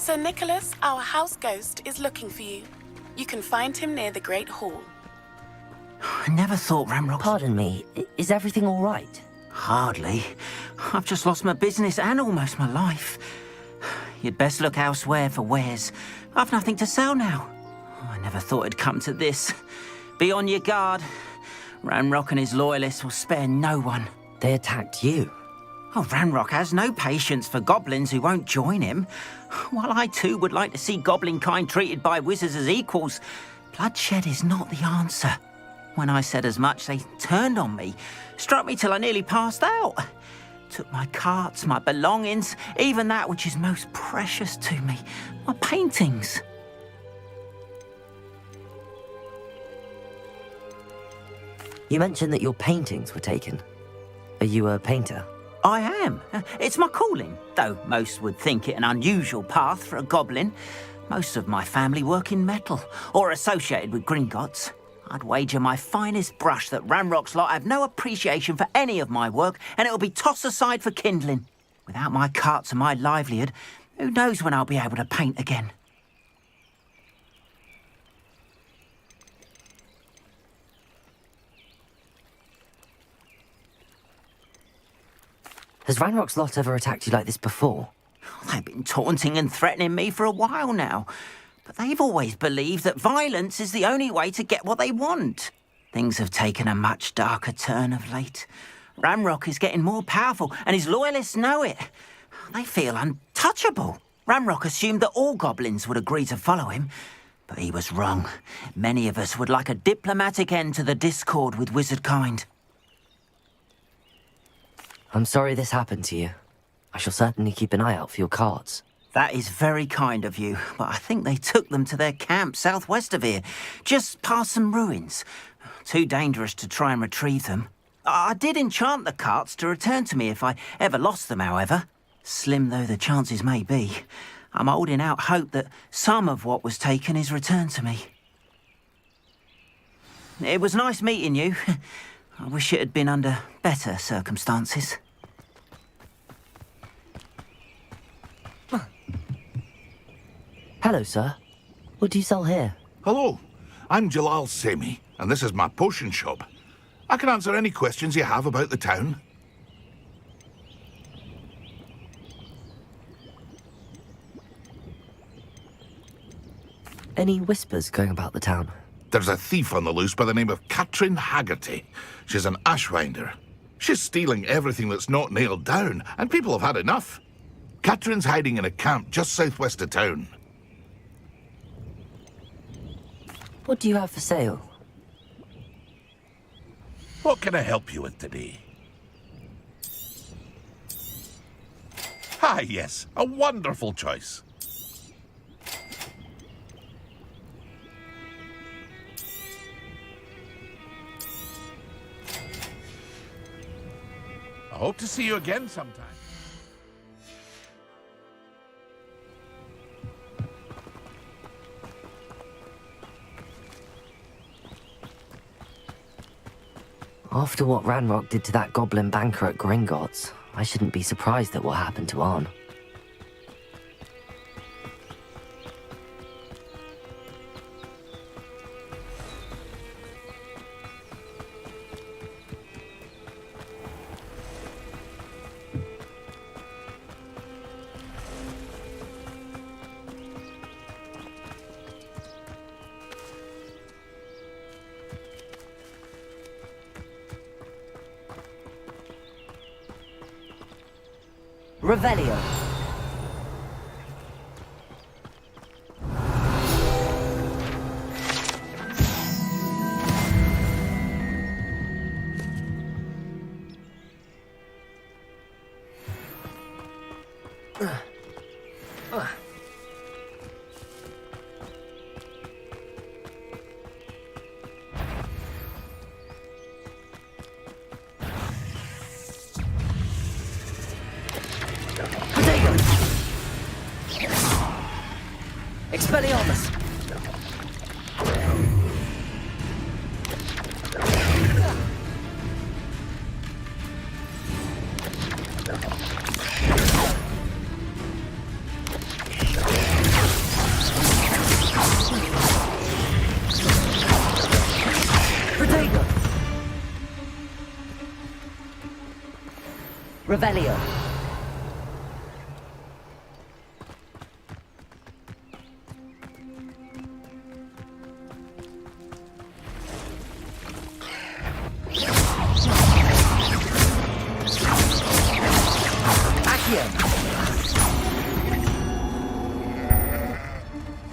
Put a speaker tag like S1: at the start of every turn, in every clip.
S1: Sir Nicholas, our house ghost, is looking for you. You can find him near the Great Hall.
S2: I never thought Ramrock...
S3: Pardon me, is everything all right?
S2: Hardly. I've just lost my business and almost my life. You'd best look elsewhere for wares. I've nothing to sell now. I never thought it'd come to this. Be on your guard. Ranrock and his loyalists will spare no one.
S3: They attacked you?
S2: Oh, Ranrock has no patience for goblins who won't join him. While I too would like to see goblin kind treated by wizards as equals, bloodshed is not the answer. When I said as much, they turned on me, struck me till I nearly passed out. Took my carts, my belongings, even that which is most precious to me, my paintings.
S3: You mentioned that your paintings were taken. Are you a painter?
S2: I am. It's my calling, though most would think it an unusual path for a goblin. Most of my family work in metal, or associated with Gringotts. I'd wager my finest brush that Ranrock's lot have no appreciation for any of my work, and it'll be tossed aside for kindling. Without my carts and my livelihood, who knows when I'll be able to paint again?
S3: Has Ranrock's lot ever attacked you like this before?
S2: They've been taunting and threatening me for a while now. But they've always believed that violence is the only way to get what they want. Things have taken a much darker turn of late. Ranrock is getting more powerful, and his loyalists know it. They feel untouchable. Ranrock assumed that all goblins would agree to follow him, but he was wrong. Many of us would like a diplomatic end to the discord with wizard kind.
S3: I'm sorry this happened to you. I shall certainly keep an eye out for your carts.
S2: That is very kind of you, but I think they took them to their camp southwest of here, just past some ruins. Too dangerous to try and retrieve them. I did enchant the carts to return to me if I ever lost them, however. Slim though the chances may be, I'm holding out hope that some of what was taken is returned to me. It was nice meeting you. I wish it had been under better circumstances.
S3: Hello, sir. What do you sell here?
S4: Hello, I'm Jalal Semi, and this is my potion shop. I can answer any questions you have about the town.
S3: Any whispers going about the town?
S4: There's a thief on the loose by the name of Katrin Haggerty. She's an ashwinder. She's stealing everything that's not nailed down, and people have had enough. Katrin's hiding in a camp just southwest of town.
S3: What do you have for sale?
S4: What can I help you with today? Ah, yes, a wonderful choice. I hope to see you again sometime.
S3: After what Ranrock did to that goblin banker at Gringotts, I shouldn't be surprised at what happened to Arn. Revelio. Expelliarmus! Revelio.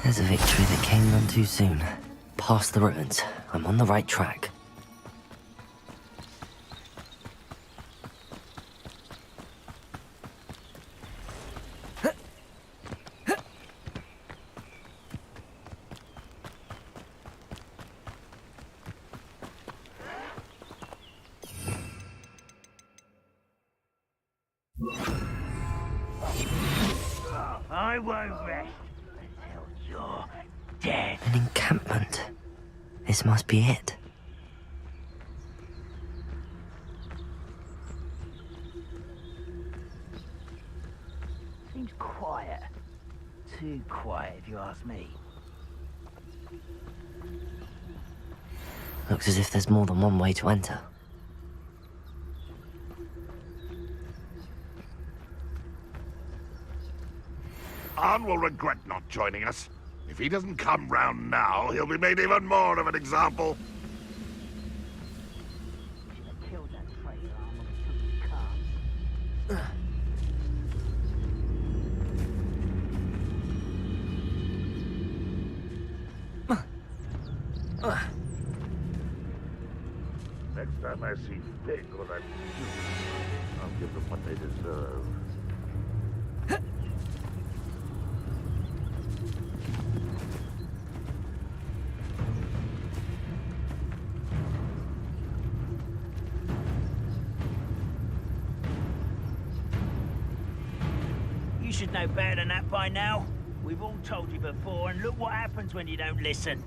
S3: There's a victory that came none too soon. Past the ruins. I'm on the right track.
S5: I won't rest until you're dead.
S3: An encampment. This must be it.
S5: Seems quiet. Too quiet, if you ask me.
S3: Looks as if there's more than one way to enter.
S4: Arn will regret not joining us. If he doesn't come round now, he'll be made even more of an example.
S5: Should have killed that traitor Arm when we took his car.
S4: Next time I see Pig or that Jew, I'll give them what they deserve.
S5: You should know better than that by now. We've all told you before, and look what happens when you don't listen.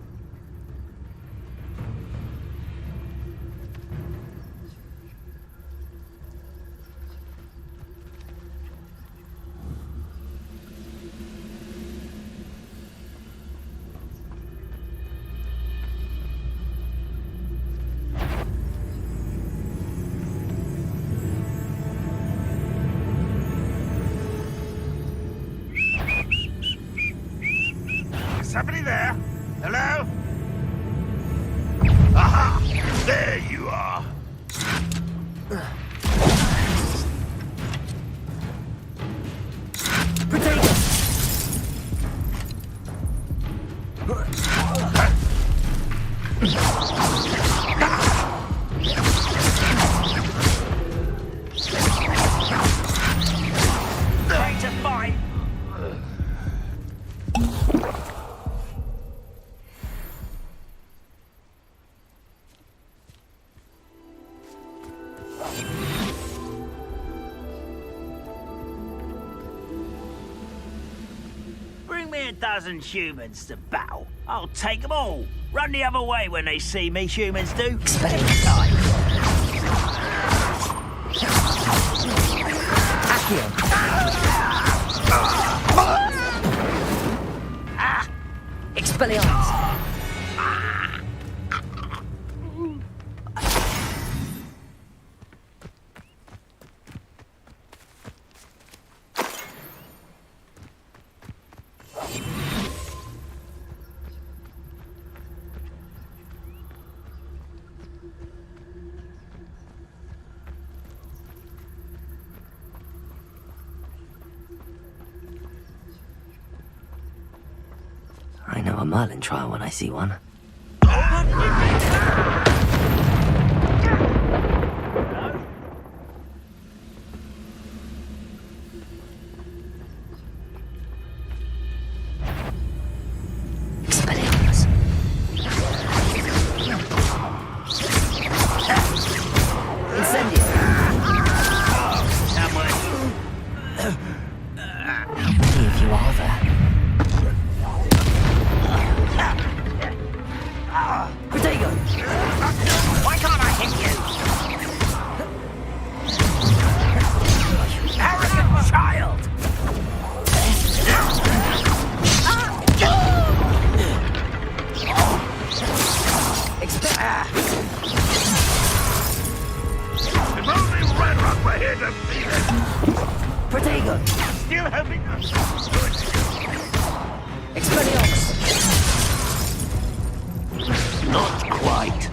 S4: Somebody there? Hello? Aha! There you are!
S5: Ready to fight! Bring me a dozen humans to battle. I'll take them all. Run the other way when they see me, humans do.
S3: Expelliarmus! I know a Merlin trial when I see one. Expelliarmus! Incendio! How many of you are there? Protego!
S5: Why can't I hit you? Arrogant child!
S4: If only Red Rock over here to see this.
S3: Protego!
S4: Still helping us.
S3: Expelliarmus!
S5: Not quite.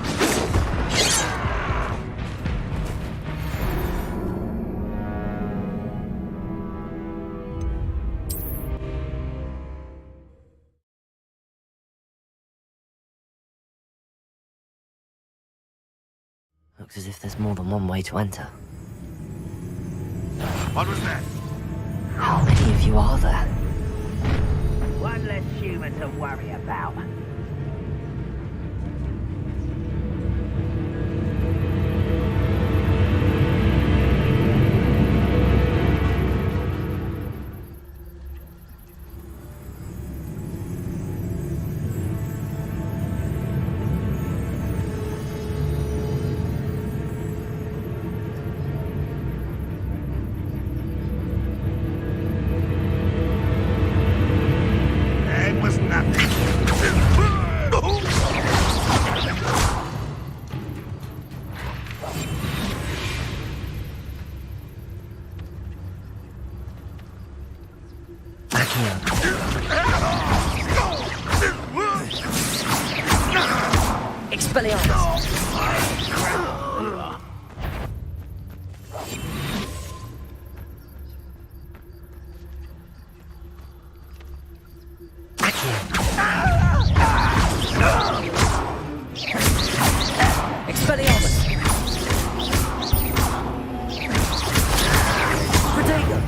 S3: Looks as if there's more than one way to enter.
S4: What was that?
S3: How many of you are there?
S5: One less human to worry about.
S4: It was nothing.
S3: Accio! Expelliarmus! Accio! Expelliarmus! Protego!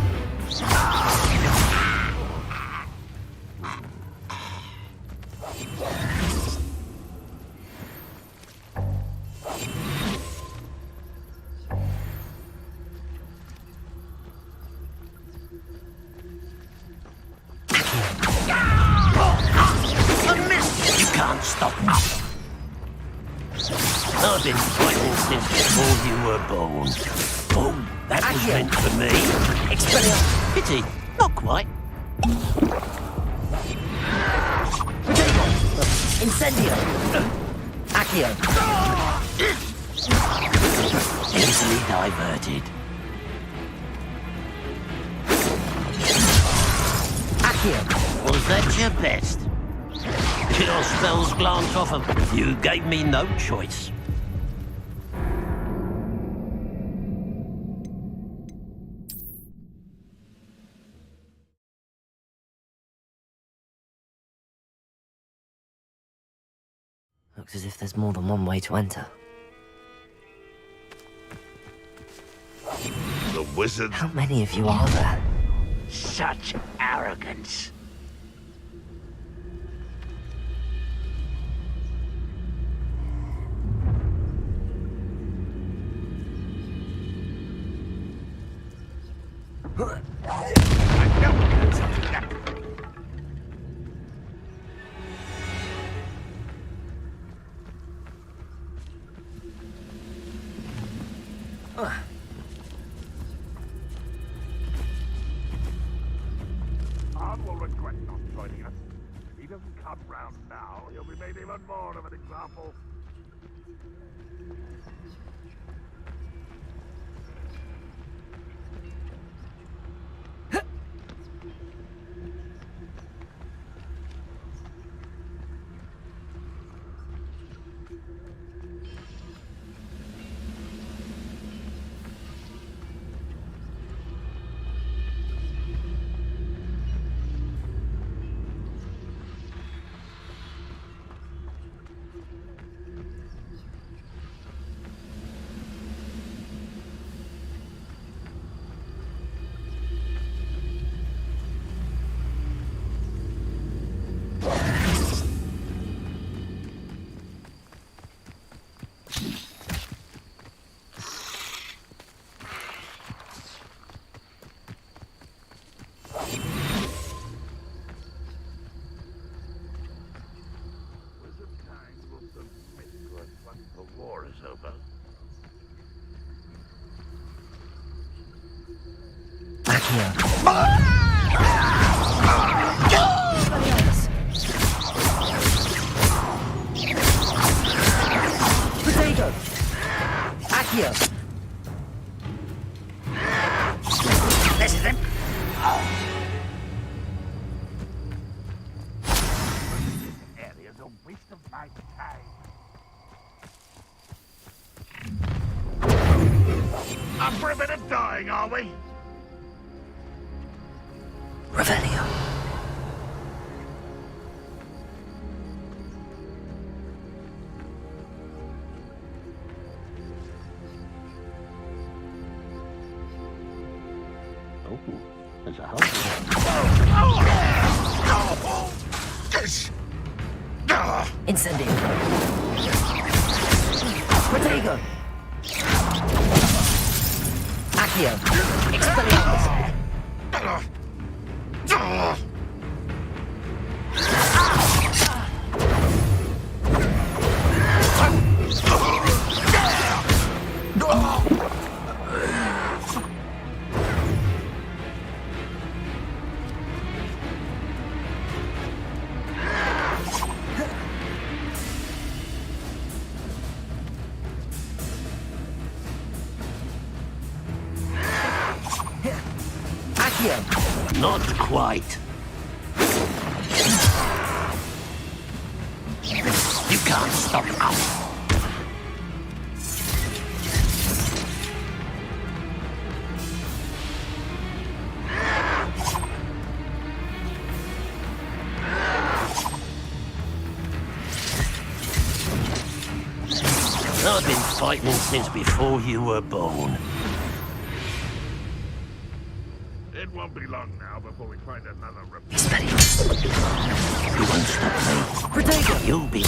S5: You can't stop me. I've been fighting since before you were born. Oh, that was
S3: Accio.
S5: meant for me.
S3: Expelliarmus!
S5: Pity, not quite.
S3: Protego! Incendio! Accio!
S5: Easily diverted.
S3: Accio!
S5: Was that your best? Cure spells glance off of you gave me no choice.
S3: Looks as if there's more than one way to enter.
S4: The wizard.
S3: How many of you are there?
S5: Such arrogance.
S4: Ard will regret not joining us. If he doesn't come round now, he'll be made even more of an example.
S3: Accio! Protego! Accio!
S4: Up for a bit of dying, are we?
S3: Revelio.
S6: Oh, there's a hole.
S3: Incendio. Protego. Accio. Expelliarmus. Accio.
S6: Not quite. You can't stop us. I've been fighting since before you were born.
S4: It won't be long now before we find another
S3: Expelliarmus.
S6: You won't stop me.
S3: Protego.
S6: You'll be...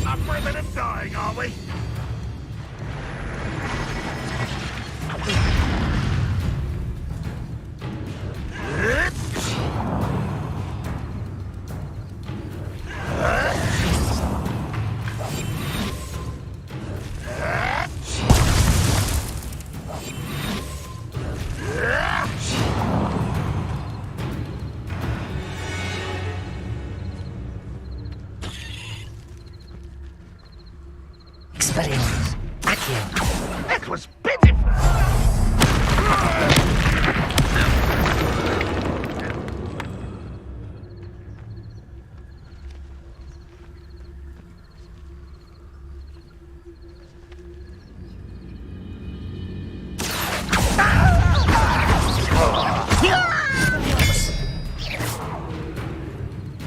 S4: Up for a bit of dying, are we?
S3: Expelliarmus. Accio.
S4: That was pitiful.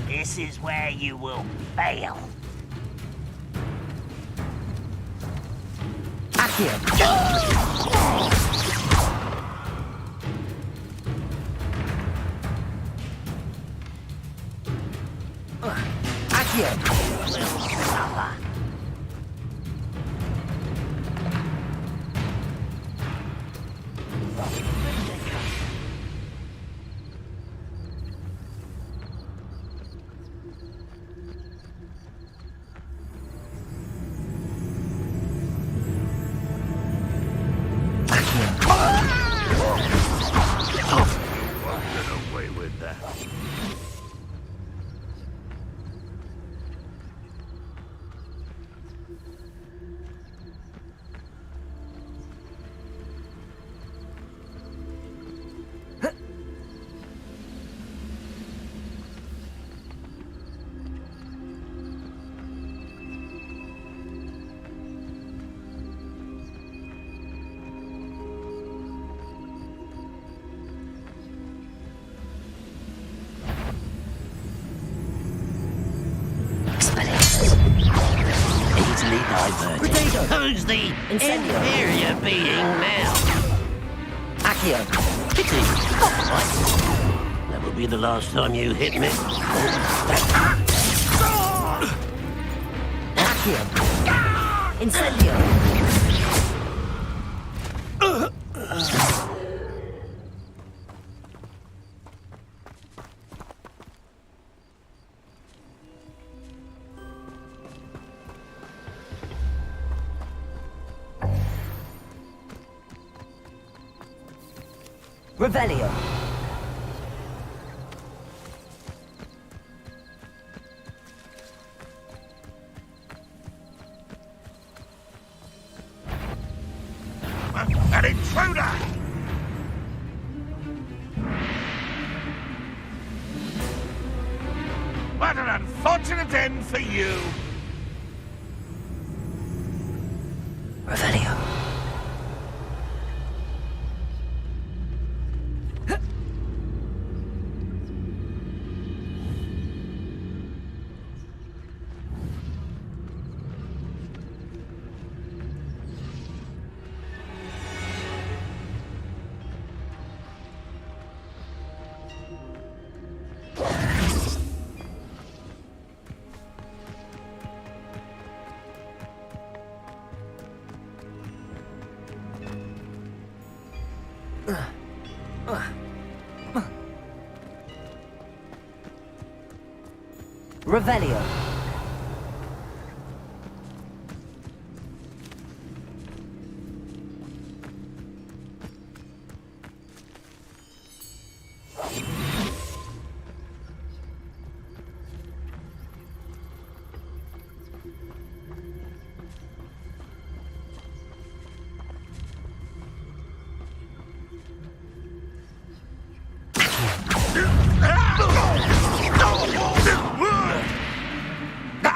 S5: This is where you will fail.
S3: Accio. Accio.
S4: Get away with that.
S6: Easily diverted.
S3: Protego.
S6: Who's the
S3: Incendio.
S6: inferior being now?
S3: Accio.
S6: Pity. Right. That will be the last time you hit me.
S3: Accio. Incendio. Revelio.
S4: What an unfortunate end for you!
S3: Revelio. Revelio.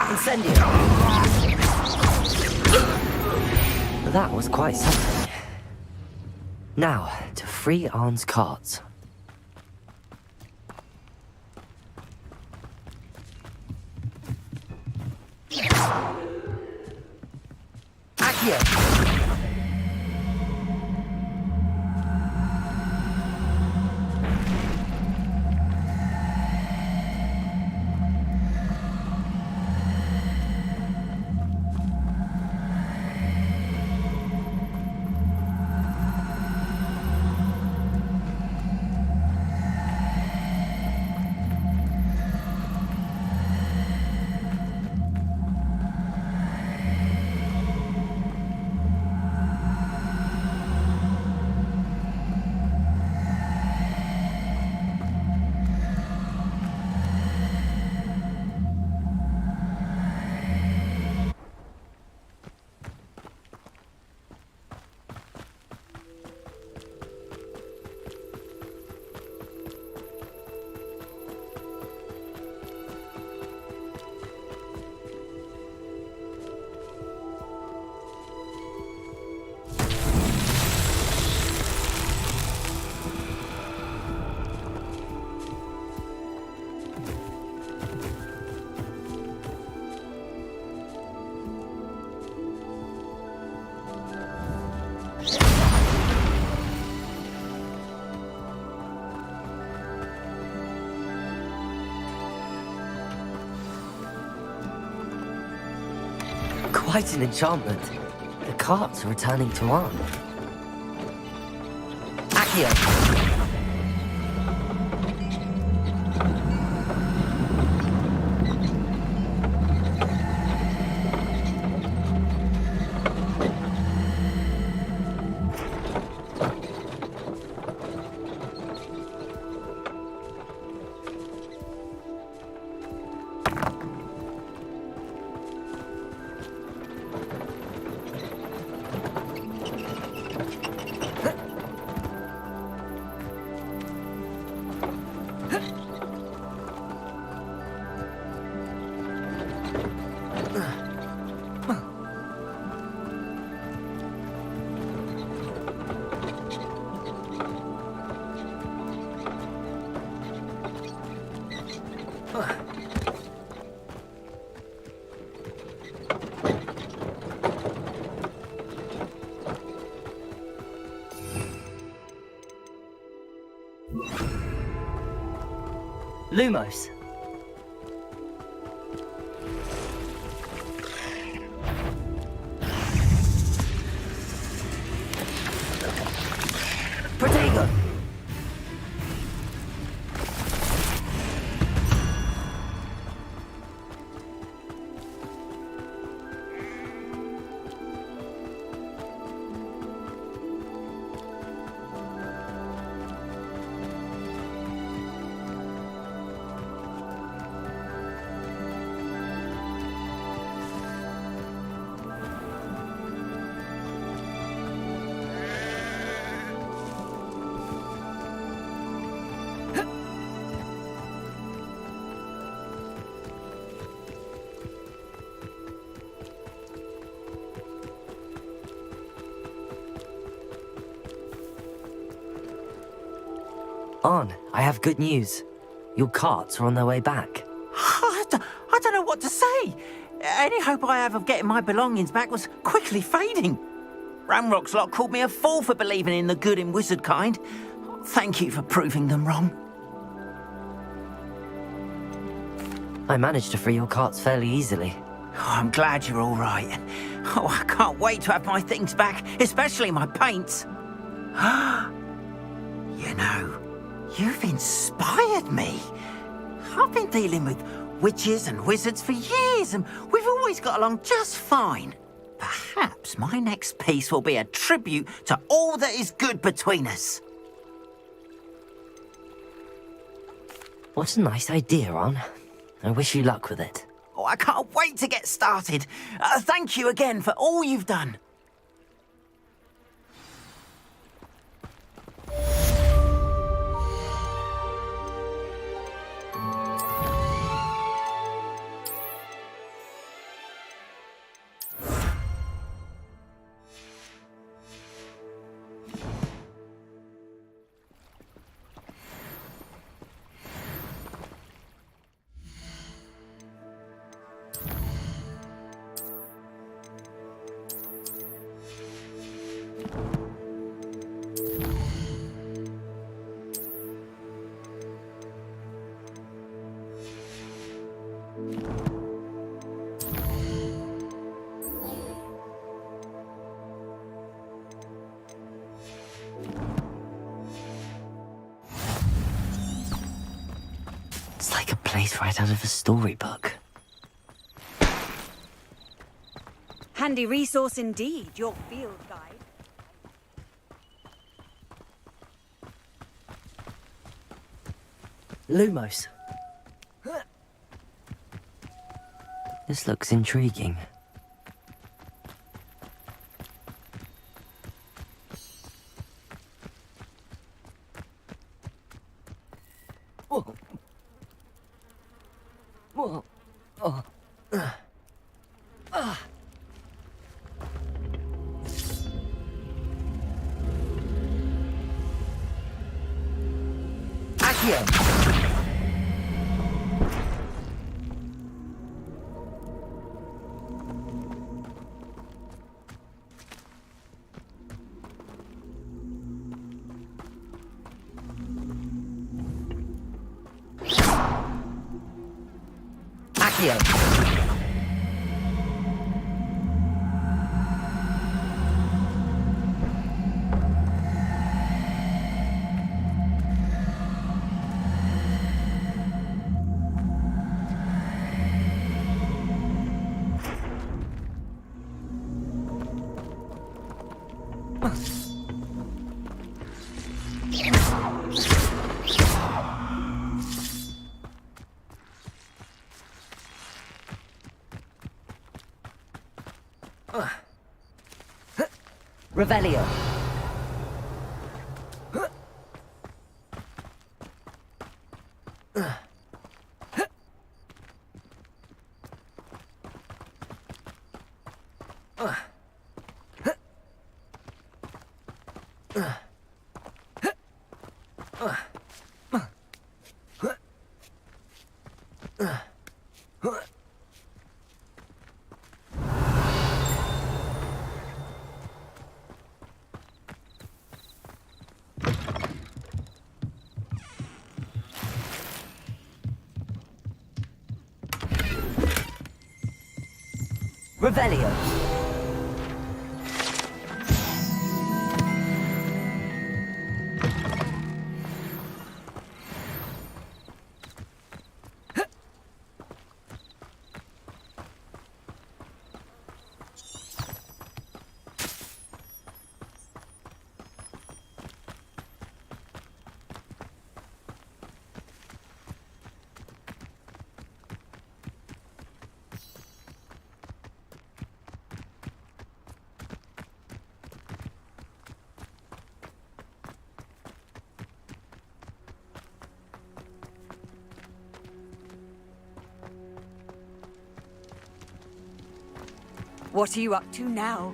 S3: Incendio. That was quite something. Now, to free Arn's carts. Accio! Quite an enchantment. The carts are returning to Arn. Accio! Lumos. Protego. On, I have good news. Your carts are on their way back.
S2: I don't know what to say. Any hope I have of getting my belongings back was quickly fading. Ramrock's lot called me a fool for believing in the good in wizard kind. Thank you for proving them wrong.
S3: I managed to free your carts fairly easily.
S2: Oh, I'm glad you're all right. Oh, I can't wait to have my things back, especially my paints. You know, you've inspired me. I've been dealing with witches and wizards for years, and we've always got along just fine. Perhaps my next piece will be a tribute to all that is good between us.
S3: What a nice idea, On. I wish you luck with it.
S2: Oh, I can't wait to get started. Thank you again for all you've done.
S3: It's like a place right out of a storybook.
S7: Handy resource indeed, your field guide.
S3: Lumos. This looks intriguing. Whoa. Whoa. Oh. Accio! Accio! Revelio. Revelio.
S7: What are you up to now?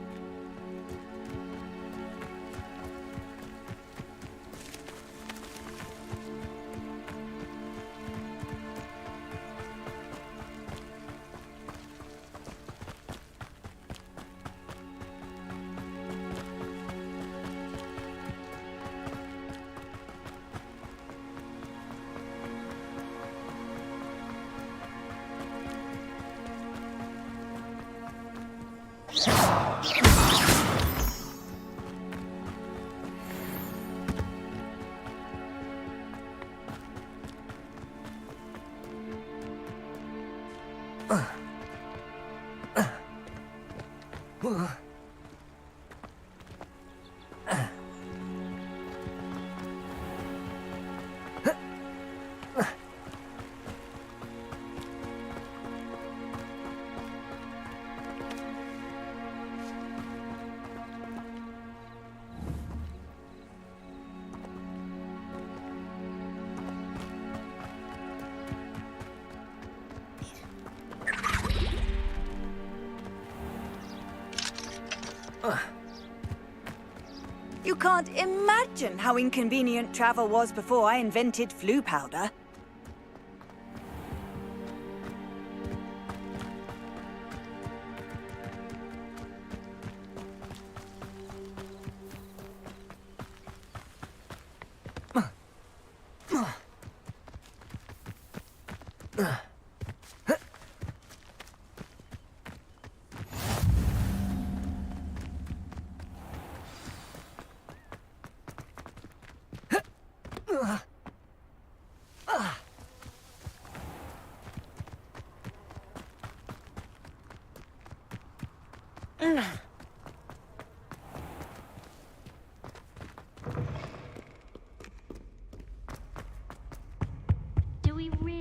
S7: You can't imagine how inconvenient travel was before I invented flu powder.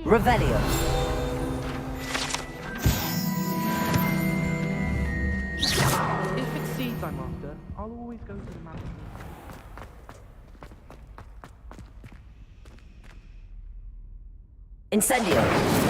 S3: Revelio.
S8: If it's seeds I'm after, I'll always go to the mountain.
S3: Incendio.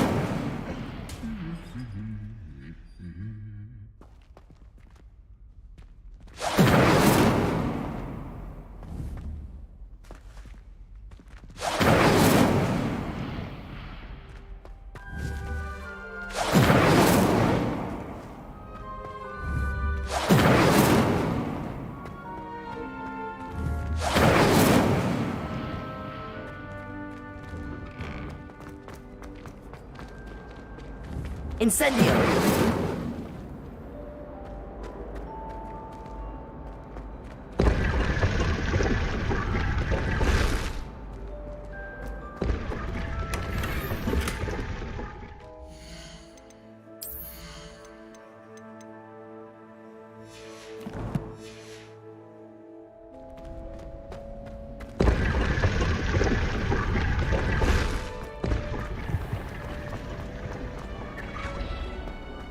S3: Incendio.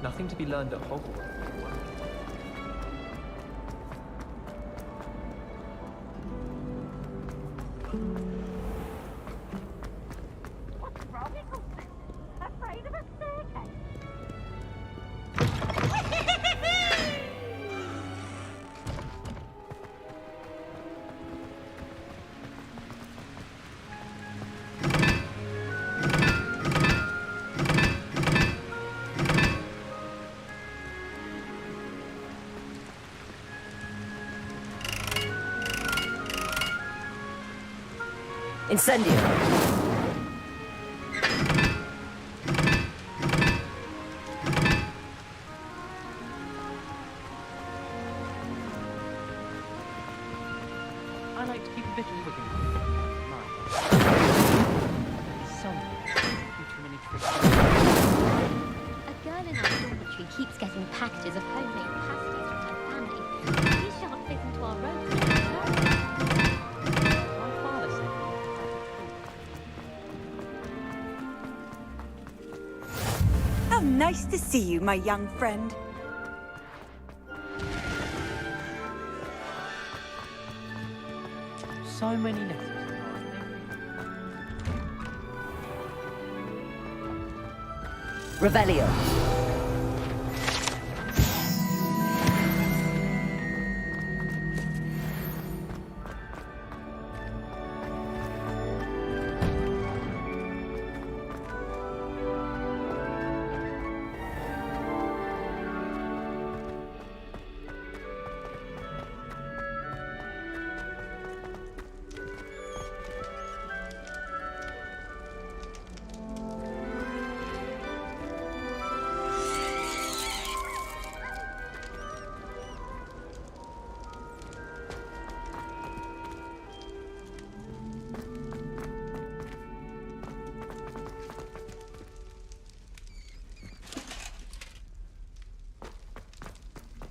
S8: Nothing to be learned at Hogwarts.
S9: What's wrong, Nicholson? Afraid of a staircase?
S3: Incendio.
S8: I like to keep a bit of looking. Too many tricks.
S9: A girl in our dormitory keeps getting packages of homemade pasties from her family. These shan't fit into our robes.
S8: My father said
S7: How nice to see you, my young friend.
S8: so many letters.
S3: Revelio.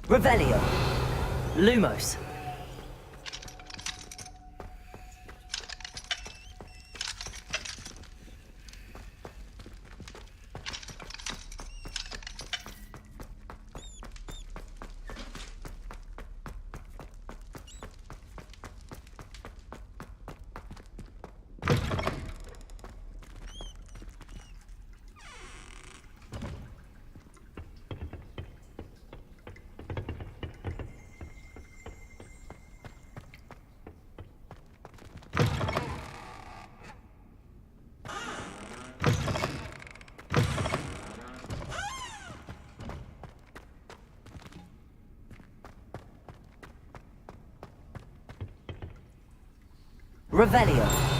S3: Revelio. Lumos. Revelio.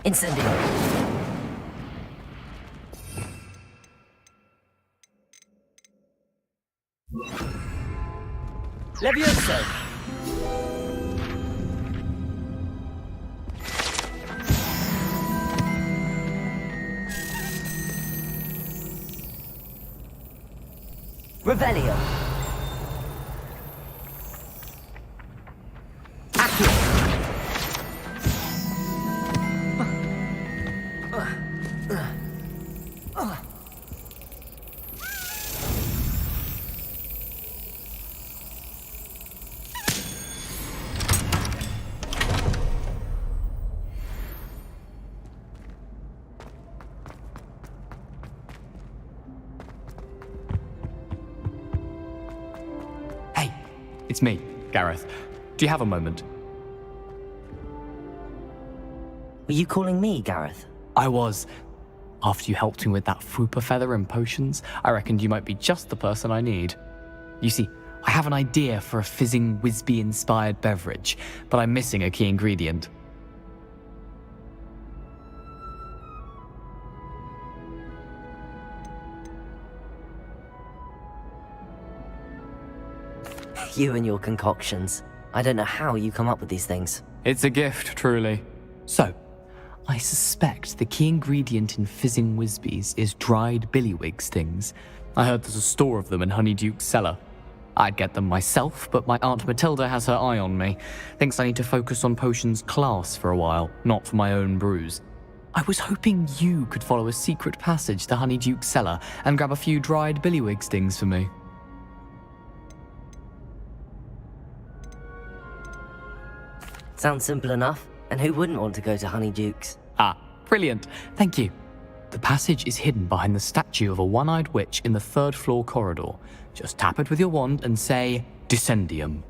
S3: Incendio. Levioso. Revelio. Accio.
S10: Hey, it's me, Gareth. Do you have a moment?
S3: Were you calling me, Gareth?
S10: I was. After you helped me with that Fupa feather and potions, I reckoned you might be just the person I need. You see, I have an idea for a fizzing Wisby-inspired beverage, but I'm missing a key ingredient.
S3: You and your concoctions. I don't know how you come up with these things.
S10: It's a gift, truly. So, I suspect the key ingredient in fizzing Wisbies is dried billywig stings. I heard there's a store of them in Honeyduke's cellar. I'd get them myself, but my Aunt Matilda has her eye on me. Thinks I need to focus on potions class for a while, not for my own brews. I was hoping you could follow a secret passage to Honeyduke's cellar and grab a few dried billywig stings for me.
S3: Sounds simple enough. And who wouldn't want to go to Honeyduke's?
S10: Ah, brilliant. Thank you. The passage is hidden behind the statue of a one-eyed witch in the third floor corridor. Just tap it with your wand and say, Descendium.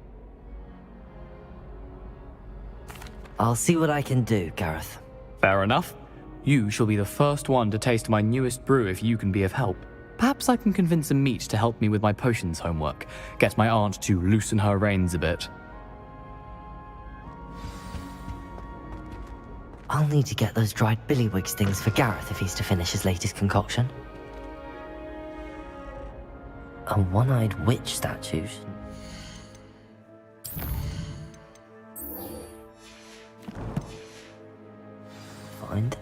S3: I'll see what I can do, Gareth.
S10: Fair enough. You shall be the first one to taste my newest brew if you can be of help. Perhaps I can convince a meat to help me with my potions homework. Get my aunt to loosen her reins a bit.
S3: I'll need to get those dried billywig stings for Gareth if he's to finish his latest concoction. A one-eyed witch statue. Find.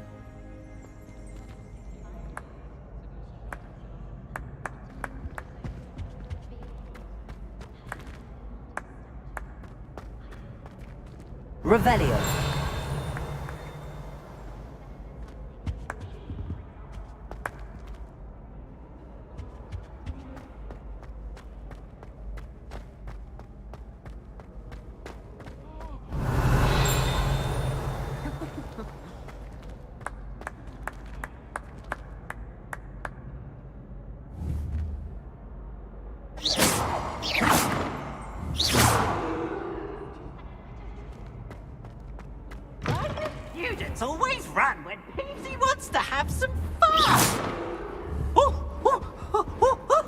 S3: Revelio.
S2: always run when Peasy wants to have some fun. Oh, oh, oh, oh, oh.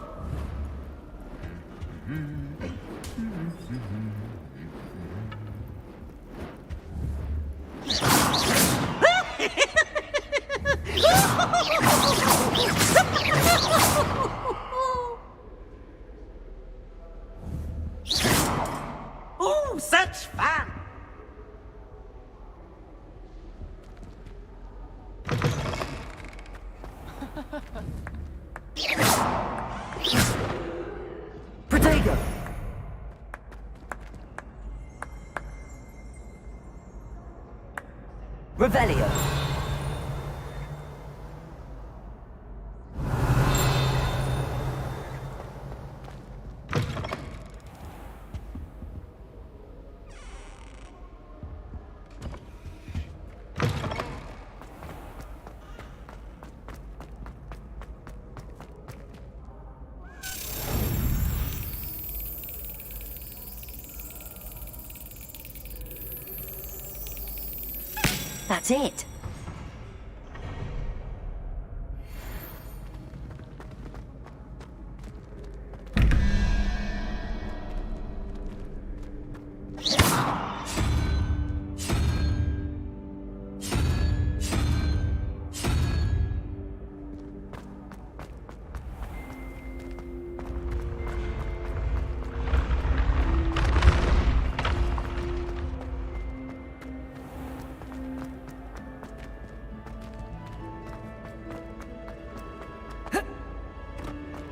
S2: Oh, such fun!
S3: Protego! Revelio! That's it.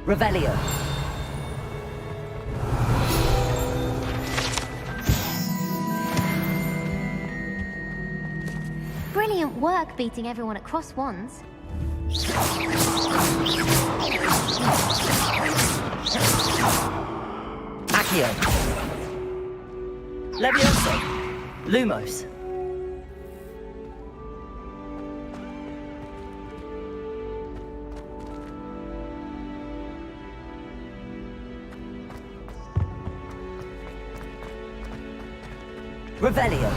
S3: Revelio.
S9: Brilliant work beating everyone at cross wands.
S3: Accio. Levioso. Lumos. Revelio.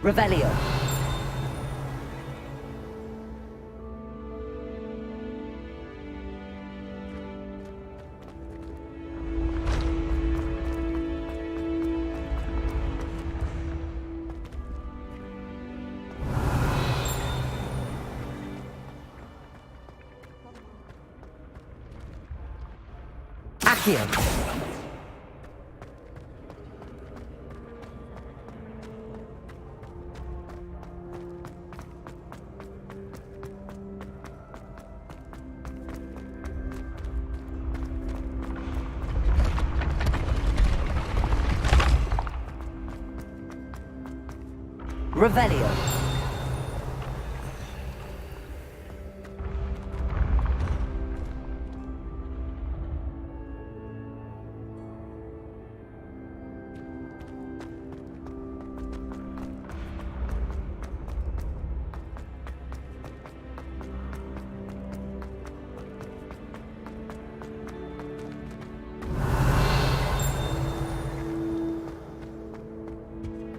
S3: Revelio. Accio. Revelio.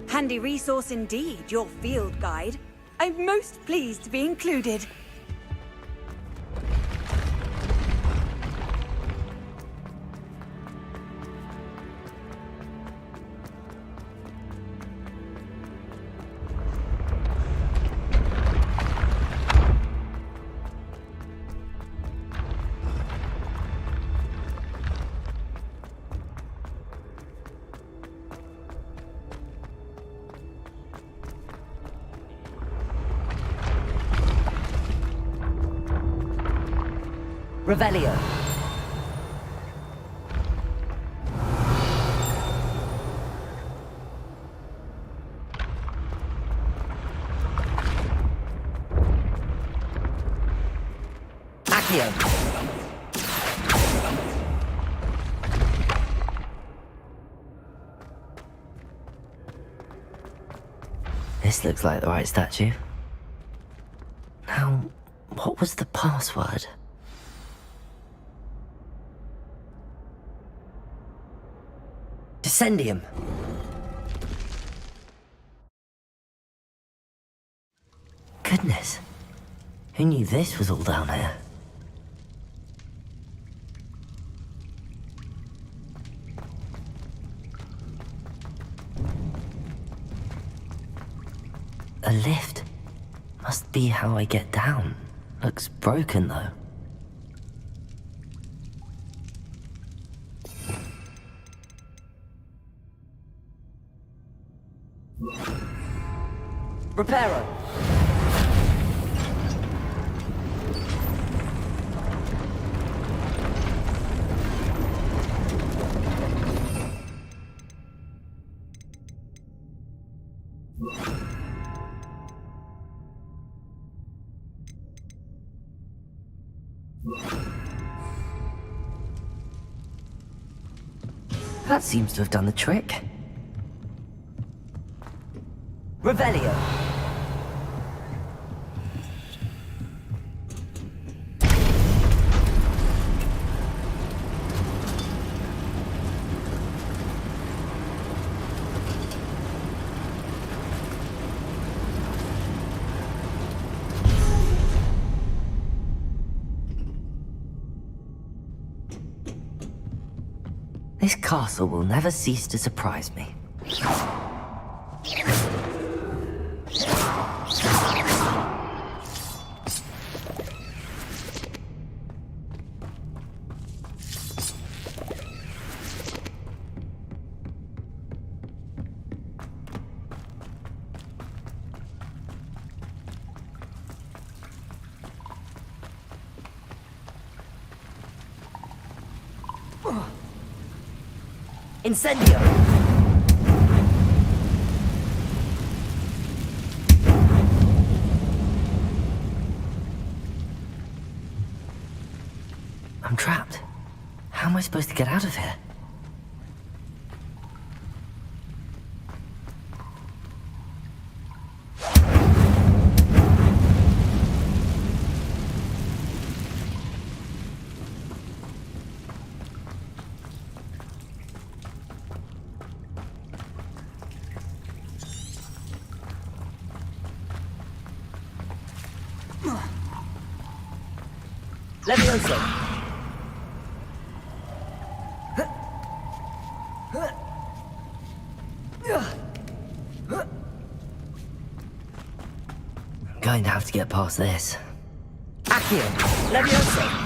S7: Handy resource indeed, your field guide. I'm most pleased to be included. Revelio.
S3: Accio! This looks like the right statue. Now, what was the password? Descendium! Goodness. Who knew this was all down here? A lift. Must be how I get down. Looks broken though. Reparo! That seems to have done the trick. Revelio. This castle will never cease to surprise me. Incendio! I'm trapped. How am I supposed to get out of here? Levioso! I'm going to have to get past this. Accio! Levioso!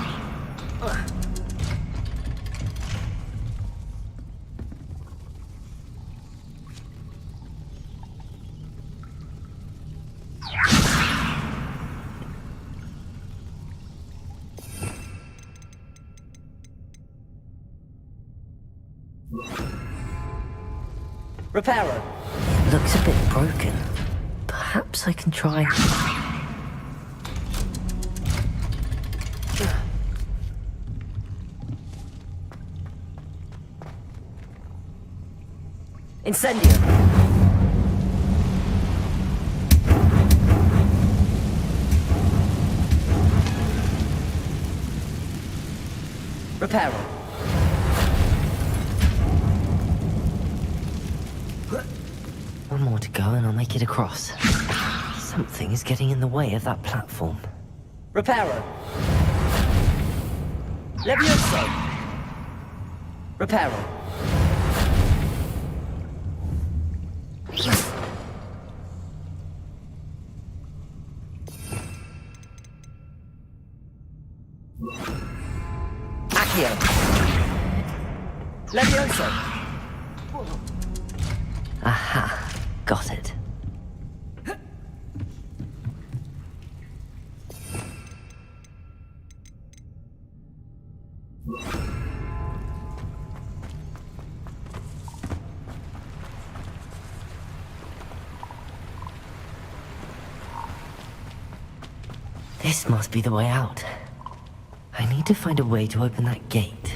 S3: Reparo. It looks a bit broken. Perhaps I can try... Incendio. Reparo. One more to go and I'll make it across. Something is getting in the way of that platform. Reparo. Levioso. Reparo. Accio. Levioso. Aha. Got it. This must be the way out. I need to find a way to open that gate.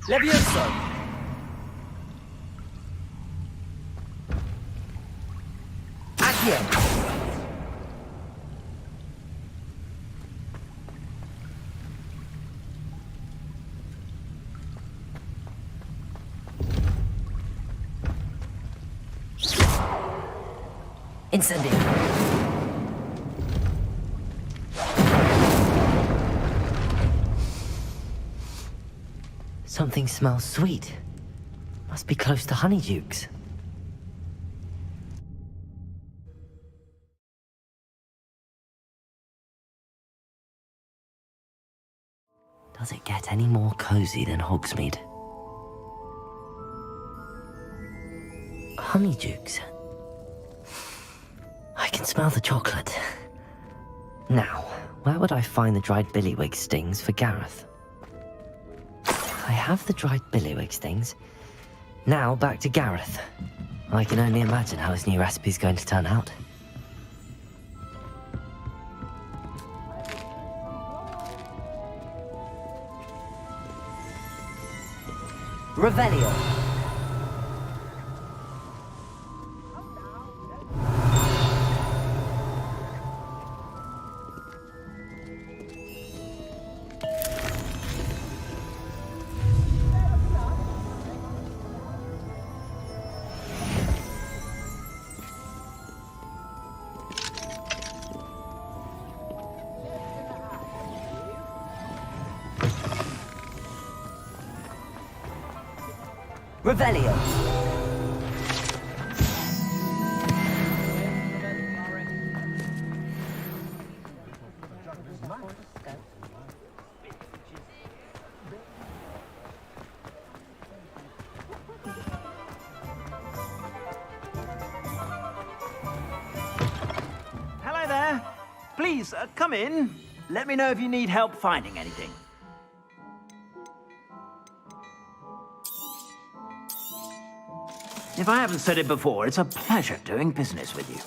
S2: Levioso! Accio!
S3: Incendio! Something smells sweet. Must be close to Honeydukes. Does it get any more cozy than Hogsmeade? Honeydukes. I can smell the chocolate. Now, where would I find the dried billywig stings for Gareth? I have the dried billywig stings. Now back to Gareth. I can only imagine how his new recipe's going to turn out. Revelio. Revelio.
S5: Hello there. Please, come in. Let me know if you need help finding anything. If I haven't said it before, it's a pleasure doing business with you.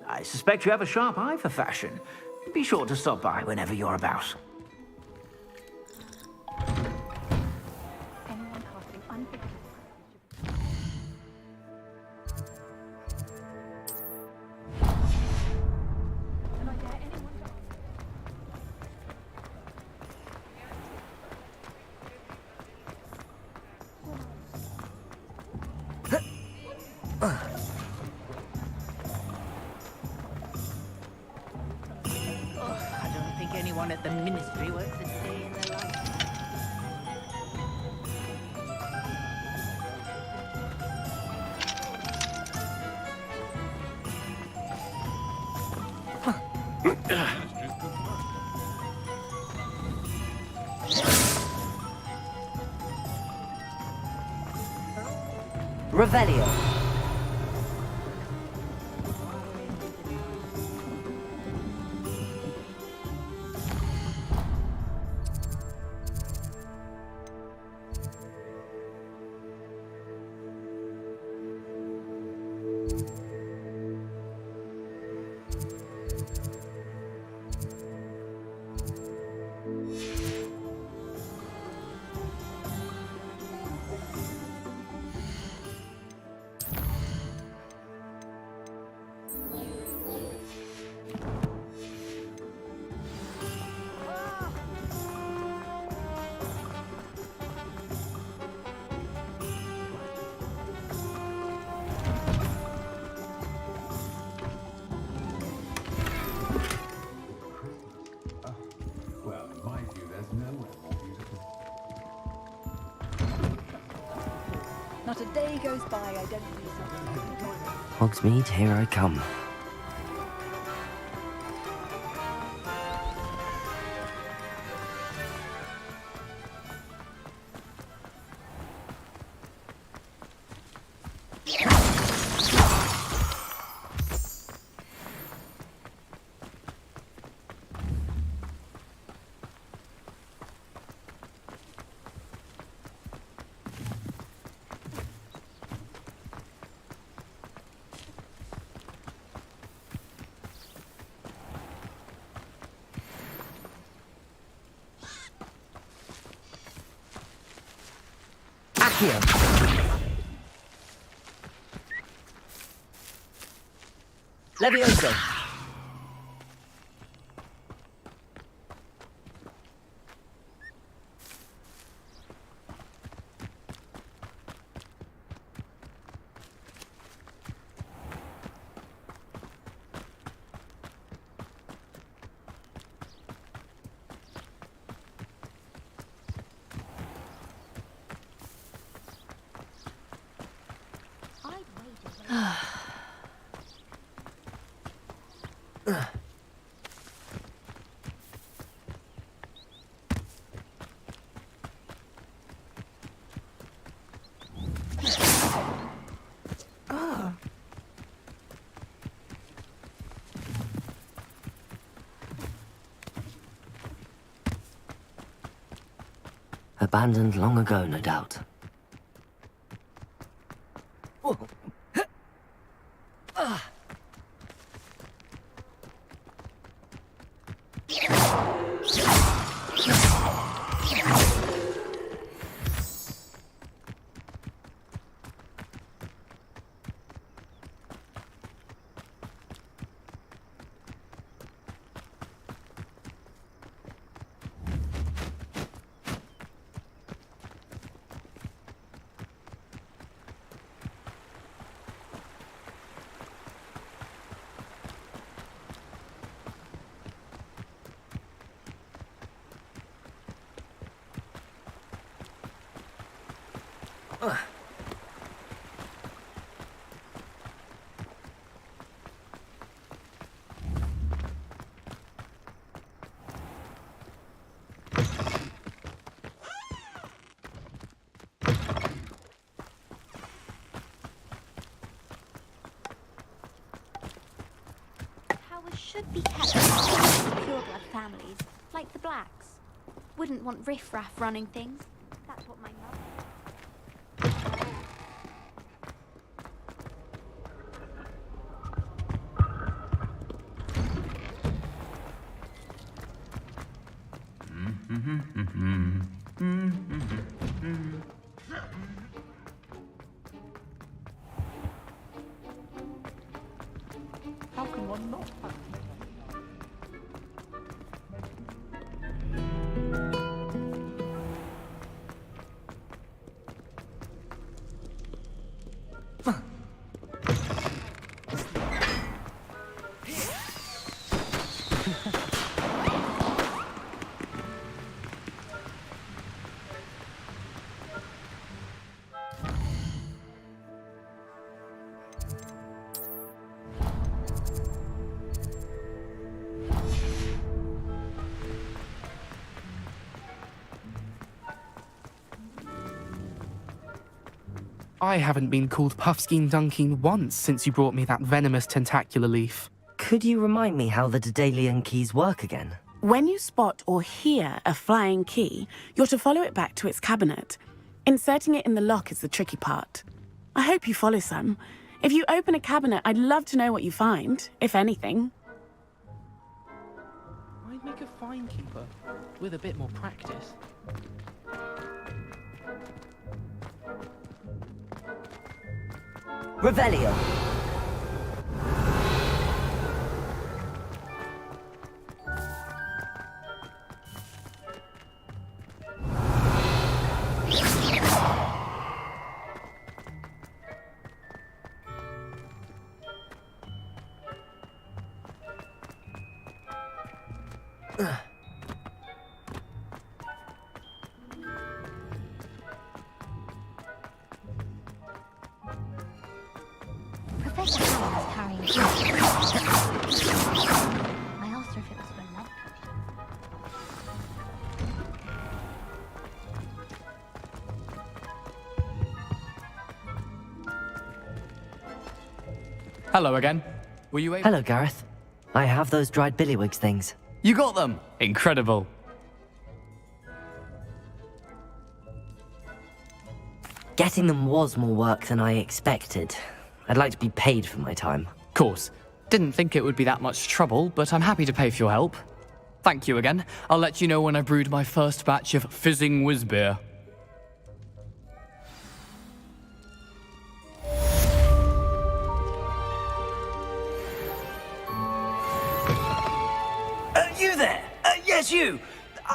S5: I suspect you have a sharp eye for fashion. Be sure to stop by whenever you're about.
S11: Anyone at the ministry works a day in their life.
S3: Revelio.
S7: Not a day goes by I don't do something.
S3: Hogsmeade, here I come. Accio! Levioso! Abandoned long ago, no doubt.
S9: Towers should be kept for pureblood families, like the Blacks. Wouldn't want riffraff running things. That's what my mother...
S8: How can one not? I haven't been called Puffskein Dunkeen once since you brought me that venomous tentacular leaf.
S3: Could you remind me how the Daedalian keys work again?
S1: When you spot or hear a flying key, you're to follow it back to its cabinet. Inserting it in the lock is the tricky part. I hope you follow some. If you open a cabinet, I'd love to know what you find, if anything.
S8: I'd make a fine keeper, with a bit more practice.
S3: Revelio!
S10: Hello again. Were you able...
S3: Hello, Gareth. I have those dried billywigs things.
S10: You got them! Incredible.
S3: Getting them was more work than I expected. I'd like to be paid for my time.
S10: Course. Didn't think it would be that much trouble, but I'm happy to pay for your help. Thank you again. I'll let you know when I brewed my first batch of fizzing whizbeer.
S5: You there? Yes, you.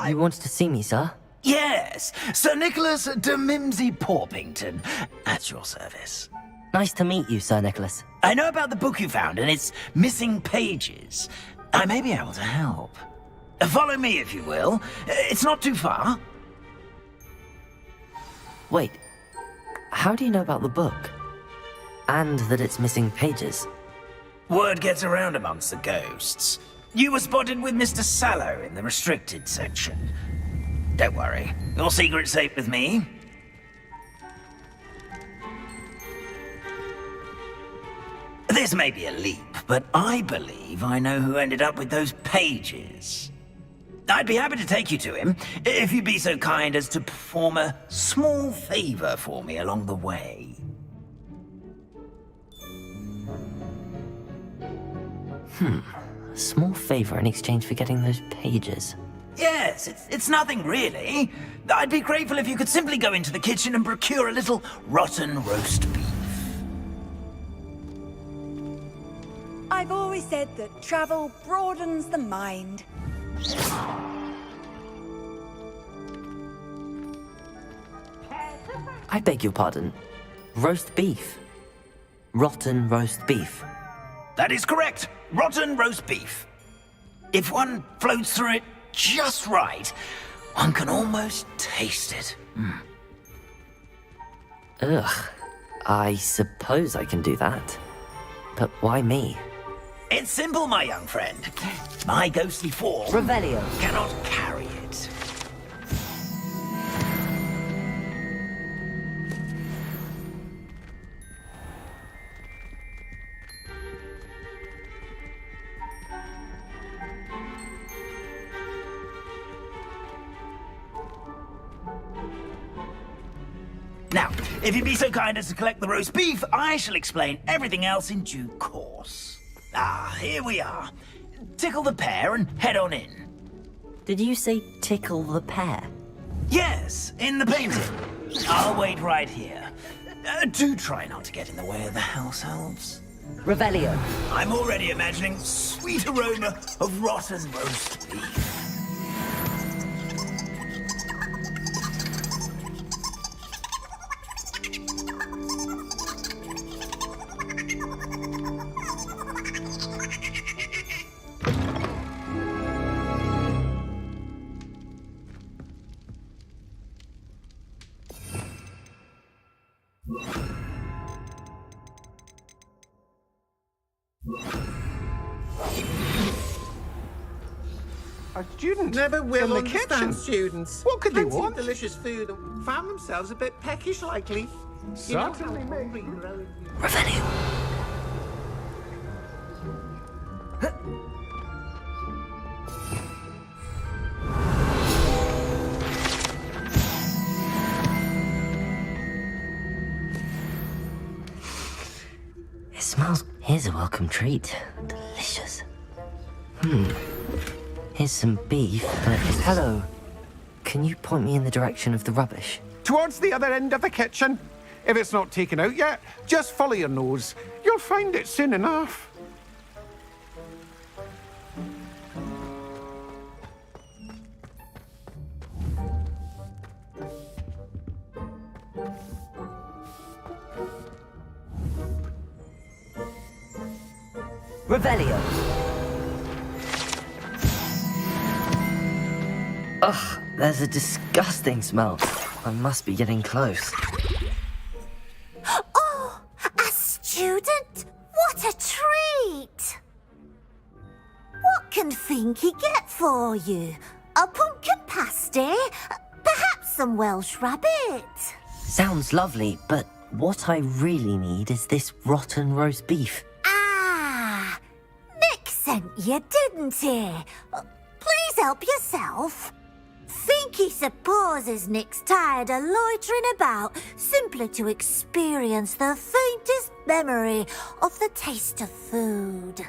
S3: You wanted to see me, sir?
S5: Yes, Sir Nicholas de Mimsy Porpington, at your service.
S3: Nice to meet you, Sir Nicholas.
S5: I know about the book you found and its missing pages. I may be able to help. Follow me, if you will. It's not too far.
S3: Wait, how do you know about the book? And that it's missing pages?
S5: Word gets around amongst the ghosts. You were spotted with Mr. Sallow in the restricted section. Don't worry, your secret's safe with me. This may be a leap, but I believe I know who ended up with those pages. I'd be happy to take you to him, if you'd be so kind as to perform a small favor for me along the way.
S3: A small favor in exchange for getting those pages.
S5: Yes, it's nothing really. I'd be grateful if you could simply go into the kitchen and procure a little rotten roast beef.
S7: I've always said that travel broadens the mind.
S3: I beg your pardon. Roast beef. Rotten roast beef.
S5: That is correct. Rotten roast beef. If one floats through it just right, one can almost taste it.
S3: Ugh. I suppose I can do that. But why me?
S5: It's simple, my young friend. My ghostly form
S3: Revelio.
S5: cannot carry it. Now, if you'd be so kind as to collect the roast beef, I shall explain everything else in due course. Ah, here we are. Tickle the pear and head on in.
S3: Did you say tickle the pear?
S5: Yes, in the painting. I'll wait right here. Do try not to get in the way of the house elves.
S3: Revelio.
S5: I'm already imagining sweet aroma of rotten roast beef.
S12: Our students
S13: never will
S12: in the
S13: understand
S12: kitchen.
S13: students.
S12: What could they
S13: Plenty of
S12: want?
S13: delicious food and found themselves a bit peckish likely.
S12: Certainly,
S3: Revelio. It smells... Here's a welcome treat. Delicious. Here's some beef. Hello. Can you point me in the direction of the rubbish?
S12: Towards the other end of the kitchen. If it's not taken out yet, just follow your nose. You'll find it soon enough.
S3: Revelio. Ugh, there's a disgusting smell. I must be getting close.
S14: Oh, a student? What a treat! What can Finky get for you? A pumpkin pasty? Perhaps some Welsh rabbit?
S3: Sounds lovely, but what I really need is this rotten roast beef.
S14: Ah, sent you, didn't he? Please help yourself. Think he supposes Nick's tired of loitering about simply to experience the faintest memory of the taste of food.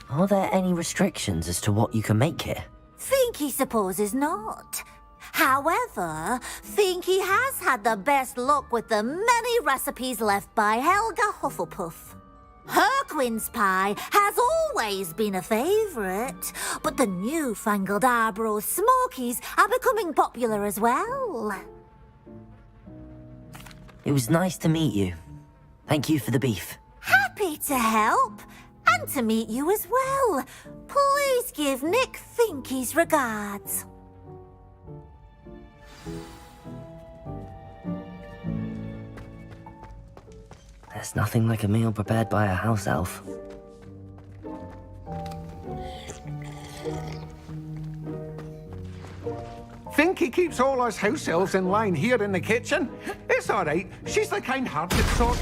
S3: Are there any restrictions as to what you can make here?
S14: Think he supposes not. However, think he has had the best luck with the many recipes left by Helga Hufflepuff. Her quince pie has always been a favourite, but the newfangled Arborough Smokies are becoming popular as well.
S3: It was nice to meet you. Thank you for the beef.
S14: Happy to help, and to meet you as well. Please give Nick Finky's regards.
S3: There's nothing like a meal prepared by a house elf.
S12: Finky keeps all us house elves in line here in the kitchen. It's all right. She's the kind-hearted sort.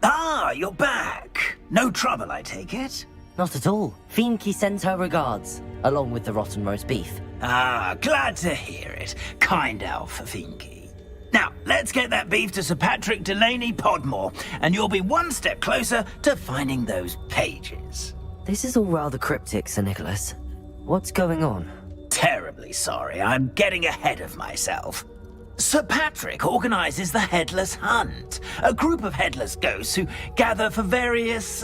S5: Ah, you're back. No trouble, I take it?
S3: Not at all. Finky sends her regards, along with the rotten roast beef.
S5: Ah, glad to hear it. Kind elf for Finky. Now, let's get that beef to Sir Patrick Delaney Podmore, and you'll be one step closer to finding those pages.
S3: This is all rather cryptic, Sir Nicholas. What's going on?
S5: Terribly sorry, I'm getting ahead of myself. Sir Patrick organises the Headless Hunt, a group of headless ghosts who gather for various,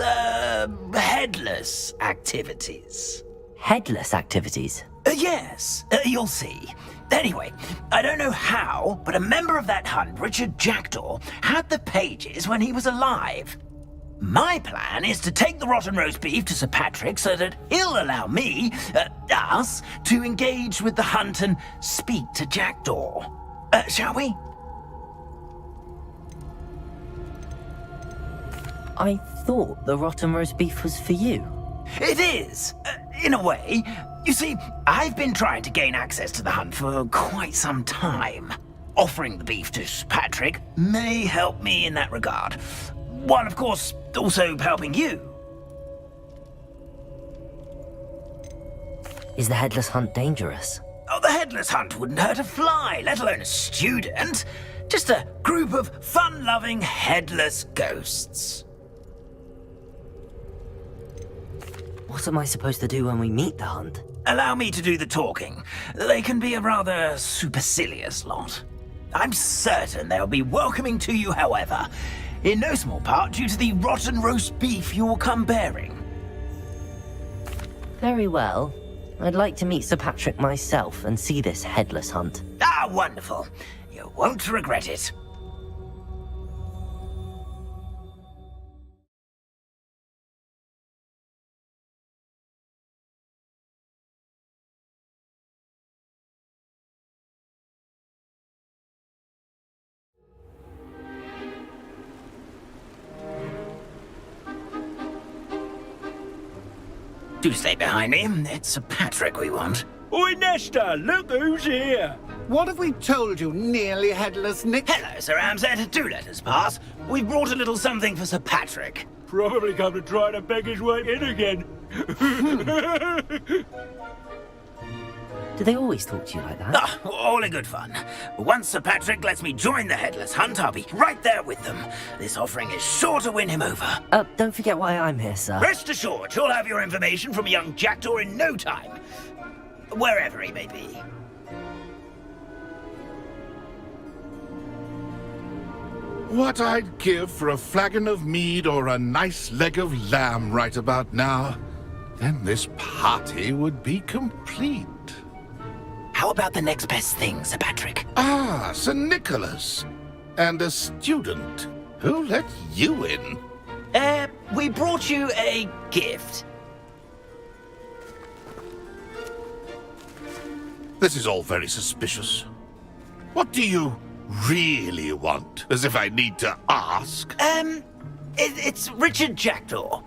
S5: headless activities.
S3: Headless activities?
S5: Yes, you'll see. Anyway, I don't know how, but a member of that hunt, Richard Jackdaw, had the pages when he was alive. My plan is to take the rotten roast beef to Sir Patrick so that he'll allow me, us, to engage with the hunt and speak to Jackdaw. Shall we?
S3: I thought the rotten roast beef was for you.
S5: It is, in a way. You see, I've been trying to gain access to the hunt for quite some time. Offering the beef to Sir Patrick may help me in that regard. While, of course, also helping you.
S3: Is the headless hunt dangerous?
S5: Oh, the headless hunt wouldn't hurt a fly, let alone a student. Just a group of fun-loving headless ghosts.
S3: What am I supposed to do when we meet the hunt?
S5: Allow me to do the talking. They can be a rather supercilious lot. I'm certain they'll be welcoming to you, however, in no small part due to the rotten roast beef you'll come bearing.
S3: Very well. I'd like to meet Sir Patrick myself and see this headless hunt.
S5: Ah, wonderful. You won't regret it. Do stay behind me. It's Sir Patrick we want.
S13: Oi, Nesta, look who's here.
S12: What have we told you, nearly headless Nick?
S5: Hello, Sir Ramsed. Do let us pass. We've brought a little something for Sir Patrick.
S13: Probably come to try to beg his way in again.
S3: Do they always talk to you like that?
S5: Ah, all in good fun. Once Sir Patrick lets me join the Headless Hunt, I'll be right there with them. This offering is sure to win him over.
S3: Don't forget why I'm here, sir.
S5: Rest assured, you'll have your information from young Jackdaw in no time. Wherever he may be.
S4: What I'd give for a flagon of mead or a nice leg of lamb right about now. Then this party would be complete.
S5: How about the next best thing, Sir Patrick?
S4: Ah, Sir Nicholas. And a student. Who let you in?
S5: We brought you a gift.
S4: This is all very suspicious. What do you really want? As if I need to ask.
S5: It's Richard Jackdaw.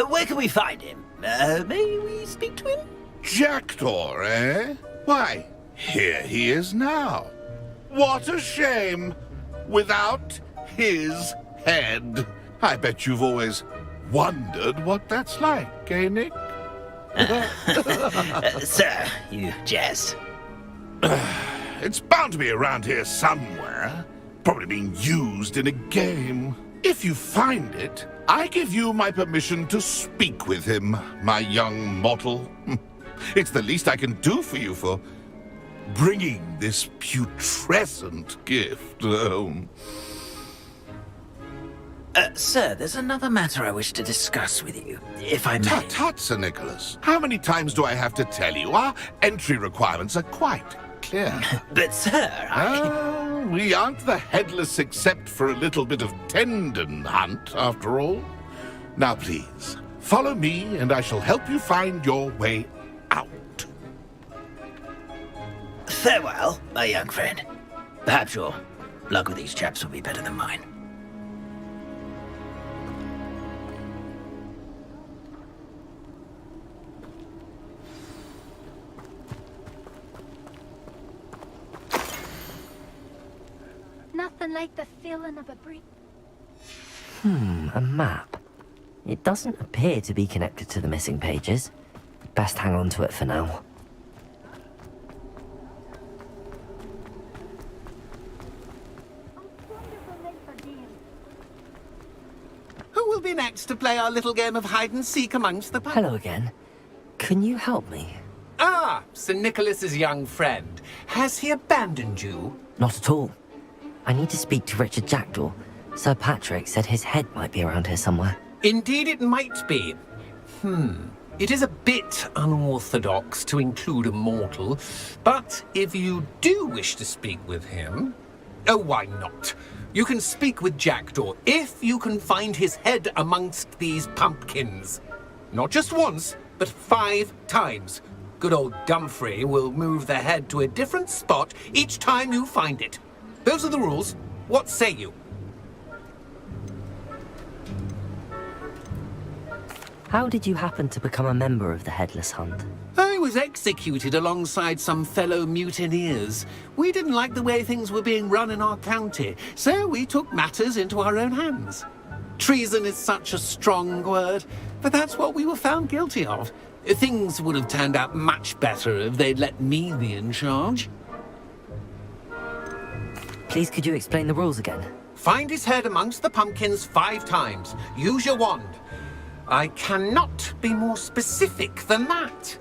S5: Where can we find him? May we speak to him?
S4: Jackdaw, eh? Why, here he is now. What a shame. Without his head. I bet you've always wondered what that's like, eh, Nick?
S5: Sir, you jest.
S4: It's bound to be around here somewhere. Probably being used in a game. If you find it, I give you my permission to speak with him, my young mortal. It's the least I can do for you for bringing this putrescent gift home.
S5: Sir, there's another matter I wish to discuss with you, if I may.
S4: Tut, Sir Nicholas. How many times do I have to tell you? Our entry requirements are quite clear.
S5: But, sir,
S4: we aren't the headless except for a little bit of tendon hunt, after all. Now, please, follow me, and I shall help you find your way out.
S5: Farewell, my young friend. Perhaps your luck with these chaps will be better than mine.
S9: Nothing like the feeling of a breeze.
S3: A map. It doesn't appear to be connected to the missing pages. Best hang on to it for now.
S12: Who will be next to play our little game of hide-and-seek amongst the...
S3: Hello again. Can you help me?
S12: Ah, Sir Nicholas's young friend. Has he abandoned you?
S3: Not at all. I need to speak to Richard Jackdaw. Sir Patrick said his head might be around here somewhere.
S12: Indeed it might be. It is a bit unorthodox to include a mortal, but if you do wish to speak with him... Oh, why not? You can speak with Jackdaw if you can find his head amongst these pumpkins. Not just once, but 5 times. Good old Dumfrey will move the head to a different spot each time you find it. Those are the rules. What say you?
S3: How did you happen to become a member of the Headless Hunt?
S12: I was executed alongside some fellow mutineers. We didn't like the way things were being run in our county, so we took matters into our own hands. Treason is such a strong word, but that's what we were found guilty of. Things would have turned out much better if they'd let me be in charge.
S3: Please, could you explain the rules again?
S12: Find his head amongst the pumpkins 5 times. Use your wand. I cannot be more specific than that.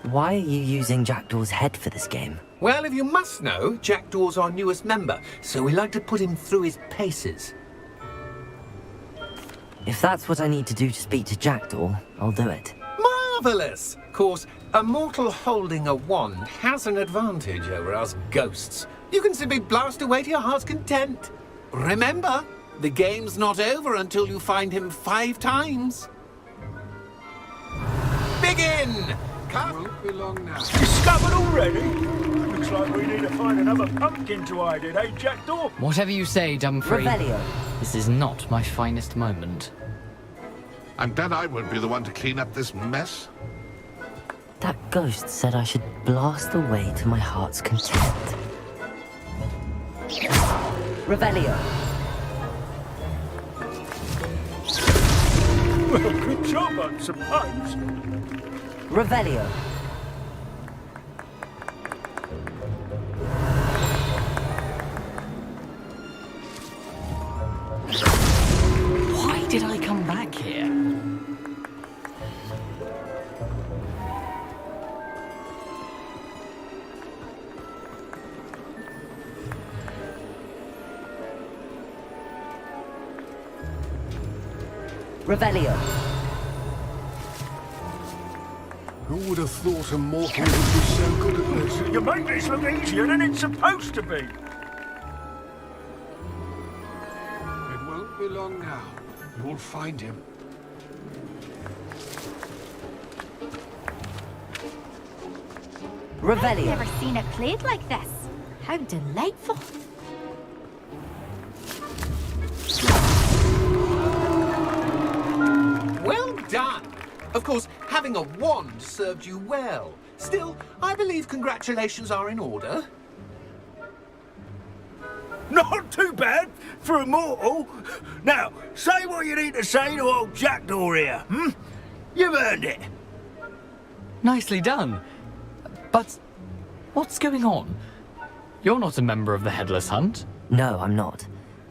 S3: Why are you using Jackdaw's head for this game?
S12: Well, if you must know, Jackdaw's our newest member, so we like to put him through his paces.
S3: If that's what I need to do to speak to Jackdaw, I'll do it.
S12: Marvellous! Of course, a mortal holding a wand has an advantage over us ghosts. You can simply blast away to your heart's content. Remember, the game's not over until you find him 5 times. Begin!
S13: Won't be long now. Discovered already? Looks like we need to find another pumpkin to hide in, eh, Jackdaw?
S10: Whatever you say, Dumfrey.
S3: Revelio.
S10: This is not my finest moment.
S4: I'm glad I won't be the one to clean up this mess.
S3: That ghost said I should blast away to my heart's content. Revelio.
S13: Well, good job, I suppose.
S3: Revelio.
S10: Why did I come back here?
S3: Revelio.
S13: Who would have thought a mortal would be so good at this? You make this look easier than it's supposed to be. It won't be long now. You'll find him.
S3: Revelio.
S9: I've never seen it played like this.
S11: How delightful.
S12: Well done! Of course, having a wand served you well. Still, I believe congratulations are in order.
S13: Not too bad for a mortal. Now, say what you need to say to old Jackdaw here, hmm? You've earned it.
S10: Nicely done. But what's going on? You're not a member of the Headless Hunt.
S3: No, I'm not.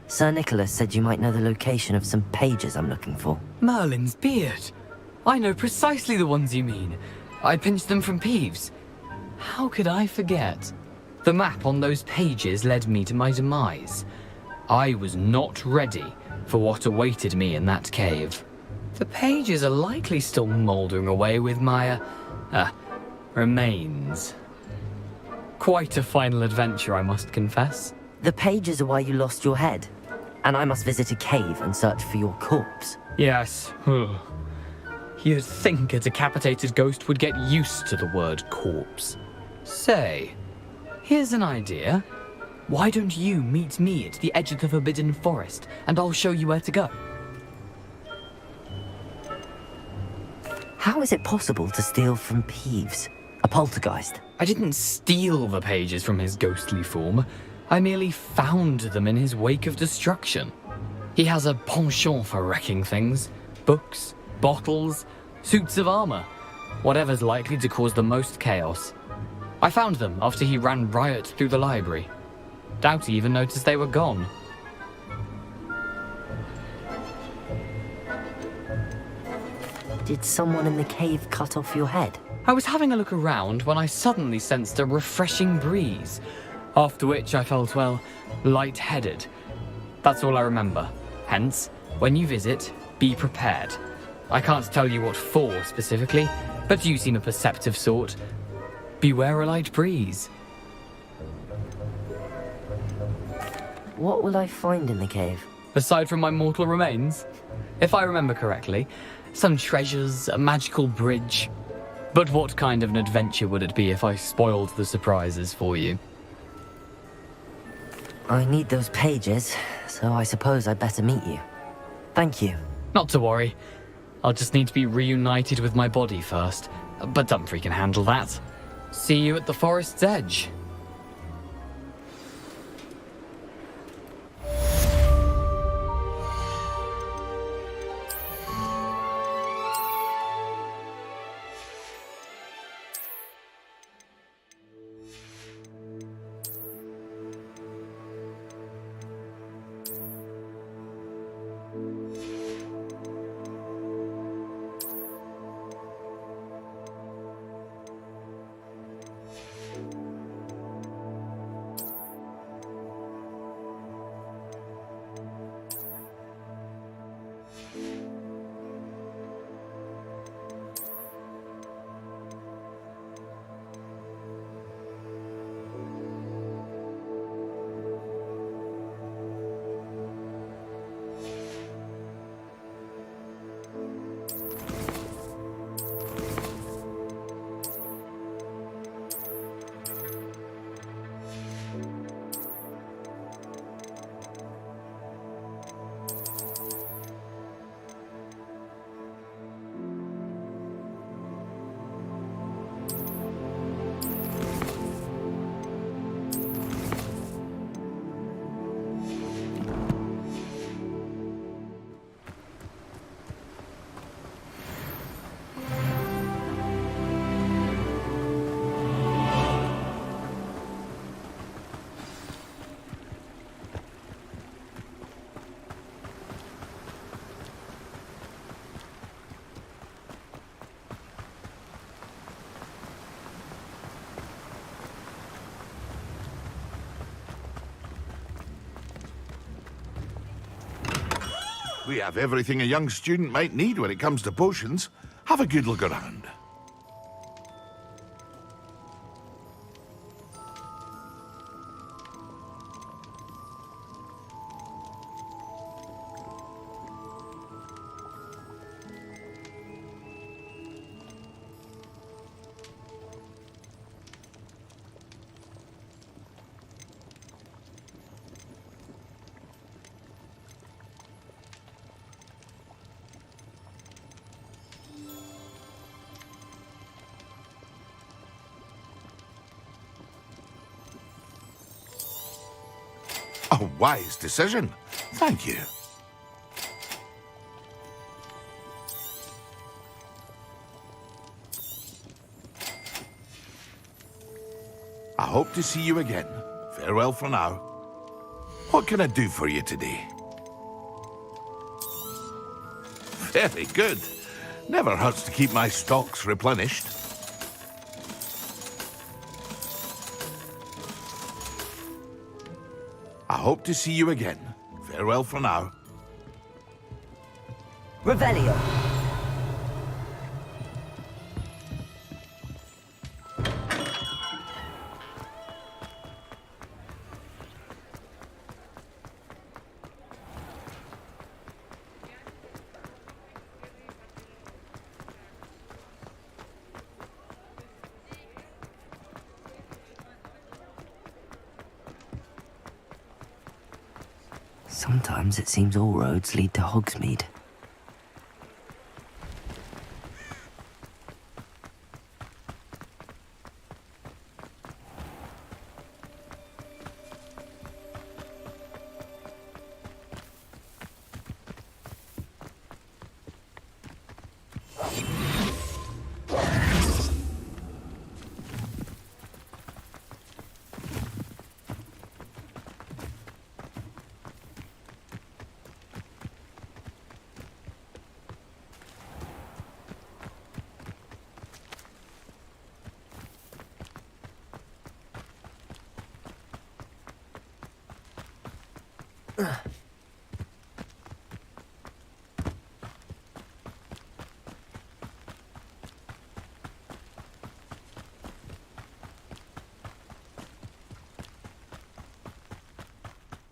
S3: Sir Nicholas said you might know the location of some pages I'm looking for.
S10: Merlin's beard. I know precisely the ones you mean. I pinched them from Peeves. How could I forget? The map on those pages led me to my demise. I was not ready for what awaited me in that cave. The pages are likely still mouldering away with my, remains. Quite a final adventure, I must confess.
S3: The pages are why you lost your head, and I must visit a cave and search for your corpse.
S10: Yes. You'd think a decapitated ghost would get used to the word corpse. Say, here's an idea. Why don't you meet me at the edge of the Forbidden Forest, and I'll show you where to go?
S3: How is it possible to steal from Peeves, a poltergeist?
S10: I didn't steal the pages from his ghostly form. I merely found them in his wake of destruction. He has a penchant for wrecking things. Books, bottles, suits of armor. Whatever's likely to cause the most chaos. I found them after he ran riot through the library. Doubt he even noticed they were gone.
S3: Did someone in the cave cut off your head?
S10: I was having a look around when I suddenly sensed a refreshing breeze, after which I felt, well, lightheaded. That's all I remember. Hence, when you visit, be prepared. I can't tell you what for specifically, but you seem a perceptive sort. Beware a light breeze.
S3: What will I find in the cave?
S10: Aside from my mortal remains, if I remember correctly, some treasures, a magical bridge. But what kind of an adventure would it be if I spoiled the surprises for you?
S3: I need those pages, so I suppose I'd better meet you. Thank you.
S10: Not to worry. I'll just need to be reunited with my body first. But Dumfrey can handle that. See you at the forest's edge.
S4: We have everything a young student might need when it comes to potions. Have a good look around. A wise decision. Thank you. I hope to see you again. Farewell for now. What can I do for you today? Very good. Never hurts to keep my stocks replenished. I hope to see you again. Farewell for now.
S3: Revelio. Sometimes it seems all roads lead to Hogsmeade.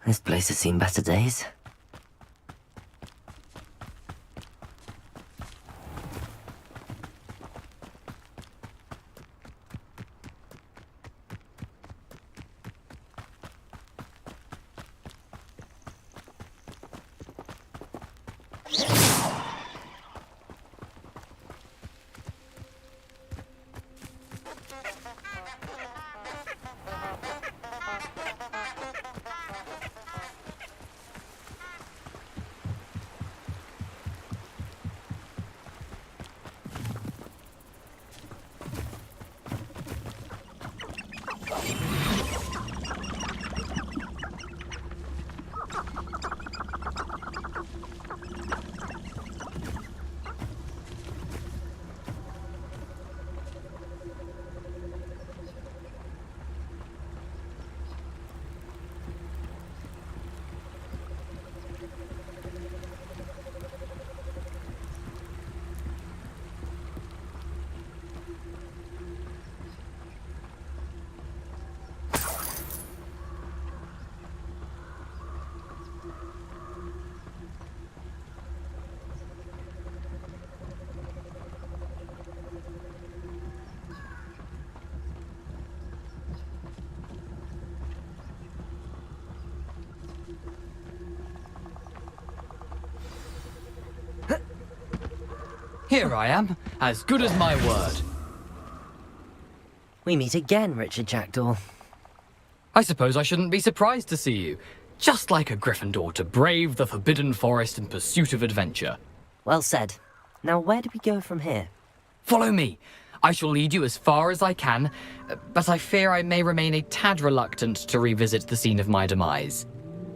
S3: This place has seen better days.
S10: Here I am, as good as my word.
S3: We meet again, Richard Jackdaw.
S10: I suppose I shouldn't be surprised to see you. Just like a Gryffindor to brave the Forbidden Forest in pursuit of adventure.
S3: Well said. Now where do we go from here?
S10: Follow me. I shall lead you as far as I can, but I fear I may remain a tad reluctant to revisit the scene of my demise.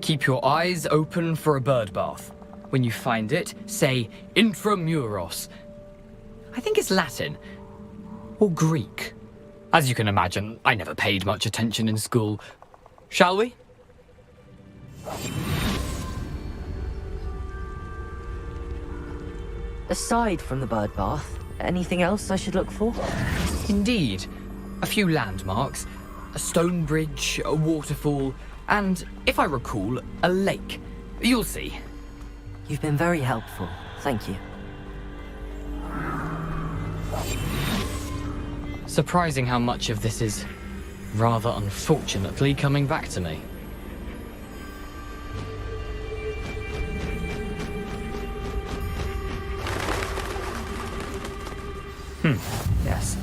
S10: Keep your eyes open for a bird bath. When you find it, say intramuros. I think it's Latin. Or Greek. As you can imagine, I never paid much attention in school. Shall we?
S3: Aside from the bird bath, anything else I should look for?
S10: Indeed. A few landmarks, a stone bridge, a waterfall, and, if I recall, a lake. You'll see.
S3: You've been very helpful. Thank you.
S10: Surprising how much of this is, rather unfortunately, coming back to me. Yes.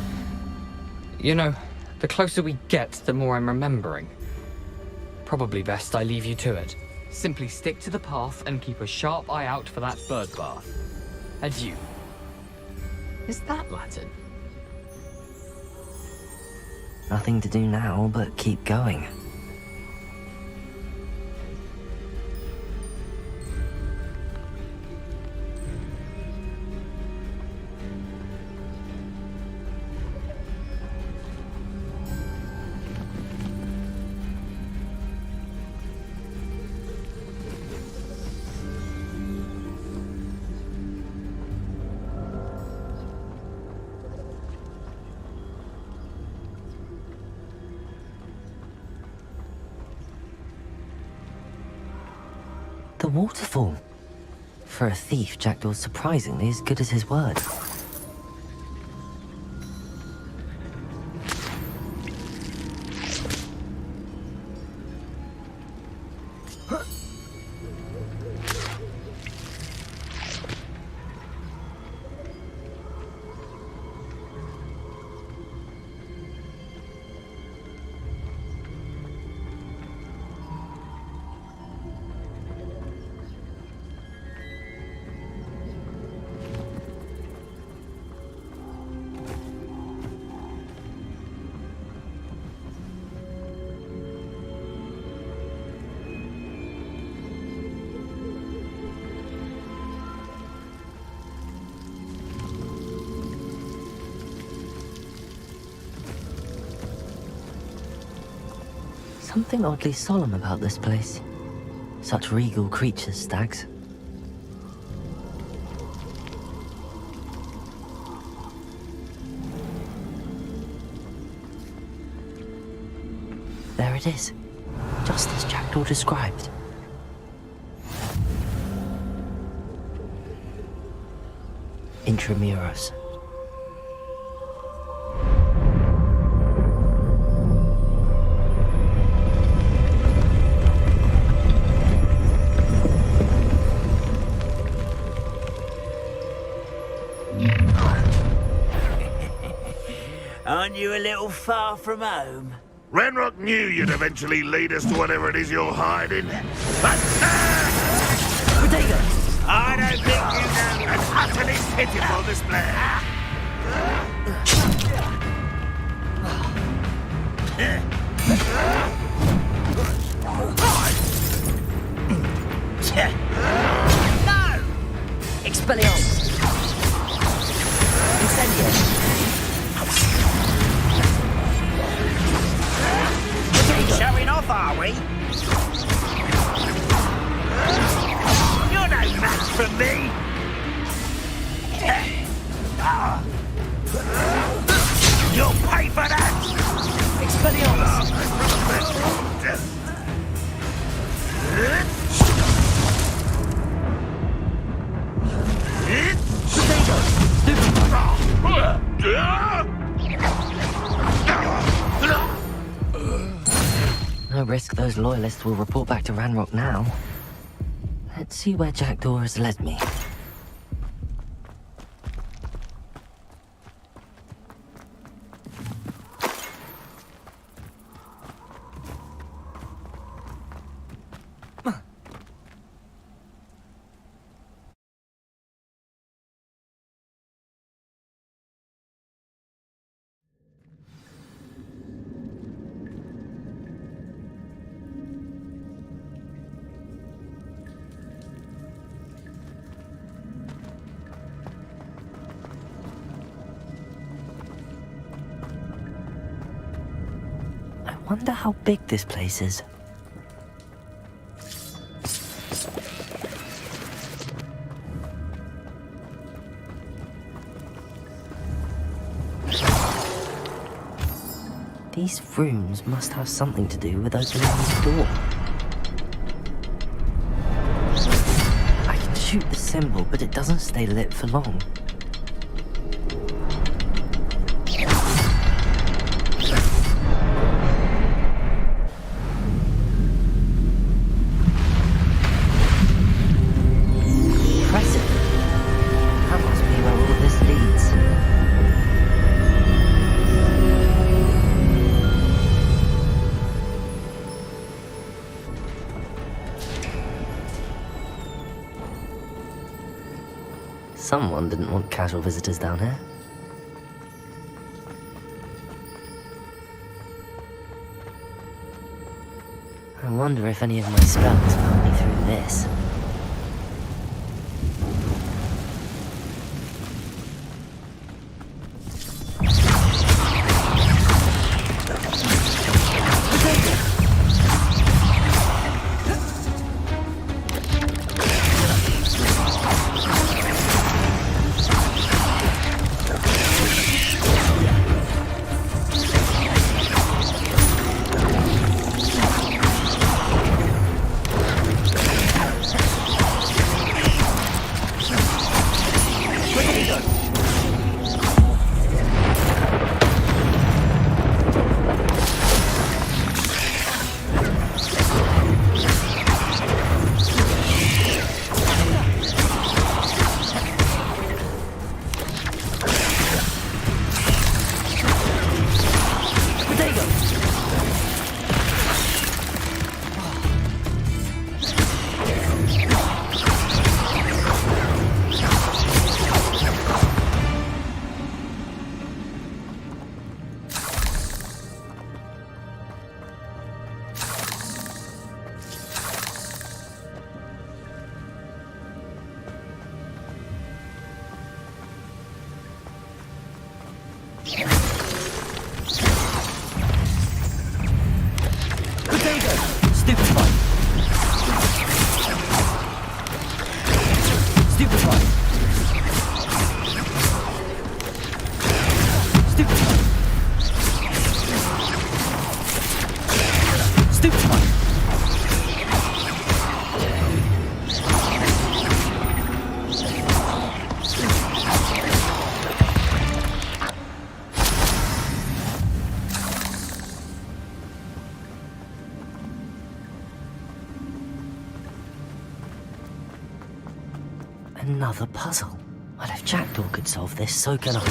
S10: You know, the closer we get, the more I'm remembering. Probably best I leave you to it. Simply stick to the path and keep a sharp eye out for that bird bath. Adieu. Is that Latin?
S3: Nothing to do now but keep going. The waterfall. For a thief, Jackdaw's surprisingly as good as his word. Something oddly solemn about this place. Such regal creatures, stags. There it is, just as Jackdaw described. Intramuros.
S6: Aren't you a little far from home?
S4: Ranrock knew you'd eventually lead us to whatever it is you're hiding.
S6: I don't think you know.
S4: An utterly pitiful display.
S6: No! Expelliarmus! Incendio! Showing off, are we? You're no match for me! You'll pay for that! Expelliarmus!
S3: No risk those loyalists will report back to Ranrock now. Let's see where Jackdaw has led me. I wonder how big this place is. These rooms must have something to do with opening this door. I can shoot the symbol, but it doesn't stay lit for long. Someone didn't want casual visitors down here. I wonder if any of my spells got me through this. Another puzzle. Well, if Jackdaw could solve this, so can I.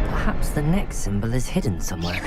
S3: Perhaps the next symbol is hidden somewhere.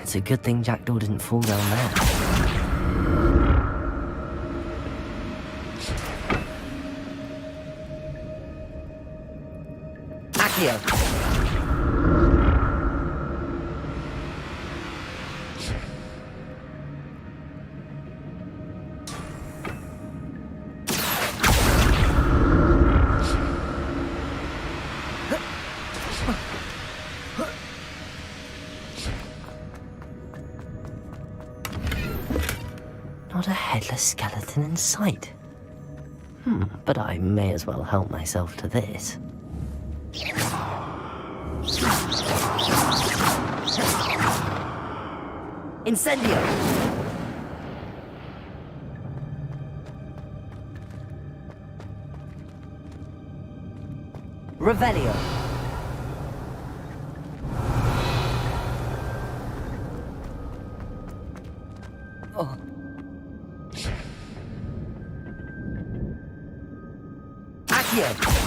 S3: It's a good thing Jackdaw didn't fall down there. Accio! Not a headless skeleton in sight. But I may as well help myself to this. Incendio! Revelio! Oh. Accio!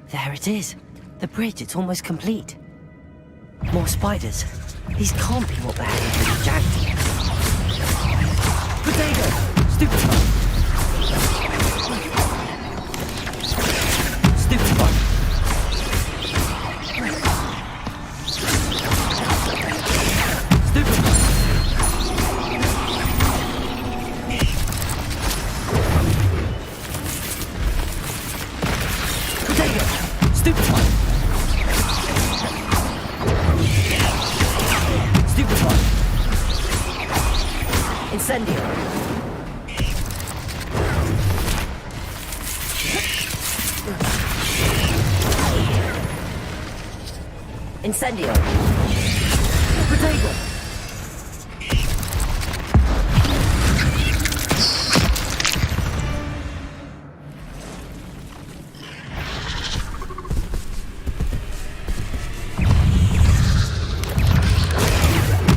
S3: There it is. The bridge, it's almost complete. More spiders. These can't be what the hell is jagged. Potato! Stupid one! Stupid one! Stupid one! Potato! Stupid one! Stupid one! Incendio! Incendio! Potato!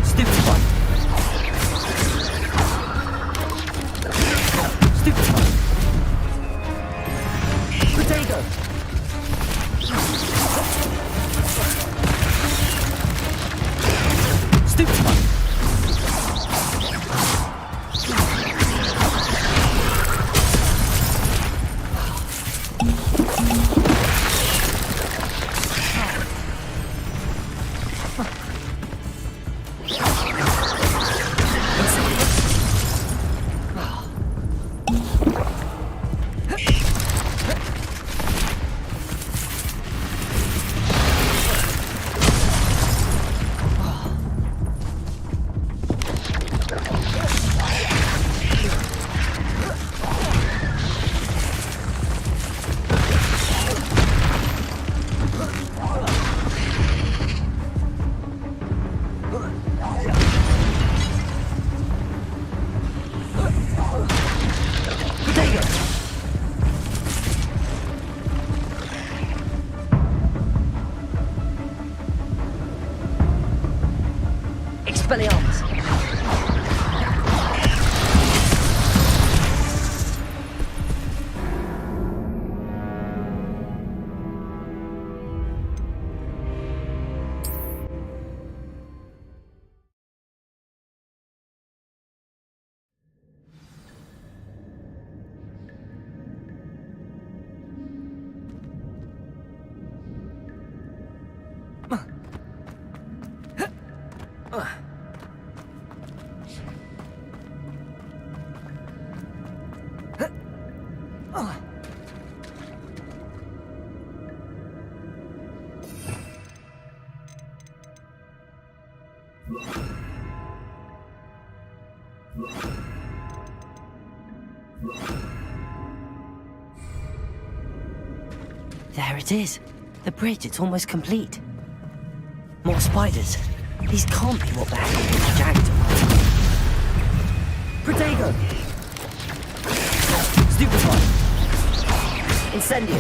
S3: Stupid one! Stupid one! Potato! Stupid one! Potato! Expelliarmus! There it is. The bridge, it's almost complete. More spiders. These can't be what the hell is jagged. Potato! Stupid one! Incendio!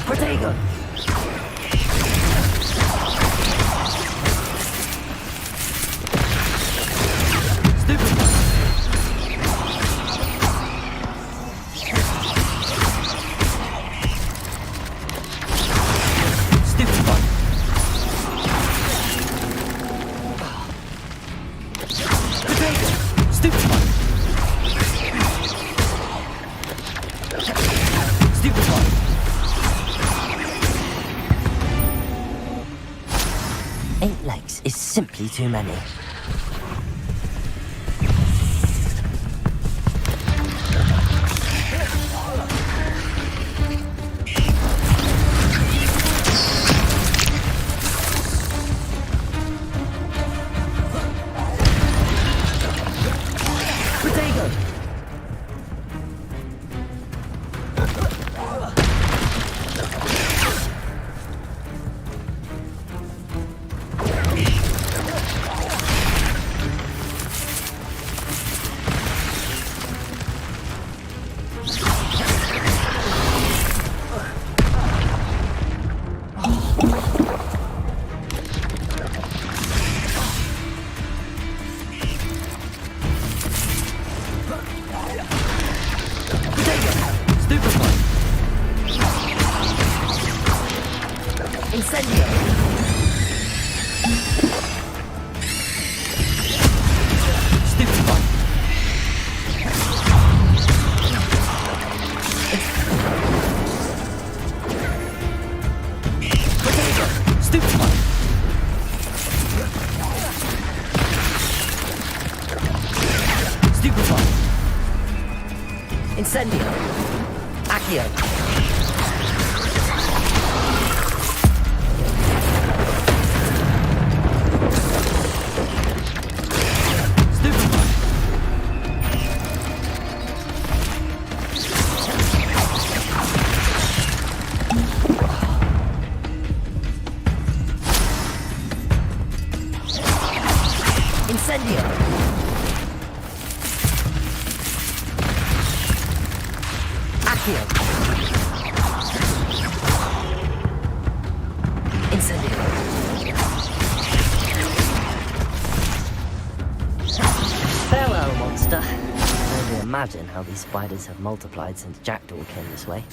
S3: Potato! Stupid one! Stupid one! Potato! Stupid one! Stupid one! 8 legs is simply too many. Potato! Incendio! Stupefy! Potato! Stupefy! Stupefy! Incendio! Accio! Incendio! Accio! Incendio! Farewell, monster. I can only imagine how these spiders have multiplied since Jackdaw came this way.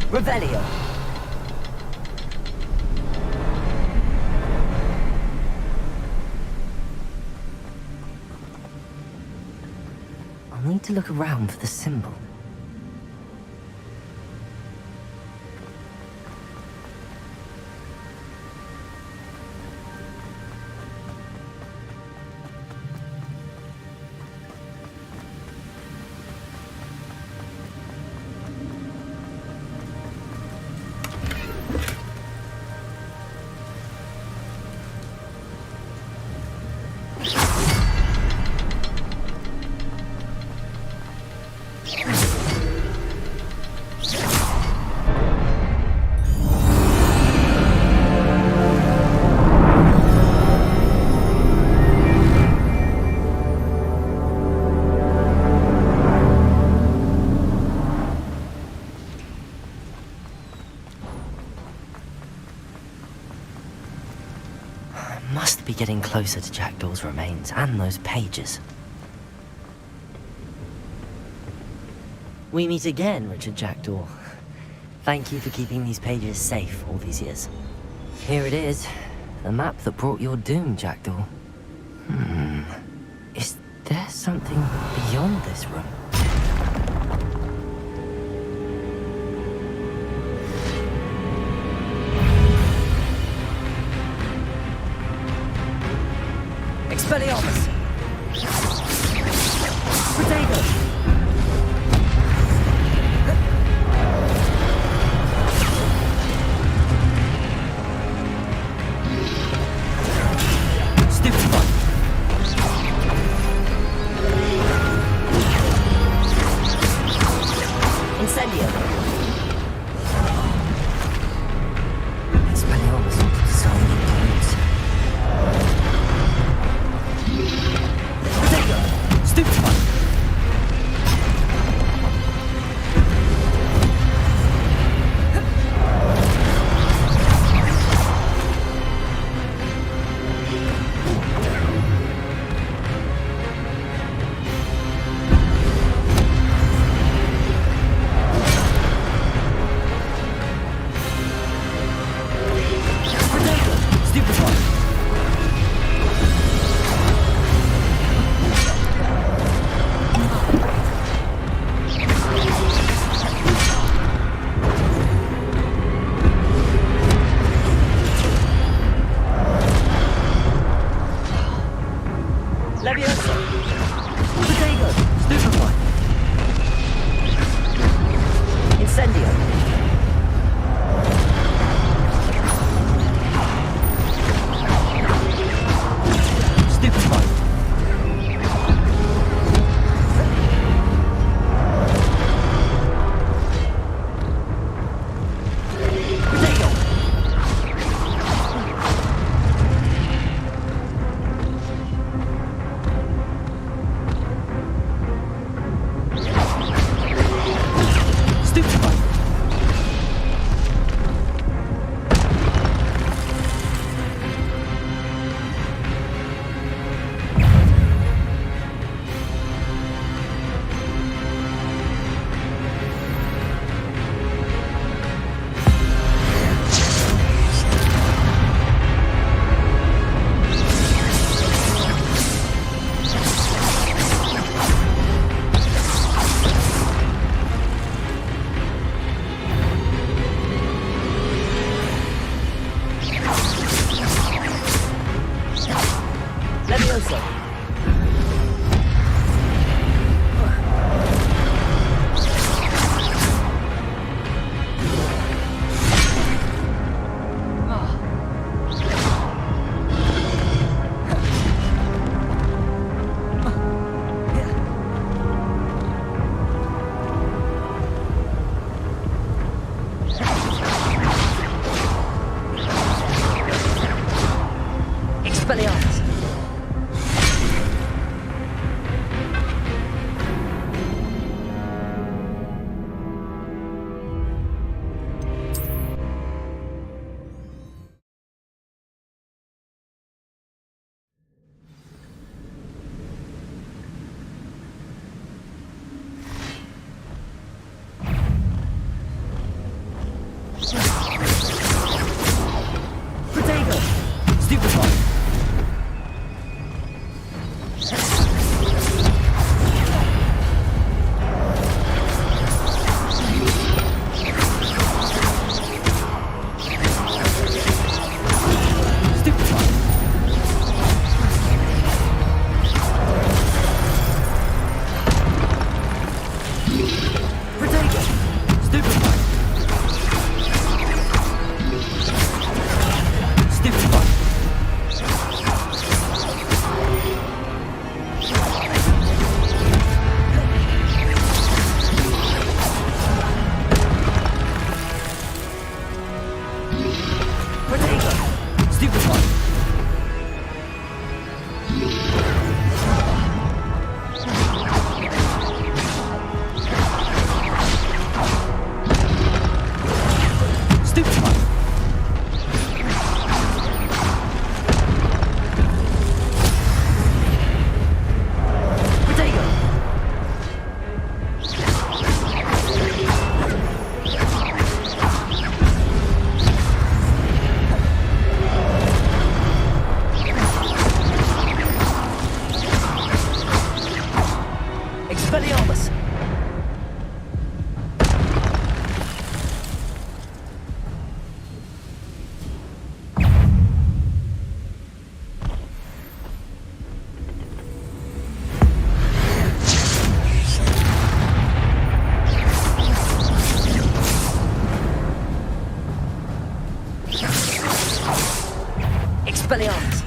S3: Revelio. I'll need to look around for the symbol. Must be getting closer to Jackdaw's remains and those pages. We meet again, Richard Jackdaw. Thank you for keeping these pages safe all these years. Here it is, the map that brought your doom, Jackdaw. Is there something beyond this room? Expelliarmus! Potato! Stupefy! Protego! Stupefy! Stupefy! Protego! Stupefy! Stupefy! Protego! Expelliarmus! Expelliarmus!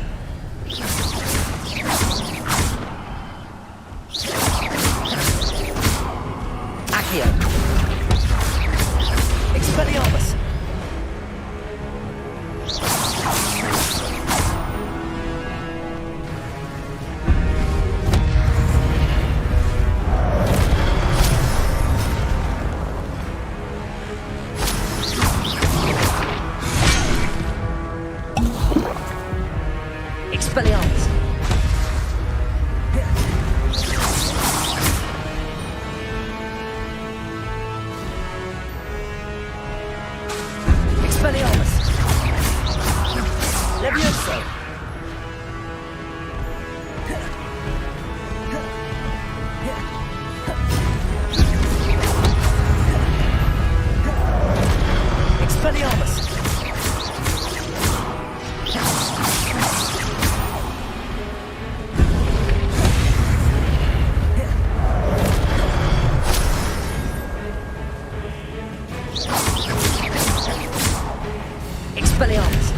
S3: Accio! Expelliarmus! Expelliarmus! Expelliarmus! Levioso! Expelliarmus! Expelliarmus!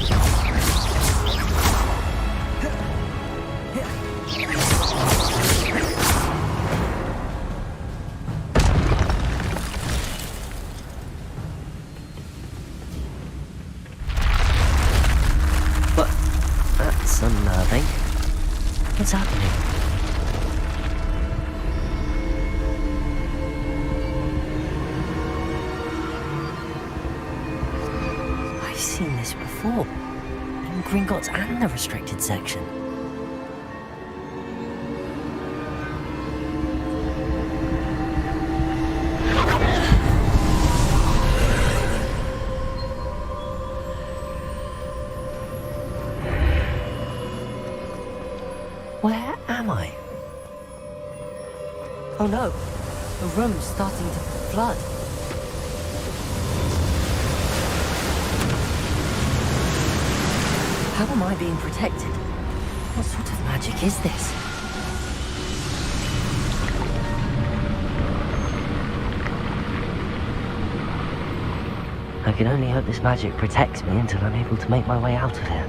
S3: But that's unnerving. What's happening? I've seen this before. In Gringotts and the restricted section. Where am I? Oh no, the room's starting to flood. How am I being protected? What sort of magic is this? I can only hope this magic protects me until I'm able to make my way out of here.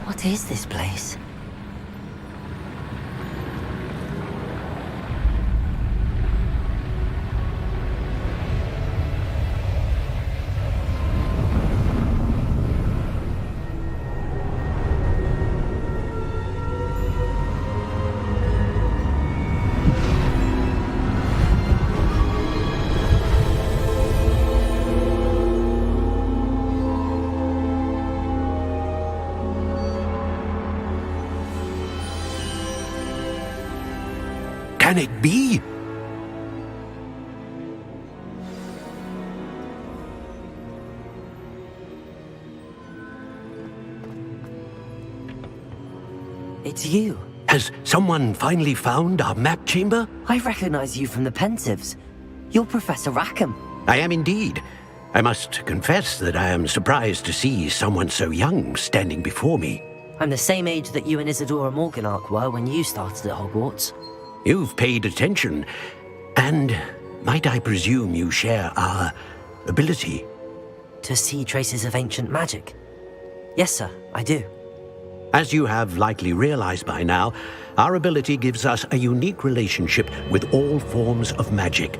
S3: What is this place?
S6: Can it be?
S3: It's you.
S6: Has someone finally found our map chamber?
S3: I recognize you from the Pensives. You're Professor Rackham.
S6: I am indeed. I must confess that I am surprised to see someone so young standing before me.
S3: I'm the same age that you and Isadora Morganach were when you started at Hogwarts.
S6: You've paid attention, and might I presume you share our ability?
S3: To see traces of ancient magic? Yes, sir, I do.
S6: As you have likely realized by now, our ability gives us a unique relationship with all forms of magic.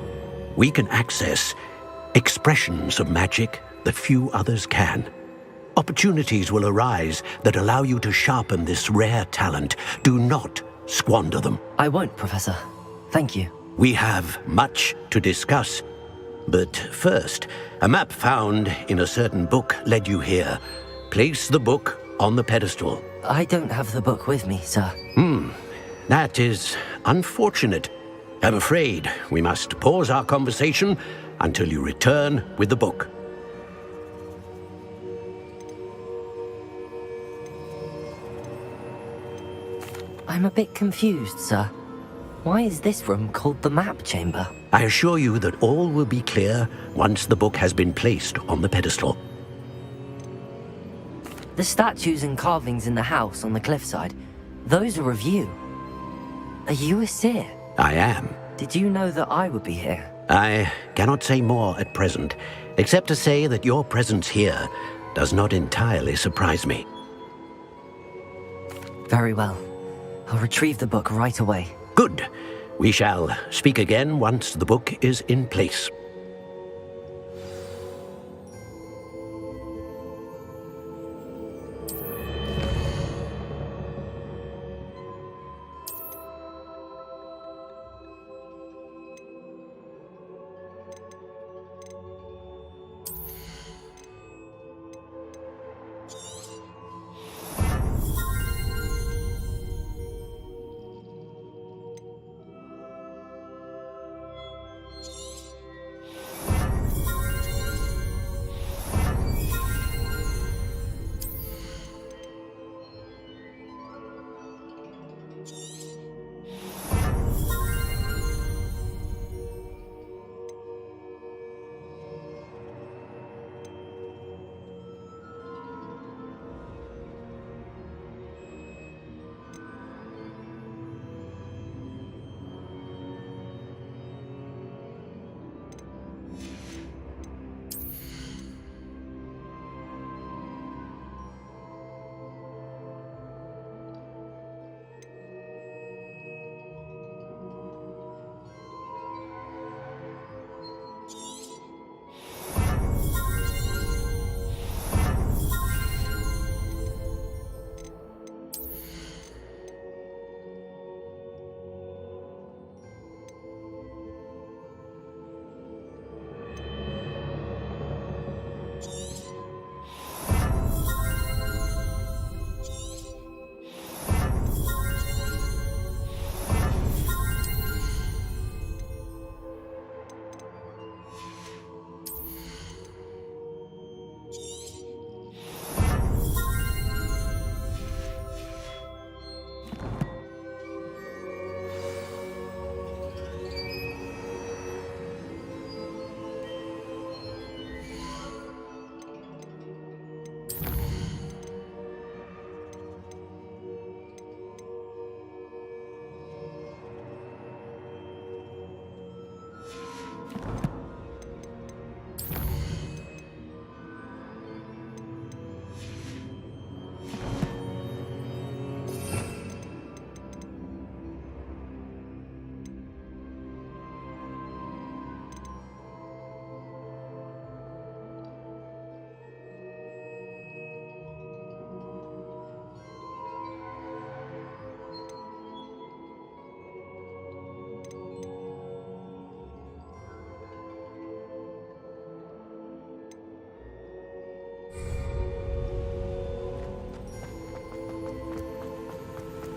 S6: We can access expressions of magic that few others can. Opportunities will arise that allow you to sharpen this rare talent. Do not squander them.
S3: I won't, Professor. Thank you.
S6: We have much to discuss. But first, a map found in a certain book led you here. Place the book on the pedestal.
S3: I don't have the book with me, sir.
S6: That is unfortunate. I'm afraid we must pause our conversation until you return with the book.
S3: I'm a bit confused, sir. Why is this room called the map chamber?
S6: I assure you that all will be clear once the book has been placed on the pedestal.
S3: The statues and carvings in the house on the cliffside, those are of you. Are you a seer?
S6: I am.
S3: Did you know that I would be here?
S6: I cannot say more at present, except to say that your presence here does not entirely surprise me.
S3: Very well. I'll retrieve the book right away.
S6: Good. We shall speak again once the book is in place.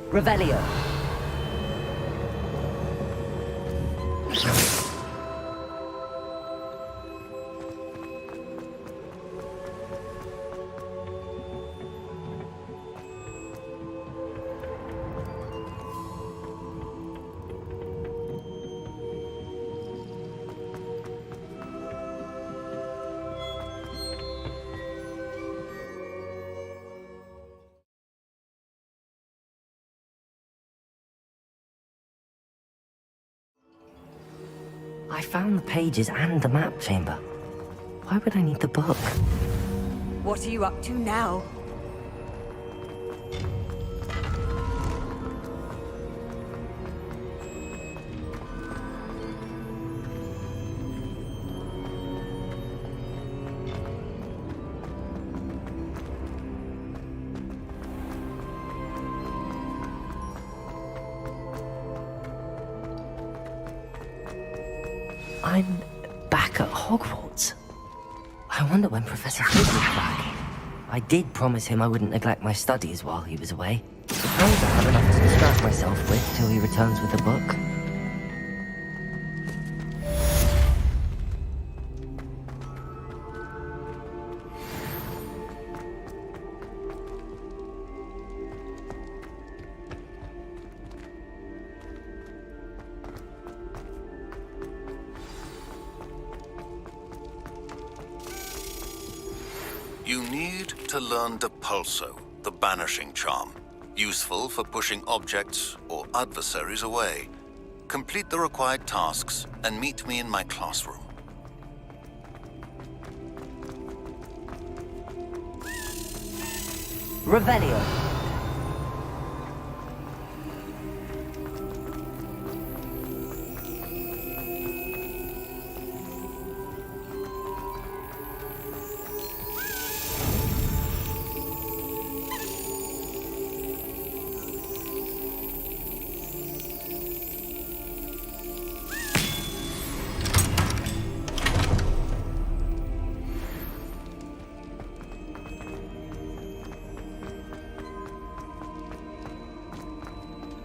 S3: Revelio. I found the pages and the map chamber. Why would I need the book?
S7: What are you up to now?
S3: I'm back at Hogwarts. I wonder when Professor Fig will be back. I did promise him I wouldn't neglect my studies while he was away. Suppose I have enough to distract myself with till he returns with the book.
S15: You need to learn Depulso, the banishing charm. Useful for pushing objects or adversaries away. Complete the required tasks and meet me in my classroom.
S3: Revelio.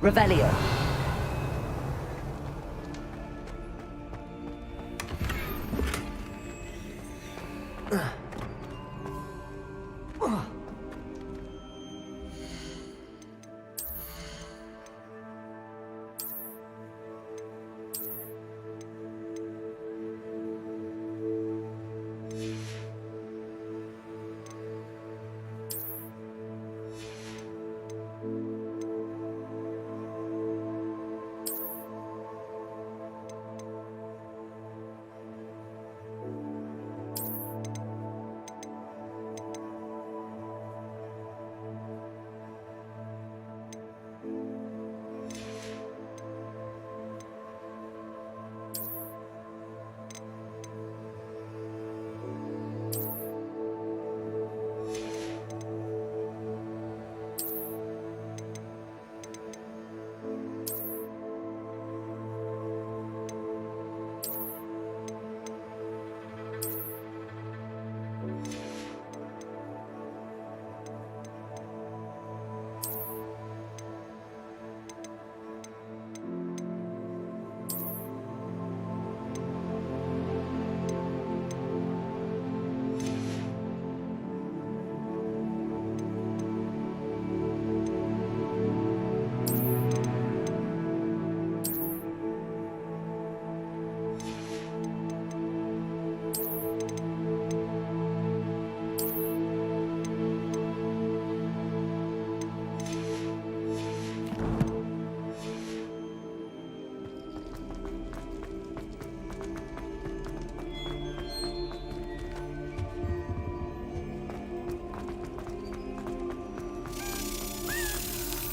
S3: Revelio.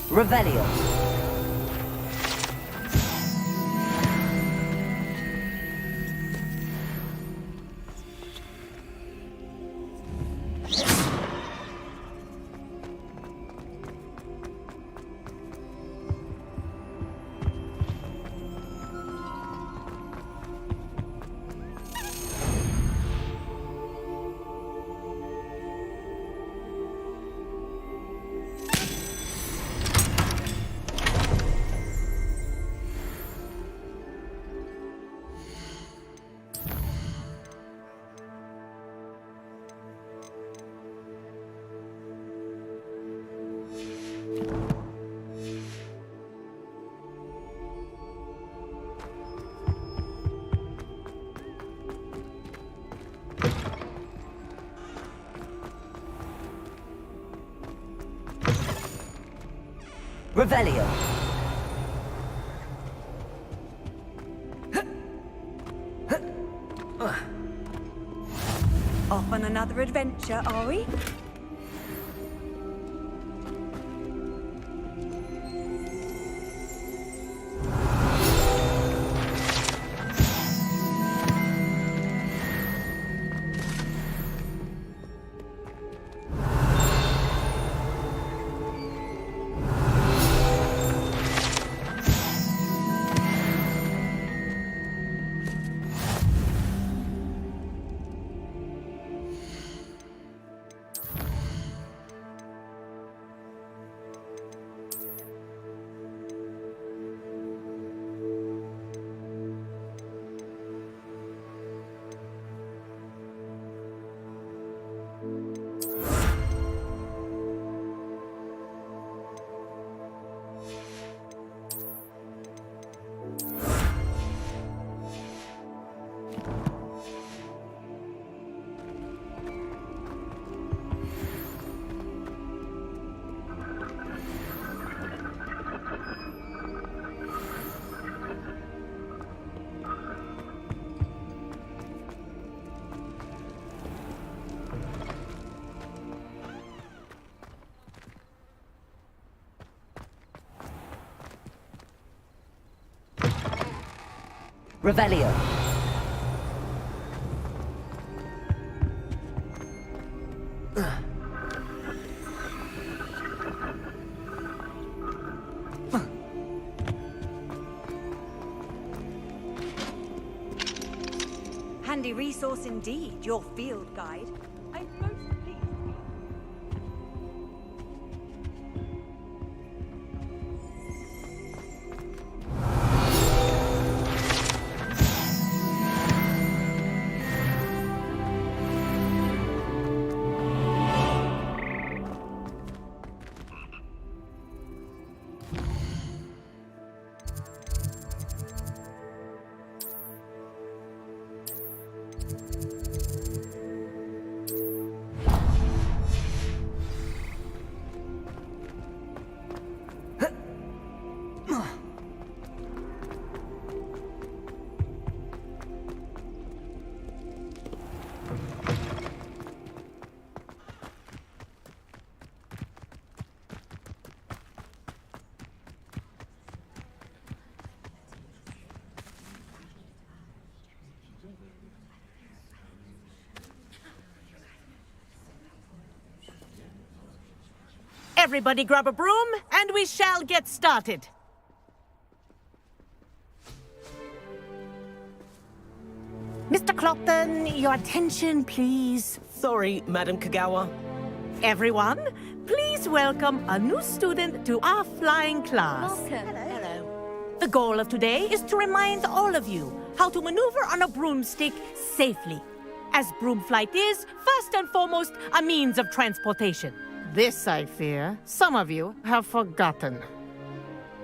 S3: Revelio. Revelio.
S7: another adventure, are we?
S3: Revelio.
S7: Handy resource indeed, your field guide. I'm most pleased.
S11: Everybody grab a broom, and we shall get started. Mr. Clopton, your attention, please.
S16: Sorry, Madam Kagawa.
S11: Everyone, please welcome a new student to our flying class.
S9: Welcome. Hello.
S11: The goal of today is to remind all of you how to maneuver on a broomstick safely, as broom flight is, first and foremost, a means of transportation.
S17: This, I fear, some of you have forgotten.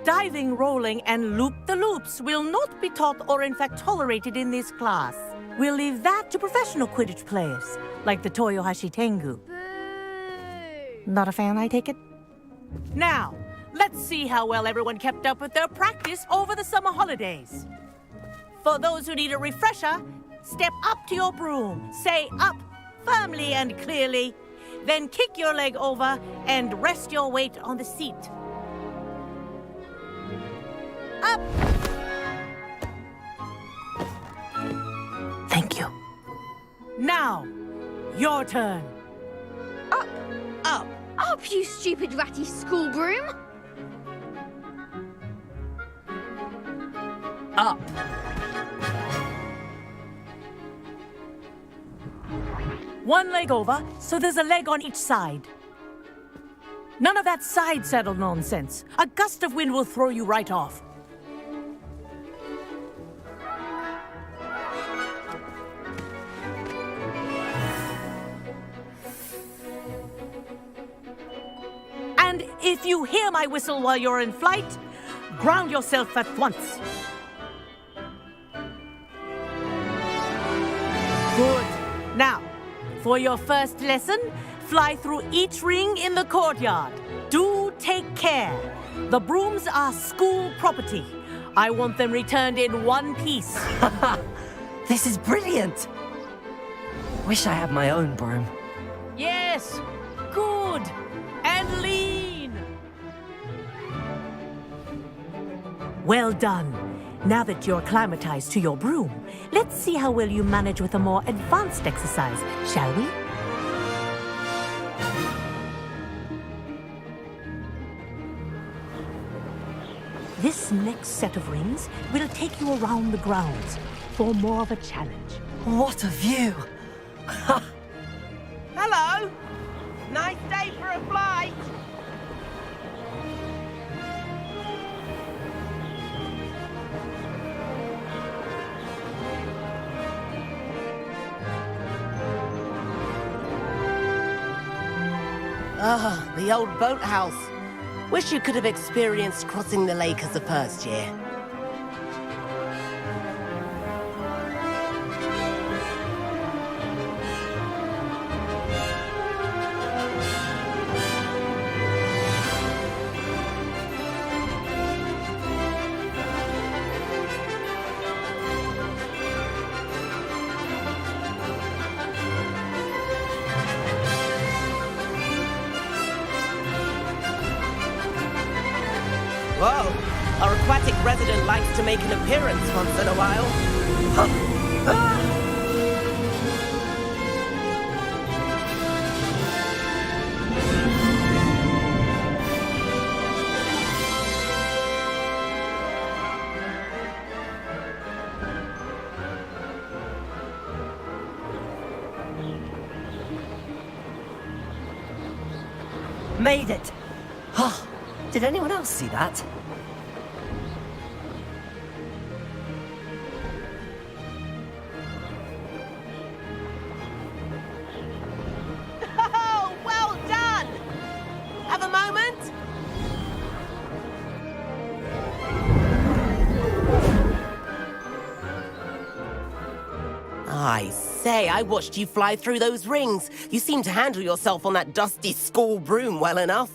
S11: Diving, rolling, and loop-the-loops will not be taught or in fact tolerated in this class. We'll leave that to professional Quidditch players, like the Toyohashi Tengu. Not a fan, I take it? Now, let's see how well everyone kept up with their practice over the summer holidays. For those who need a refresher, step up to your broom, say up firmly and clearly, then kick your leg over and rest your weight on the seat. Up!
S17: Thank you.
S11: Now, your turn.
S9: Up!
S11: Up!
S9: Up, you stupid ratty school broom!
S10: Up!
S11: One leg over, so there's a leg on each side. None of that side saddle nonsense. A gust of wind will throw you right off. And if you hear my whistle while you're in flight, ground yourself at once. Good. Now, for your first lesson, fly through each ring in the courtyard. Do take care. The brooms are school property. I want them returned in one piece.
S3: This is brilliant! Wish I had my own broom.
S11: Yes, good and lean. Well done. Now that you're acclimatized to your broom, let's see how well you manage with a more advanced exercise, shall we? This next set of rings will take you around the grounds for more of a challenge.
S3: What a view!
S16: Hello! Nice day for a flight!
S18: Ah, the old boathouse. Wish you could have experienced crossing the lake as a first year. Whoa! Our aquatic resident likes to make an appearance once in a while.
S3: Made it! Oh, did anyone else see that?
S18: Oh, well done! Have a moment? I say, I watched you fly through those rings. You seem to handle yourself on that dusty school broom well enough.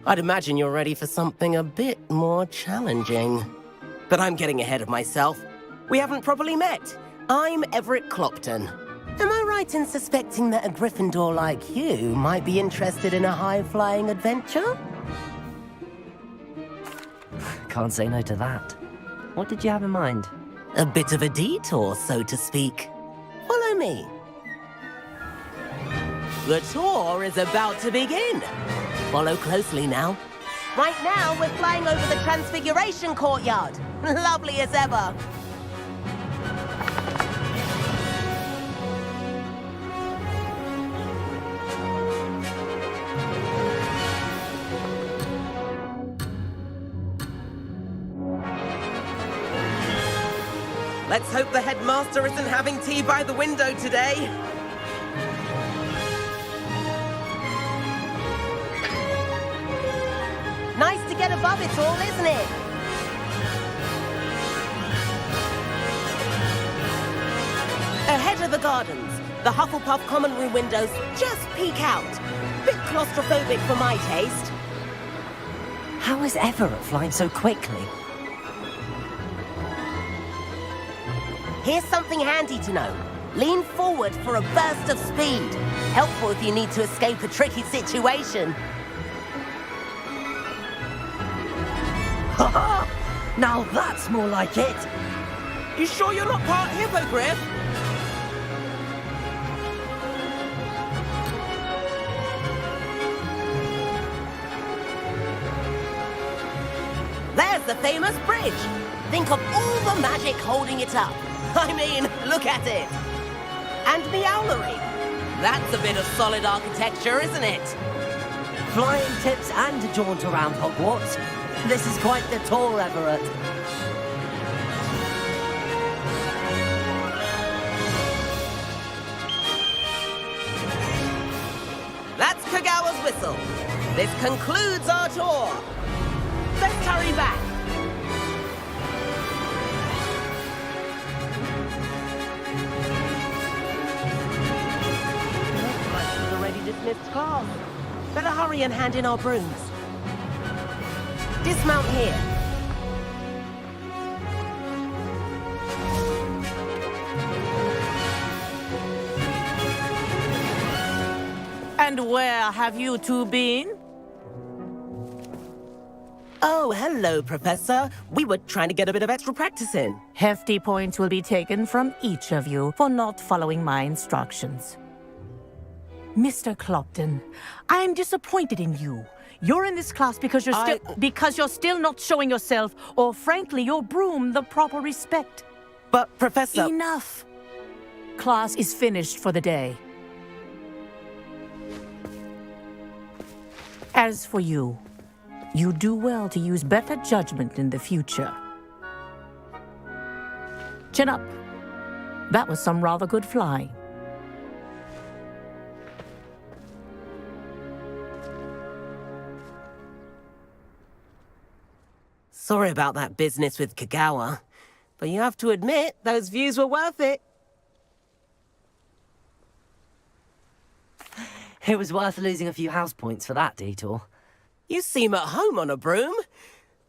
S18: I'd imagine you're ready for something a bit more challenging. But I'm getting ahead of myself. We haven't properly met. I'm Everett Clopton. Am I right in suspecting that a Gryffindor like you might be interested in a high-flying adventure?
S3: Can't say no to that. What did you have in mind?
S18: A bit of a detour, so to speak. Follow me. The tour is about to begin. Follow closely now. Right now, we're flying over the Transfiguration Courtyard. Lovely as ever. Let's hope the headmaster isn't having tea by the window today. Nice to get above it all, isn't it? Ahead of the gardens, the Hufflepuff common room windows just peek out. Bit claustrophobic for my taste.
S3: How is Everett flying so quickly?
S18: Here's something handy to know. Lean forward for a burst of speed. Helpful if you need to escape a tricky situation.
S3: Now that's more like it!
S18: You sure you're not part hippogriff? There's the famous bridge. Think of all the magic holding it up. I mean, look at it. And Meowlery. That's a bit of solid architecture, isn't it?
S3: Flying tips and a jaunt around Hogwarts. This is quite the tour, Everett.
S18: That's Kagawa's whistle. This concludes our tour. Let's hurry back. Looks like we've already dismissed class. Better hurry and hand in our brooms. Dismount here.
S11: And where have you two been?
S18: Oh, hello, Professor. We were trying to get a bit of extra practice in.
S11: Hefty points will be taken from each of you for not following my instructions. Mr. Clopton, I'm disappointed in you. You're in this class because you're still not showing yourself, or frankly, your broom the proper respect.
S18: But, Professor...
S11: Enough! Class is finished for the day. As for you, you do well to use better judgment in the future. Chin up. That was some rather good flying.
S18: Sorry about that business with Kagawa, but you have to admit, those views were worth it.
S3: It was worth losing a few house points for that detour.
S18: You seem at home on a broom.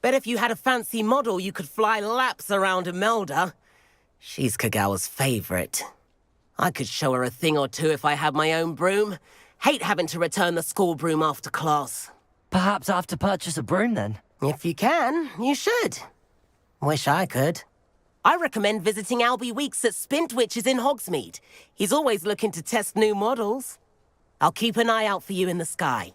S18: Bet if you had a fancy model, you could fly laps around Imelda. She's Kagawa's favorite. I could show her a thing or two if I had my own broom. Hate having to return the school broom after class.
S3: Perhaps I have to purchase a broom then?
S18: If you can, you should. Wish I could. I recommend visiting Albie Weeks at Spintwitches in Hogsmeade. He's always looking to test new models. I'll keep an eye out for you in the sky.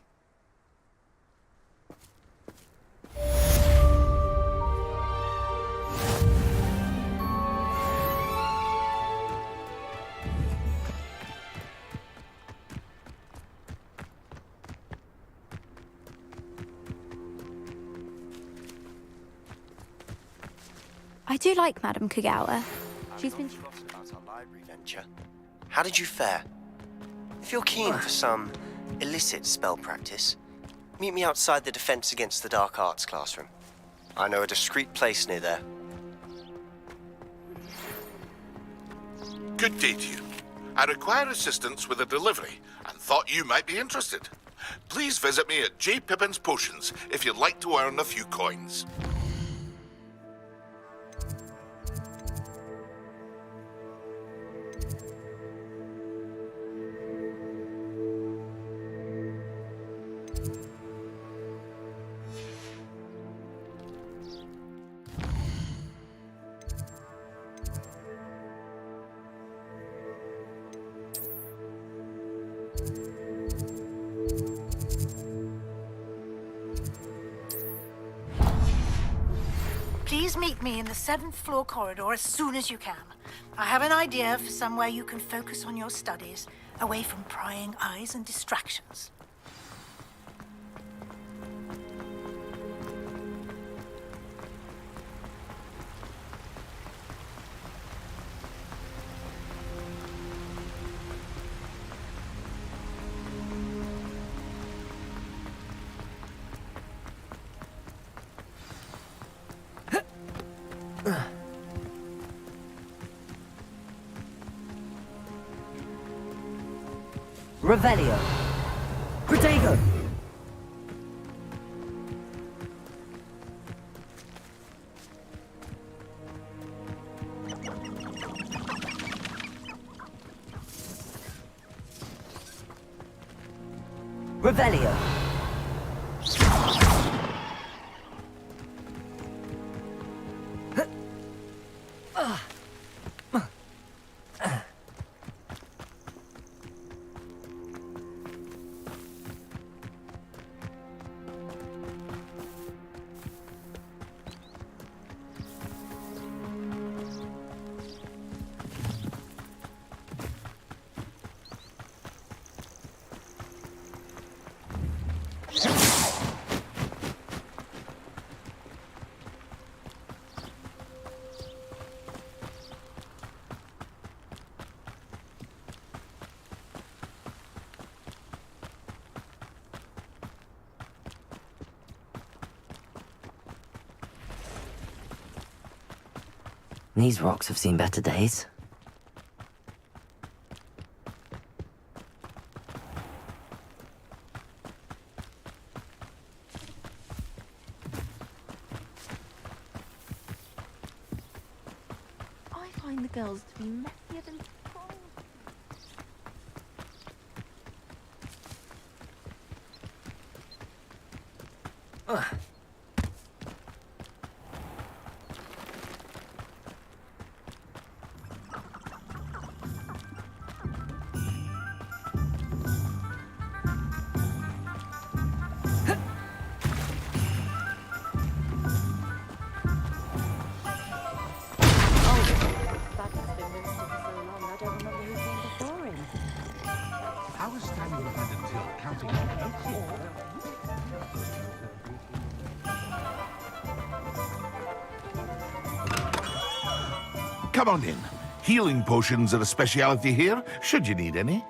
S9: I do like Madame Kagawa. She's been...
S19: about our library venture. How did you fare? If you're keen for some illicit spell practice, meet me outside the Defense Against the Dark Arts classroom. I know a discreet place near there.
S4: Good day to you. I require assistance with a delivery and thought you might be interested. Please visit me at J. Pippin's Potions if you'd like to earn a few coins.
S20: Please meet me in the 7th floor corridor as soon as you can. I have an idea for somewhere you can focus on your studies, away from prying eyes and distractions.
S3: Revelio. Protego. Revelio. These rocks have seen better days.
S9: I find the girls to be messier than trolls.
S4: I was standing behind a till counting notes. Come on in. Healing potions are a speciality here, should you need any.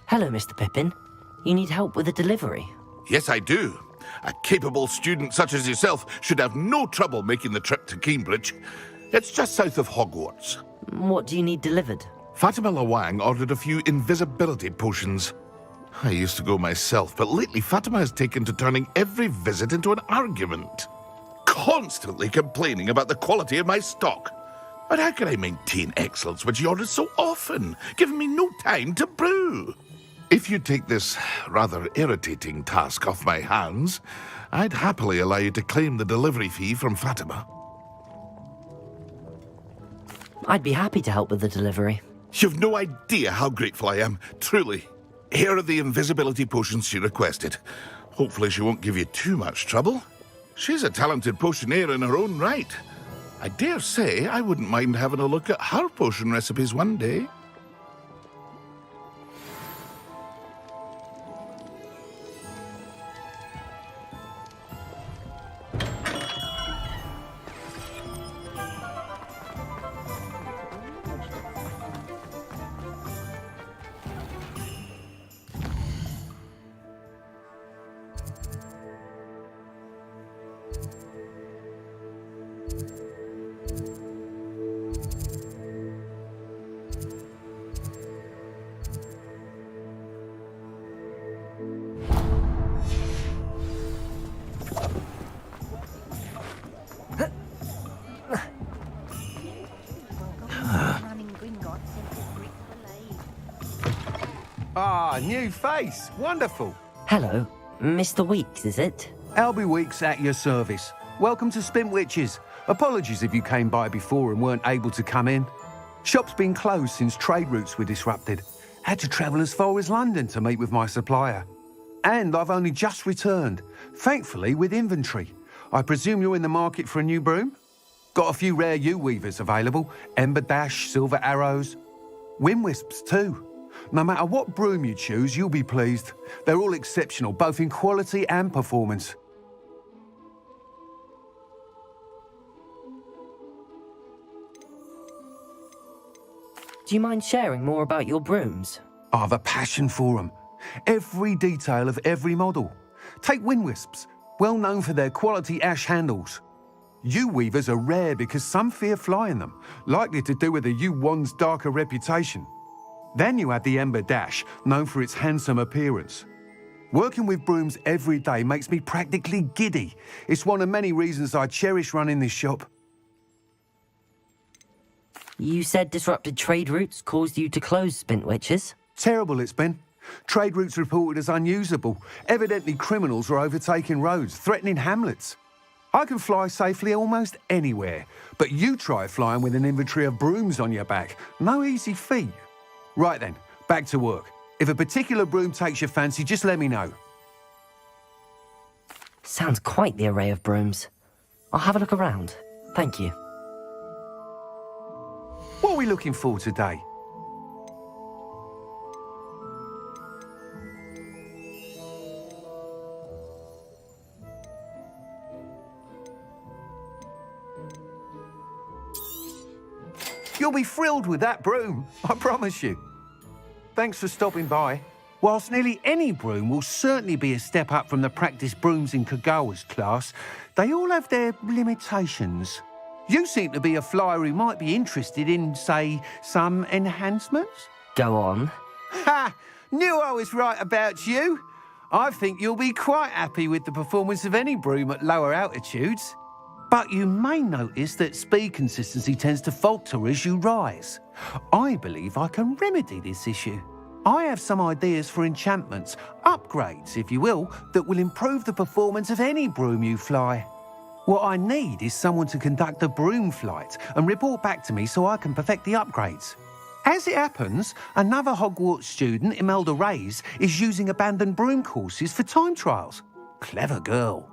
S3: Hello, Mr. Pippin. You need help with a delivery?
S4: Yes, I do. A capable student such as yourself should have no trouble making the trip to Cambridge. It's just south of Hogwarts.
S3: What do you need delivered?
S4: Fatima Lawang ordered a few invisibility potions. I used to go myself, but lately Fatima has taken to turning every visit into an argument. Constantly complaining about the quality of my stock. But how can I maintain excellence when she orders so often, giving me no time to brew? If you take this rather irritating task off my hands, I'd happily allow you to claim the delivery fee from Fatima.
S3: I'd be happy to help with the delivery.
S4: You've no idea how grateful I am, truly. Here are the invisibility potions she requested. Hopefully she won't give you too much trouble. She's a talented potioneer in her own right. I dare say I wouldn't mind having a look at her potion recipes one day.
S21: Ah, new face. Wonderful.
S3: Hello, Mr. Weeks, is it?
S21: Albie Weeks at your service. Welcome to Spintwitches. Apologies if you came by before and weren't able to come in. Shop's been closed since trade routes were disrupted. Had to travel as far as London to meet with my supplier. And I've only just returned, thankfully with inventory. I presume you're in the market for a new broom? Got a few rare U-weavers available. Ember Dash, Silver Arrows. Wind Wisps too. No matter what broom you choose, you'll be pleased. They're all exceptional, both in quality and performance.
S3: Do you mind sharing more about your brooms?
S21: I've a passion for them. Every detail of every model. Take Wind Wisps, well known for their quality ash handles. U-weavers are rare because some fear flying them, likely to do with the U-wand's darker reputation. Then you add the Ember Dash, known for its handsome appearance. Working with brooms every day makes me practically giddy. It's one of many reasons I cherish running this shop.
S3: You said disrupted trade routes caused you to close Spintwitches?
S21: Terrible it's been. Trade routes reported as unusable. Evidently criminals are overtaking roads, threatening hamlets. I can fly safely almost anywhere, but you try flying with an inventory of brooms on your back. No easy feat. Right then, back to work. If a particular broom takes your fancy, just let me know.
S3: Sounds quite the array of brooms. I'll have a look around. Thank you.
S21: What are we looking for today? You'll be thrilled with that broom, I promise you. Thanks for stopping by. Whilst nearly any broom will certainly be a step up from the practice brooms in Kagawa's class, they all have their limitations. You seem to be a flyer who might be interested in, say, some enhancements?
S3: Go on.
S21: Ha! Knew I was right about you. I think you'll be quite happy with the performance of any broom at lower altitudes. But you may notice that speed consistency tends to falter as you rise. I believe I can remedy this issue. I have some ideas for enchantments, upgrades, if you will, that will improve the performance of any broom you fly. What I need is someone to conduct a broom flight and report back to me so I can perfect the upgrades. As it happens, another Hogwarts student, Imelda Reyes, is using abandoned broom courses for time trials. Clever girl.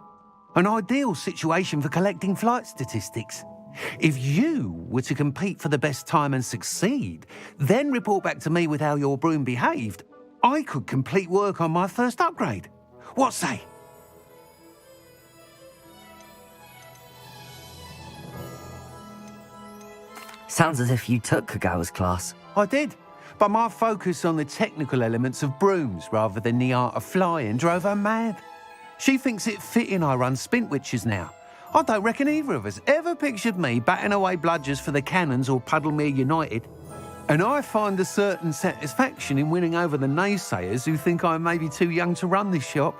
S21: An ideal situation for collecting flight statistics. If you were to compete for the best time and succeed, then report back to me with how your broom behaved, I could complete work on my first upgrade. What say?
S3: Sounds as if you took Kagawa's class.
S21: I did, but my focus on the technical elements of brooms rather than the art of flying drove her mad. She thinks it fitting I run Spintwitches now. I don't reckon either of us ever pictured me batting away bludgers for the Cannons or Puddlemere United. And I find a certain satisfaction in winning over the naysayers who think I may be too young to run this shop.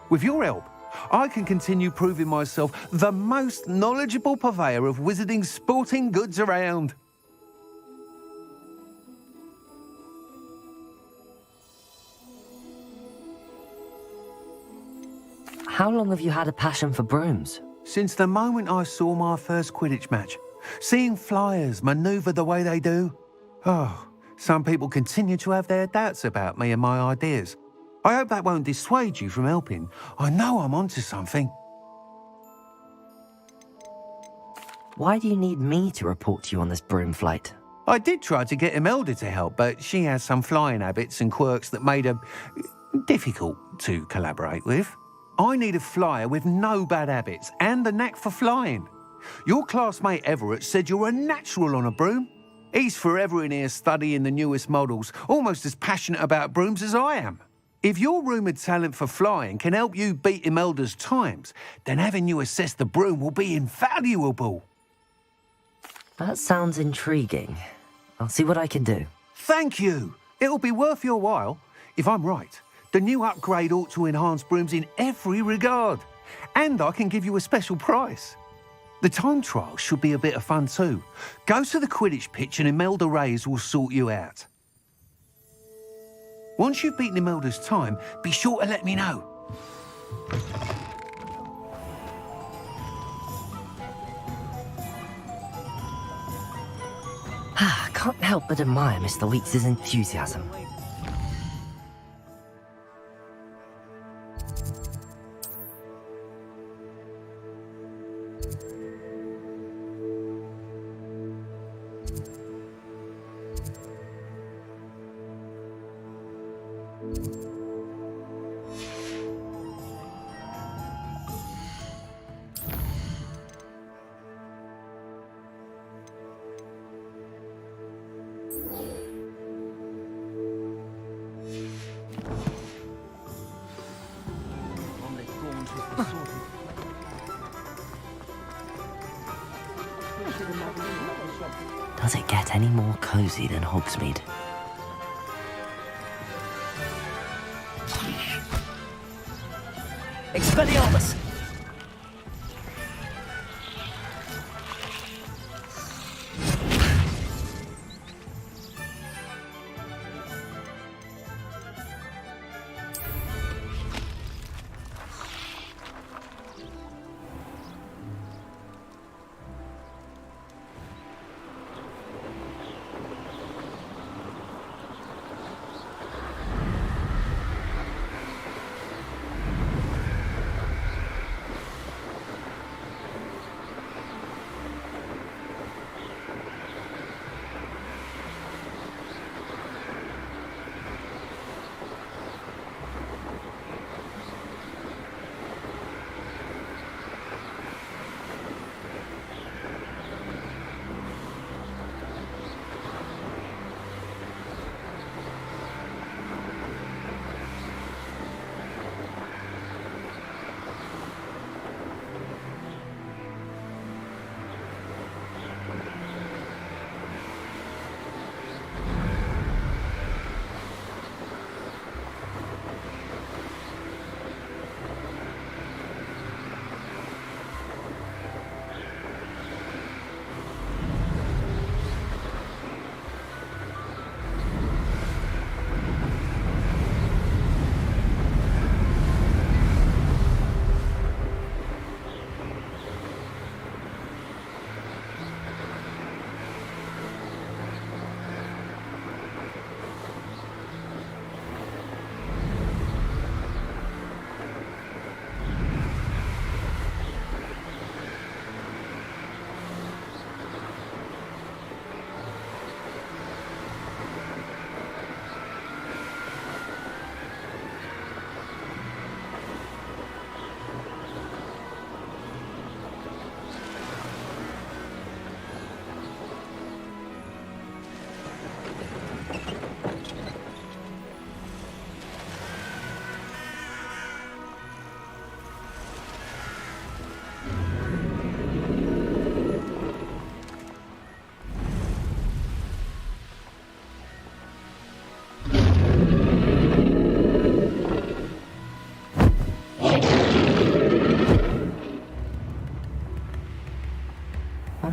S21: With your help, I can continue proving myself the most knowledgeable purveyor of wizarding sporting goods around.
S3: How long have you had a passion for brooms?
S21: Since the moment I saw my first Quidditch match. Seeing flyers manoeuvre the way they do. Oh, some people continue to have their doubts about me and my ideas. I hope that won't dissuade you from helping. I know I'm onto something.
S3: Why do you need me to report to you on this broom flight?
S21: I did try to get Imelda to help, but she has some flying habits and quirks that made her difficult to collaborate with. I need a flyer with no bad habits and the knack for flying. Your classmate Everett said you're a natural on a broom. He's forever in here studying the newest models, almost as passionate about brooms as I am. If your rumoured talent for flying can help you beat Imelda's times, then having you assess the broom will be invaluable.
S3: That sounds intriguing. I'll see what I can do.
S21: Thank you. It'll be worth your while. If I'm right, the new upgrade ought to enhance brooms in every regard. And I can give you a special price. The time trial should be a bit of fun too. Go to the Quidditch pitch and Imelda Reyes will sort you out. Once you've beaten Imelda's time, be sure to let me know.
S3: I can't help but admire Mr. Weeks' enthusiasm. Does it get any more cozy than Hogsmeade? Expelliarmus!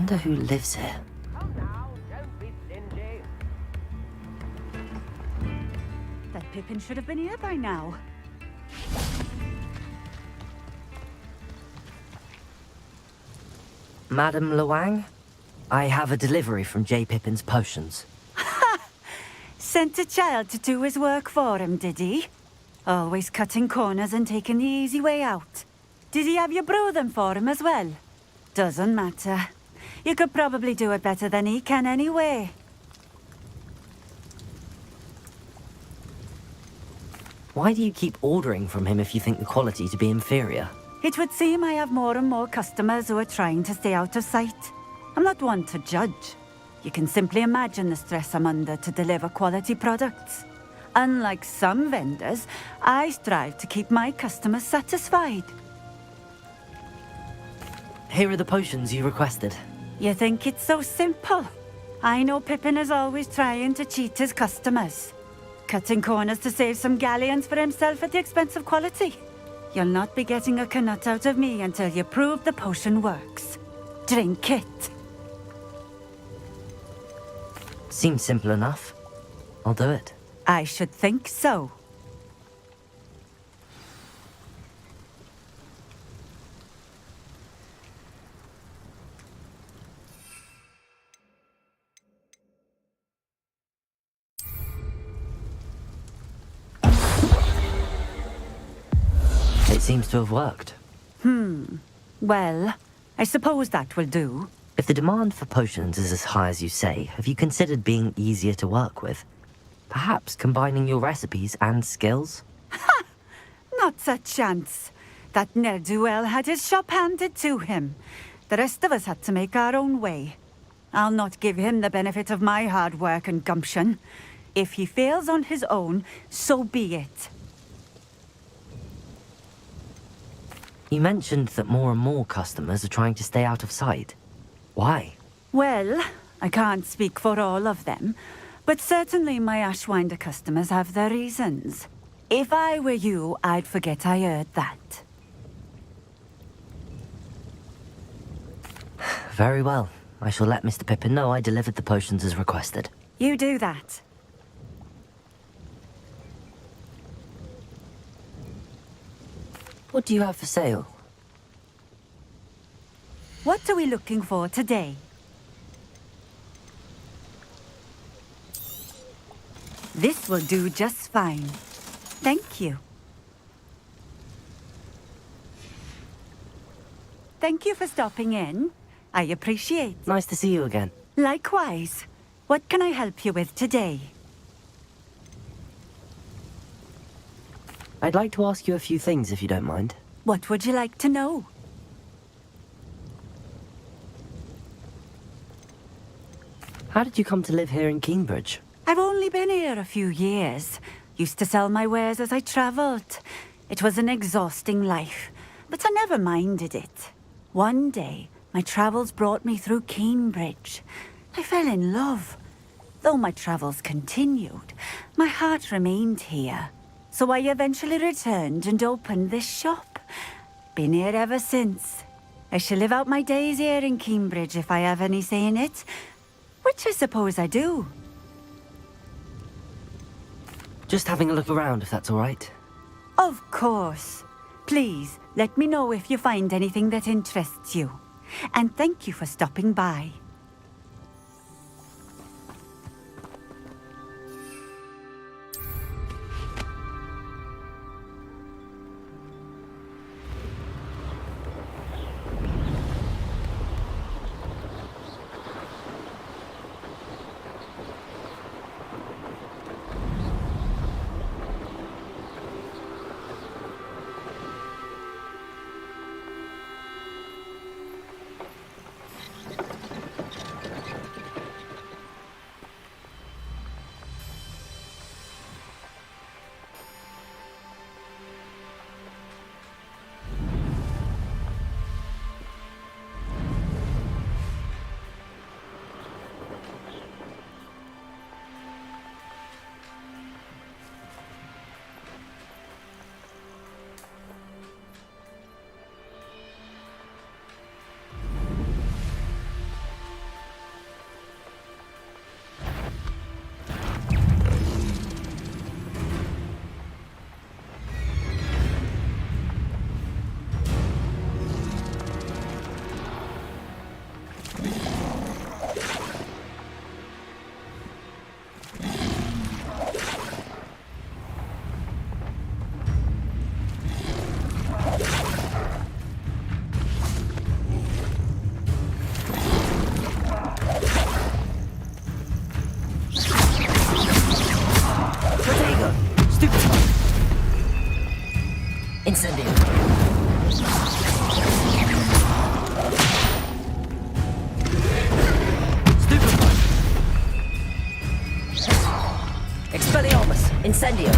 S3: wonder who lives here.
S2: That Pippin should have been here by now.
S3: Madam Luang, I have a delivery from J. Pippin's Potions.
S2: Sent a child to do his work for him, did he? Always cutting corners and taking the easy way out. Did he have you brew them for him as well? Doesn't matter. You could probably do it better than he can anyway.
S3: Why do you keep ordering from him if you think the quality to be inferior?
S2: It would seem I have more and more customers who are trying to stay out of sight. I'm not one to judge. You can simply imagine the stress I'm under to deliver quality products. Unlike some vendors, I strive to keep my customers satisfied.
S3: Here are the potions you requested.
S2: You think it's so simple? I know Pippin is always trying to cheat his customers. Cutting corners to save some galleons for himself at the expense of quality. You'll not be getting a canut out of me until you prove the potion works. Drink it.
S3: Seems simple enough. I'll do it.
S2: I should think so.
S3: It seems to have worked.
S2: Well, I suppose that will do.
S3: If the demand for potions is as high as you say, have you considered being easier to work with? Perhaps combining your recipes and skills?
S2: Not a chance. That ne'er-do-well had his shop handed to him. The rest of us had to make our own way. I'll not give him the benefit of my hard work and gumption. If he fails on his own, so be it.
S3: You mentioned that more and more customers are trying to stay out of sight. Why?
S2: Well, I can't speak for all of them, but certainly my Ashwinder customers have their reasons. If I were you, I'd forget I heard that.
S3: Very well. I shall let Mr. Pippin know I delivered the potions as requested.
S2: You do that.
S3: What do you have for sale?
S2: What are we looking for today? This will do just fine. Thank you. Thank you for stopping in. I appreciate.
S3: Nice to see you again.
S2: Likewise. What can I help you with today?
S3: I'd like to ask you a few things if you don't mind.
S2: What would you like to know?
S3: How did you come to live here in Cambridge?
S2: I've only been here a few years. Used to sell my wares as I travelled. It was an exhausting life, but I never minded it. One day, my travels brought me through Cambridge. I fell in love. Though my travels continued, my heart remained here. So I eventually returned and opened this shop. Been here ever since. I shall live out my days here in Cambridge if I have any say in it, which I suppose I do.
S3: Just having a look around, if that's all right.
S2: Of course. Please, let me know if you find anything that interests you. And thank you for stopping by.
S3: Incendio. Stupefy. Expelliarmus. Incendio.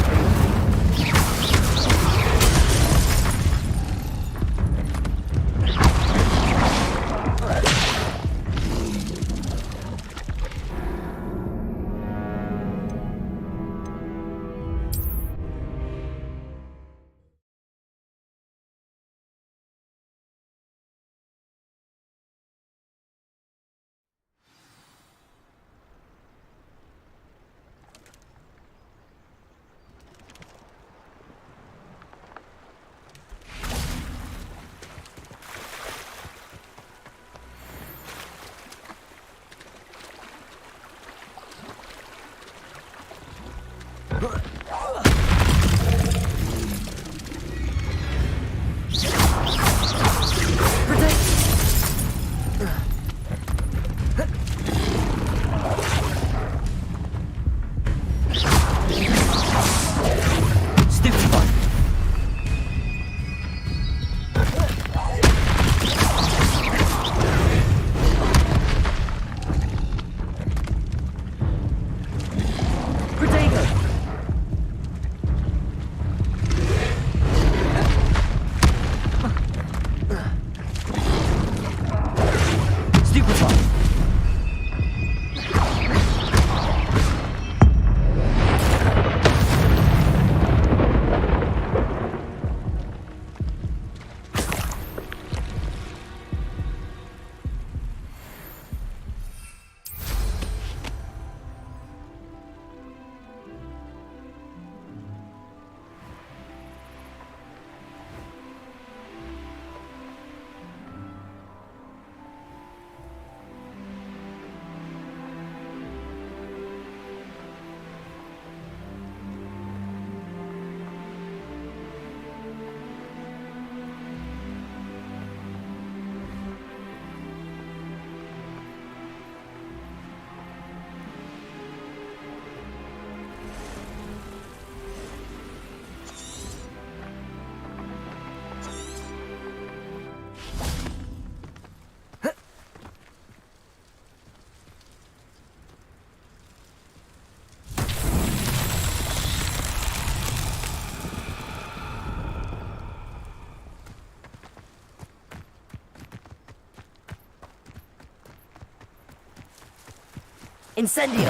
S3: Incendio!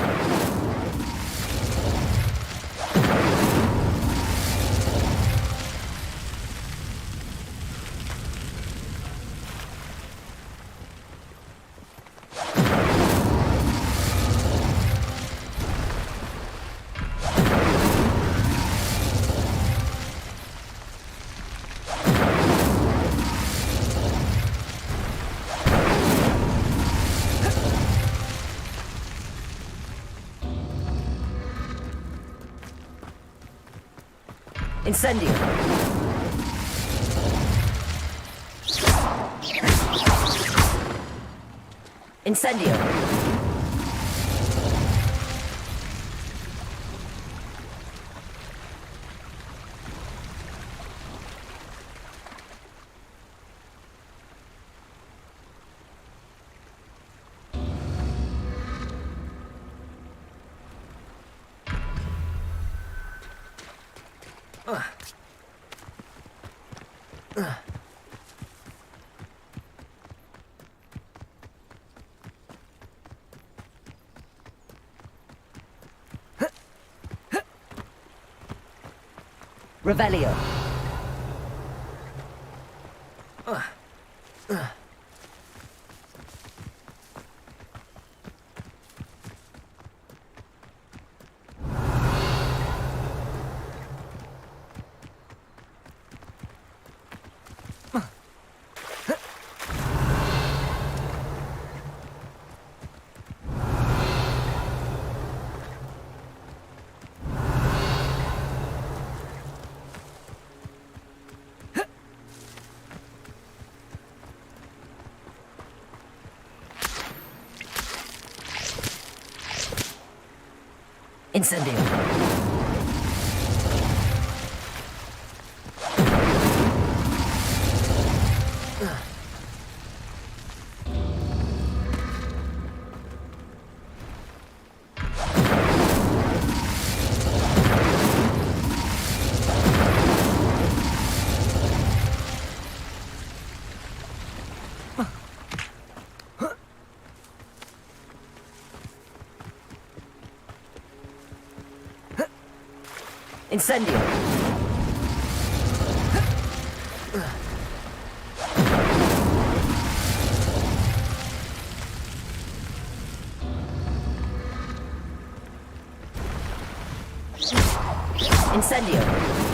S3: Incendio! Incendio! Revelio. Incendio. Incendio! Incendio!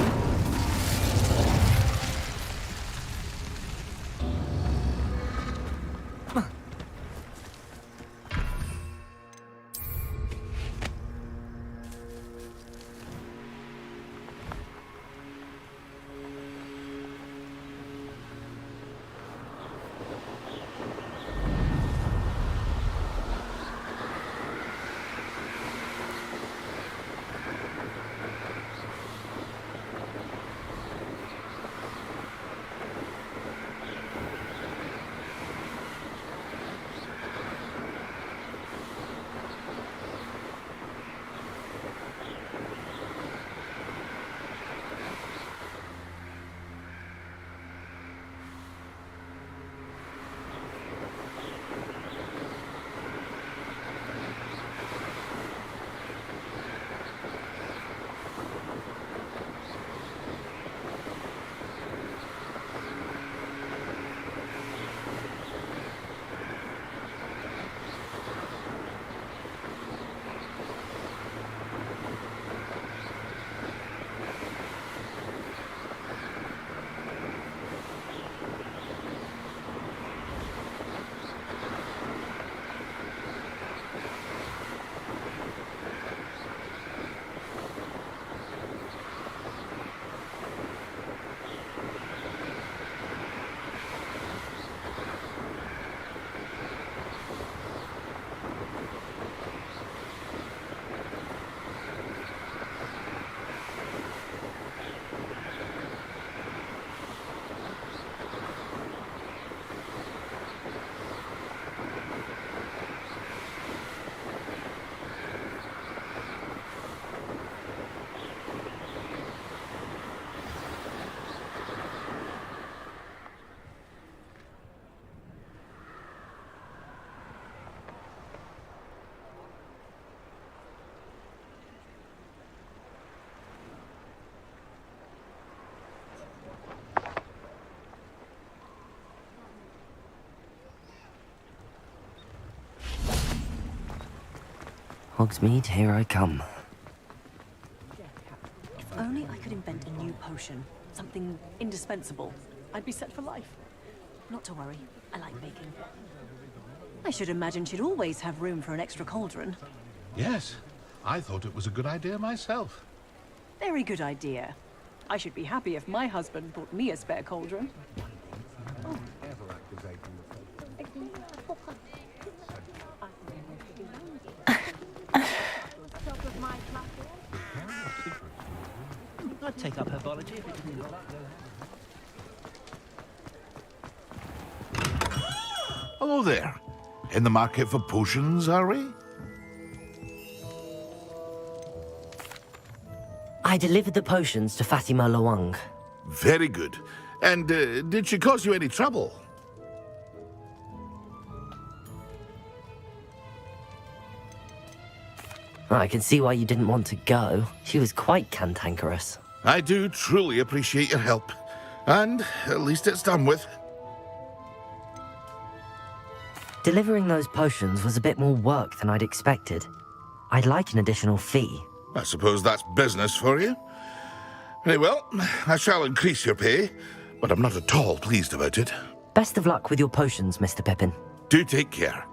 S3: Hogsmeade, here I come.
S1: If only I could invent a new potion. Something indispensable. I'd be set for life. Not to worry. I like baking. I should imagine she'd always have room for an extra cauldron.
S4: Yes, I thought it was a good idea myself.
S1: Very good idea. I should be happy if my husband bought me a spare cauldron.
S22: I'd take up herbology if it didn't look.
S4: Hello there. In the market for potions, are we?
S3: I delivered the potions to Fatima Lawang.
S4: Very good. And did she cause you any trouble?
S3: I can see why you didn't want to go. She was quite cantankerous.
S4: I do truly appreciate your help. And at least it's done with.
S3: Delivering those potions was a bit more work than I'd expected. I'd like an additional fee.
S4: I suppose that's business for you. Very well, I shall increase your pay, but I'm not at all pleased about it.
S3: Best of luck with your potions, Mr. Pippin.
S4: Do take care.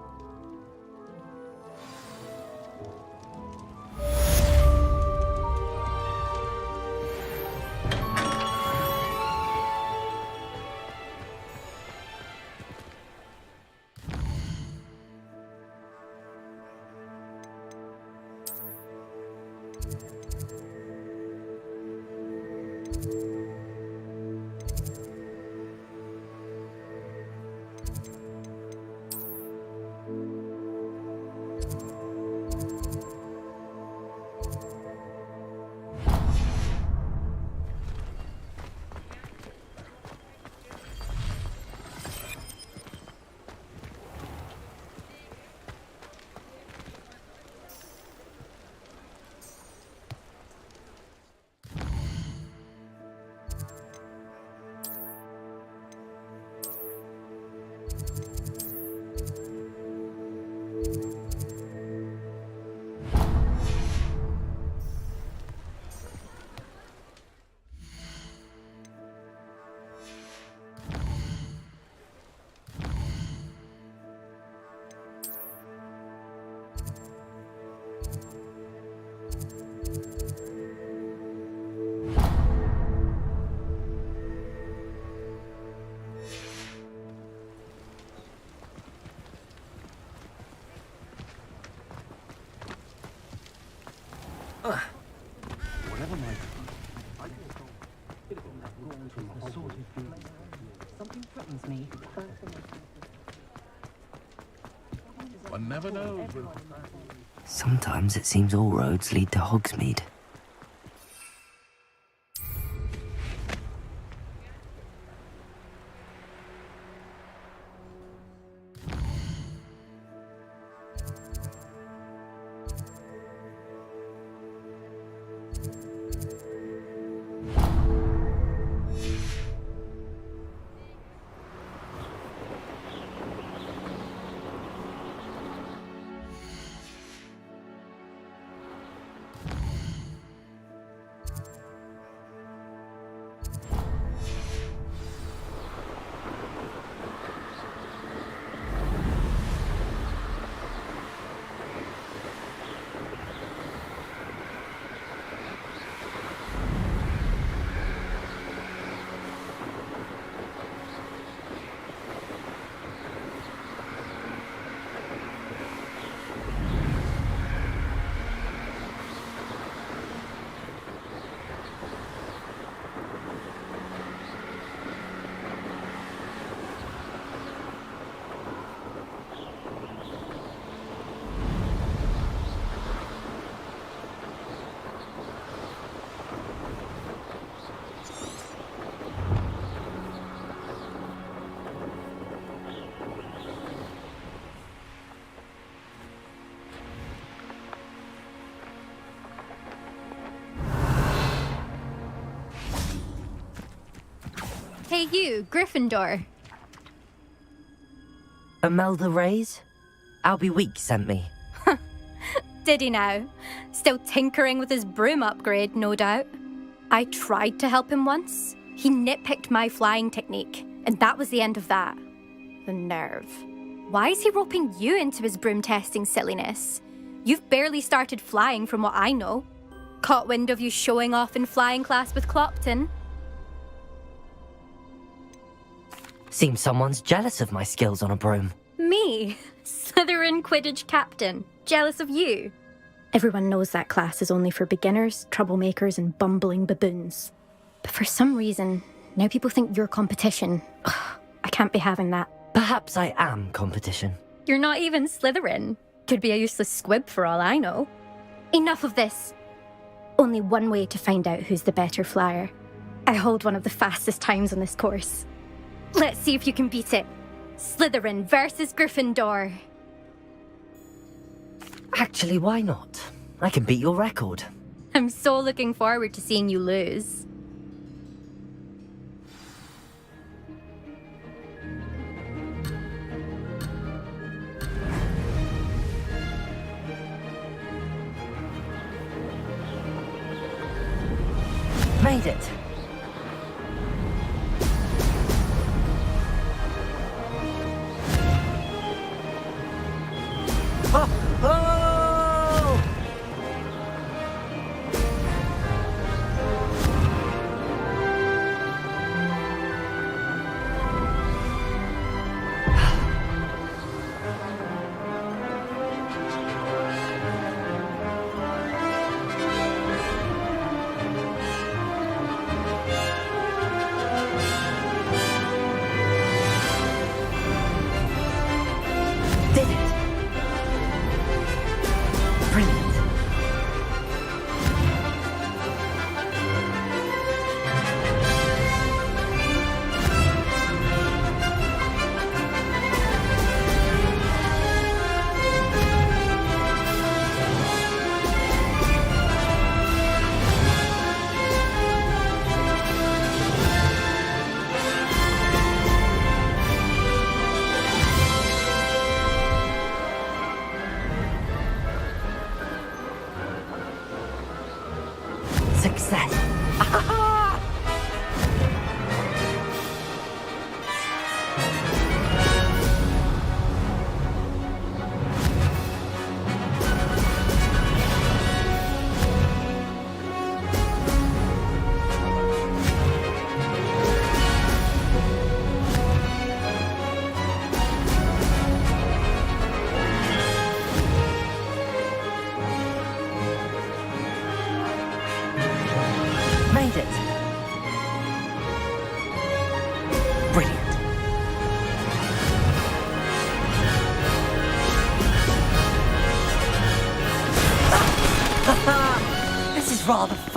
S8: One never knows.
S3: Sometimes it seems all roads lead to Hogsmeade.
S14: Hey you, Gryffindor.
S3: Imelda Reyes? Albie Week sent me.
S14: Did he now? Still tinkering with his broom upgrade, no doubt. I tried to help him once. He nitpicked my flying technique, and that was the end of that. The nerve. Why is he roping you into his broom testing silliness? You've barely started flying from what I know. Caught wind of you showing off in flying class with Clopton.
S3: Seems someone's jealous of my skills on a broom.
S14: Me? Slytherin Quidditch captain. Jealous of you? Everyone knows that class is only for beginners, troublemakers, and bumbling baboons. But for some reason, now people think you're competition. Ugh, I can't be having that.
S3: Perhaps I am competition.
S14: You're not even Slytherin. Could be a useless squib for all I know. Enough of this. Only one way to find out who's the better flyer. I hold one of the fastest times on this course. Let's see if you can beat it. Slytherin versus Gryffindor.
S3: Actually, why not? I can beat your record.
S14: I'm so looking forward to seeing you lose.
S3: Made it.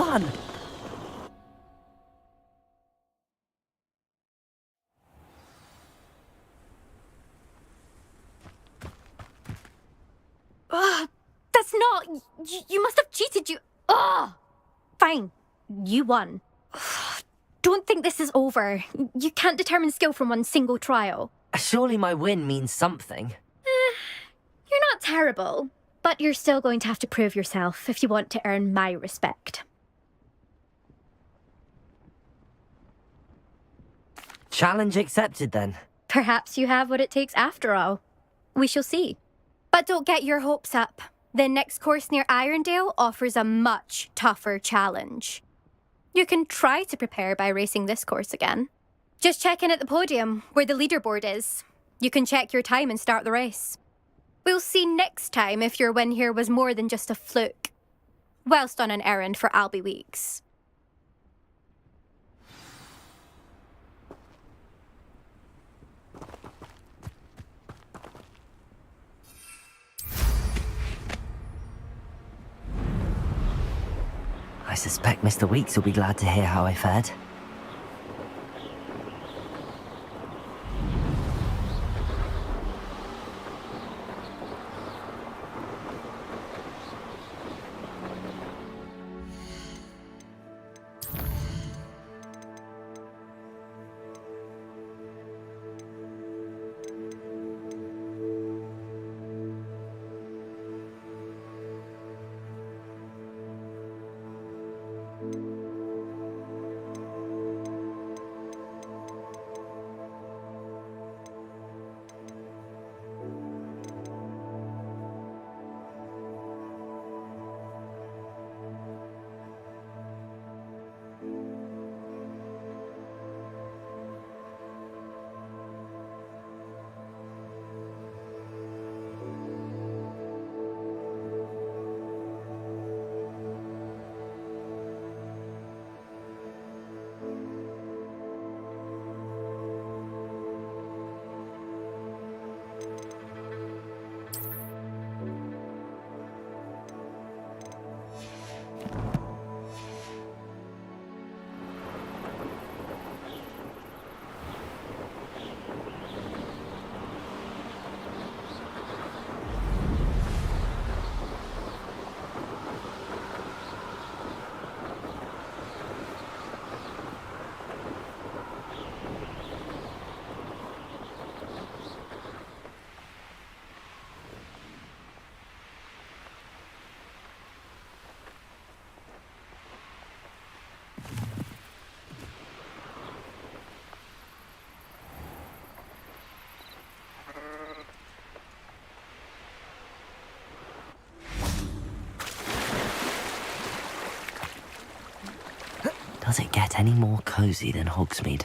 S3: on!
S14: Ugh, that's not... You must have cheated, you... Ugh! Fine. You won. Ugh, don't think this is over. You can't determine skill from one single trial.
S3: Surely my win means something.
S14: You're not terrible, but you're still going to have to prove yourself if you want to earn my respect.
S3: Challenge accepted, then.
S14: Perhaps you have what it takes after all. We shall see. But don't get your hopes up. The next course near Irondale offers a much tougher challenge. You can try to prepare by racing this course again. Just check in at the podium, where the leaderboard is. You can check your time and start the race. We'll see next time if your win here was more than just a fluke. Whilst on an errand for Albie Weeks.
S3: I suspect Mr. Weeks will be glad to hear how I fared. Does it get any more cozy than Hogsmeade?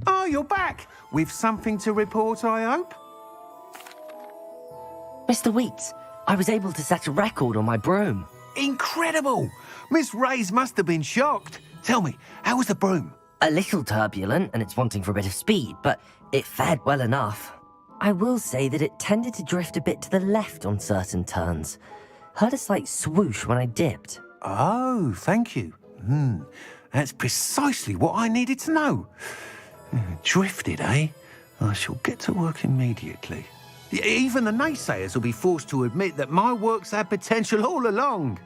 S21: Oh, you're back! With something to report, I hope?
S3: Mr. Weeks, I was able to set a record on my broom.
S21: Incredible! Miss Ray's must have been shocked. Tell me, how was the broom?
S3: A little turbulent, and it's wanting for a bit of speed, but it fared well enough. I will say that it tended to drift a bit to the left on certain turns. Heard a slight swoosh when I dipped.
S21: Oh, thank you. That's precisely what I needed to know. Drifted, eh? I shall get to work immediately. Even the naysayers will be forced to admit that my work's had potential all along.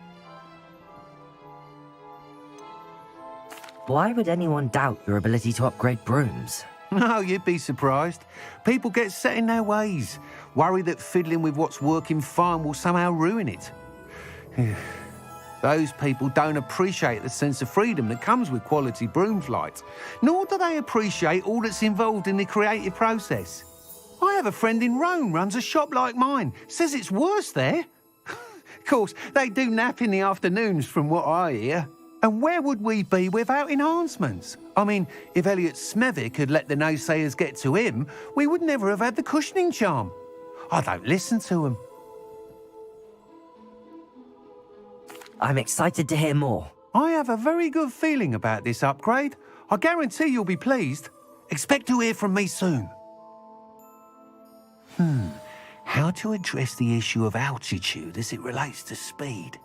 S3: Why would anyone doubt your ability to upgrade brooms?
S21: No, you'd be surprised. People get set in their ways, worry that fiddling with what's working fine will somehow ruin it. Those people don't appreciate the sense of freedom that comes with quality broom flight, nor do they appreciate all that's involved in the creative process. I have a friend in Rome runs a shop like mine, says it's worse there. Of course, they do nap in the afternoons from what I hear. And where would we be without enhancements? I mean, if Elliot Smethwick had let the naysayers get to him, we would never have had the cushioning charm. I don't listen to them.
S3: I'm excited to hear more.
S21: I have a very good feeling about this upgrade. I guarantee you'll be pleased. Expect to hear from me soon. How to address the issue of altitude as it relates to speed?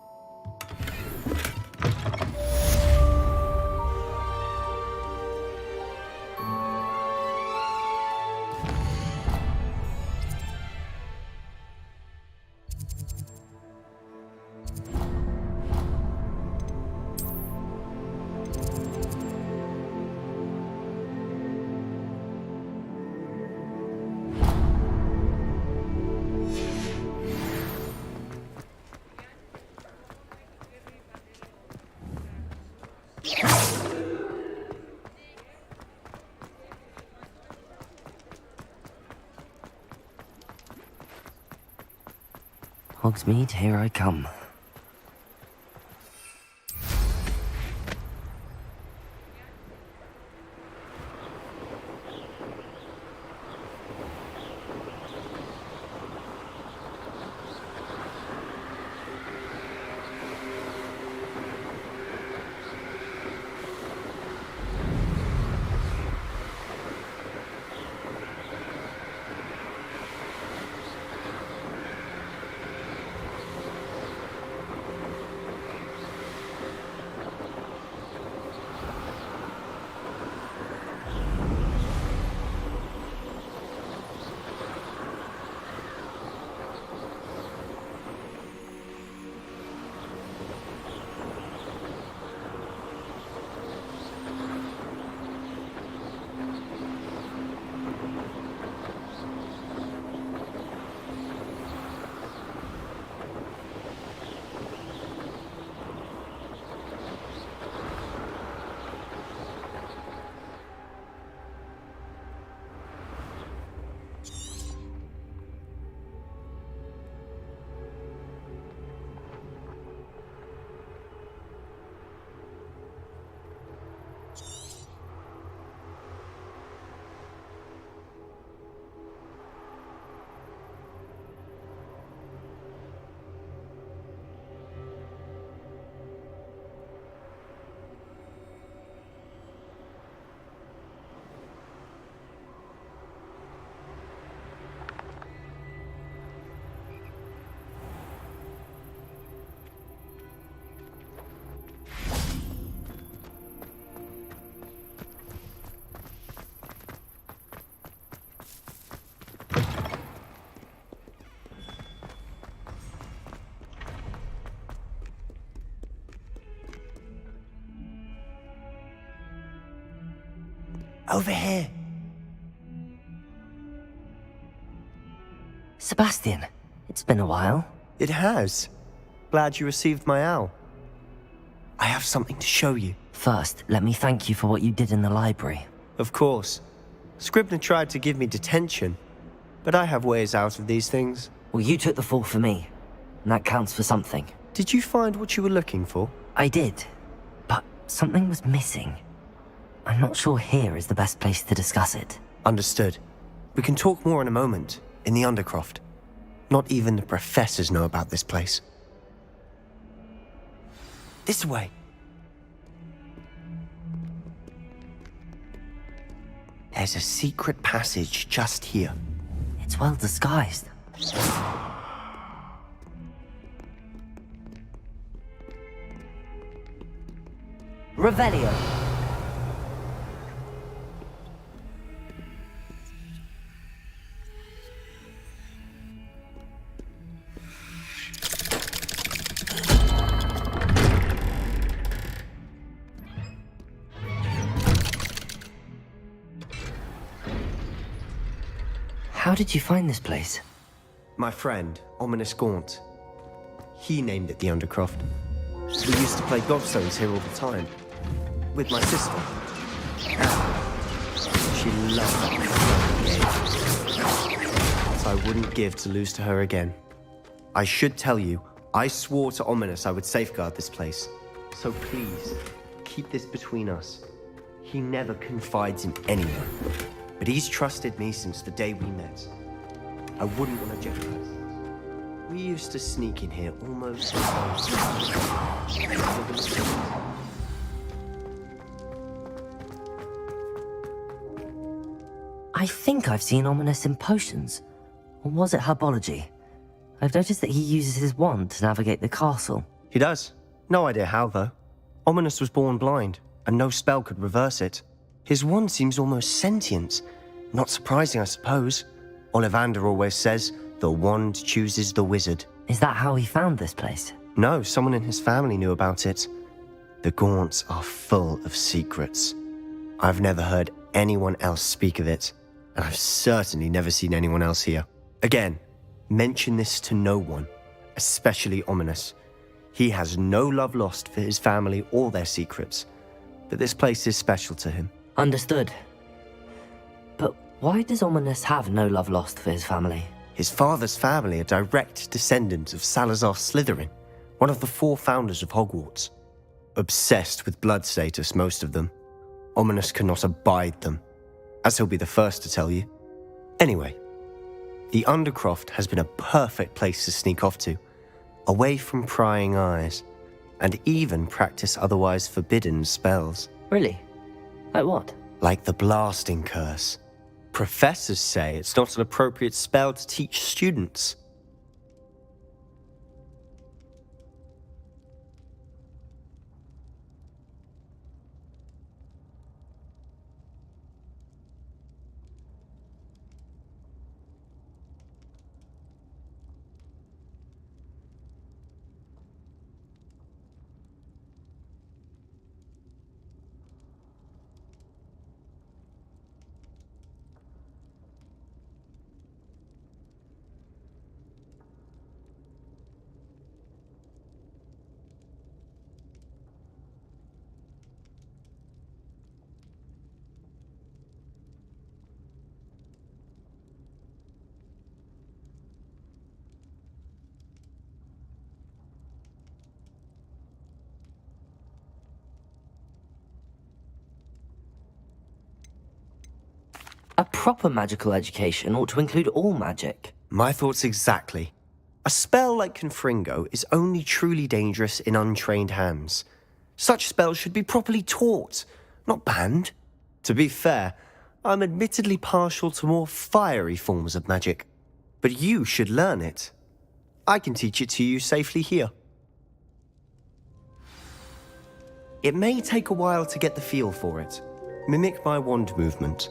S3: Hogsmeade, here I come.
S19: Over here.
S3: Sebastian, it's been a while.
S19: It has. Glad you received my owl. I have something to show you.
S3: First, let me thank you for what you did in the library.
S19: Of course. Scribner tried to give me detention, but I have ways out of these things.
S3: Well, you took the fall for me, and that counts for something.
S19: Did you find what you were looking for?
S3: I did, but something was missing. I'm not sure here is the best place to discuss it.
S19: Understood. We can talk more in a moment, in the Undercroft. Not even the professors know about this place. This way. There's a secret passage just here.
S3: It's well disguised. Revelio. How did you find this place?
S19: My friend, Ominous Gaunt. He named it the Undercroft. We used to play gobstones here all the time. With my sister. She loved that game. So I wouldn't give to lose to her again. I should tell you, I swore to Ominous I would safeguard this place. So please, keep this between us. He never confides in anyone. But he's trusted me since the day we met. I wouldn't want to jeopardize it. We used to sneak in here almost...
S3: I think I've seen Ominous in potions. Or was it herbology? I've noticed that he uses his wand to navigate the castle.
S19: He does. No idea how, though. Ominous was born blind, and no spell could reverse it. His wand seems almost sentient. Not surprising, I suppose. Ollivander always says, the wand chooses the wizard.
S3: Is that how he found this place?
S19: No, someone in his family knew about it. The Gaunts are full of secrets. I've never heard anyone else speak of it, and I've certainly never seen anyone else here. Again, mention this to no one, especially Ominous. He has no love lost for his family or their secrets, but this place is special to him.
S3: Understood. But why does Ominous have no love lost for his family?
S19: His father's family are direct descendants of Salazar Slytherin, one of the 4 founders of Hogwarts. Obsessed with blood status, most of them. Ominous cannot abide them, as he'll be the first to tell you. Anyway, the Undercroft has been a perfect place to sneak off to, away from prying eyes, and even practice otherwise forbidden spells.
S3: Really? Like what?
S19: Like the blasting curse. Professors say it's not an appropriate spell to teach students.
S3: A proper magical education ought to include all magic.
S19: My thoughts exactly. A spell like Confringo is only truly dangerous in untrained hands. Such spells should be properly taught, not banned. To be fair, I'm admittedly partial to more fiery forms of magic. But you should learn it. I can teach it to you safely here. It may take a while to get the feel for it. Mimic my wand movement.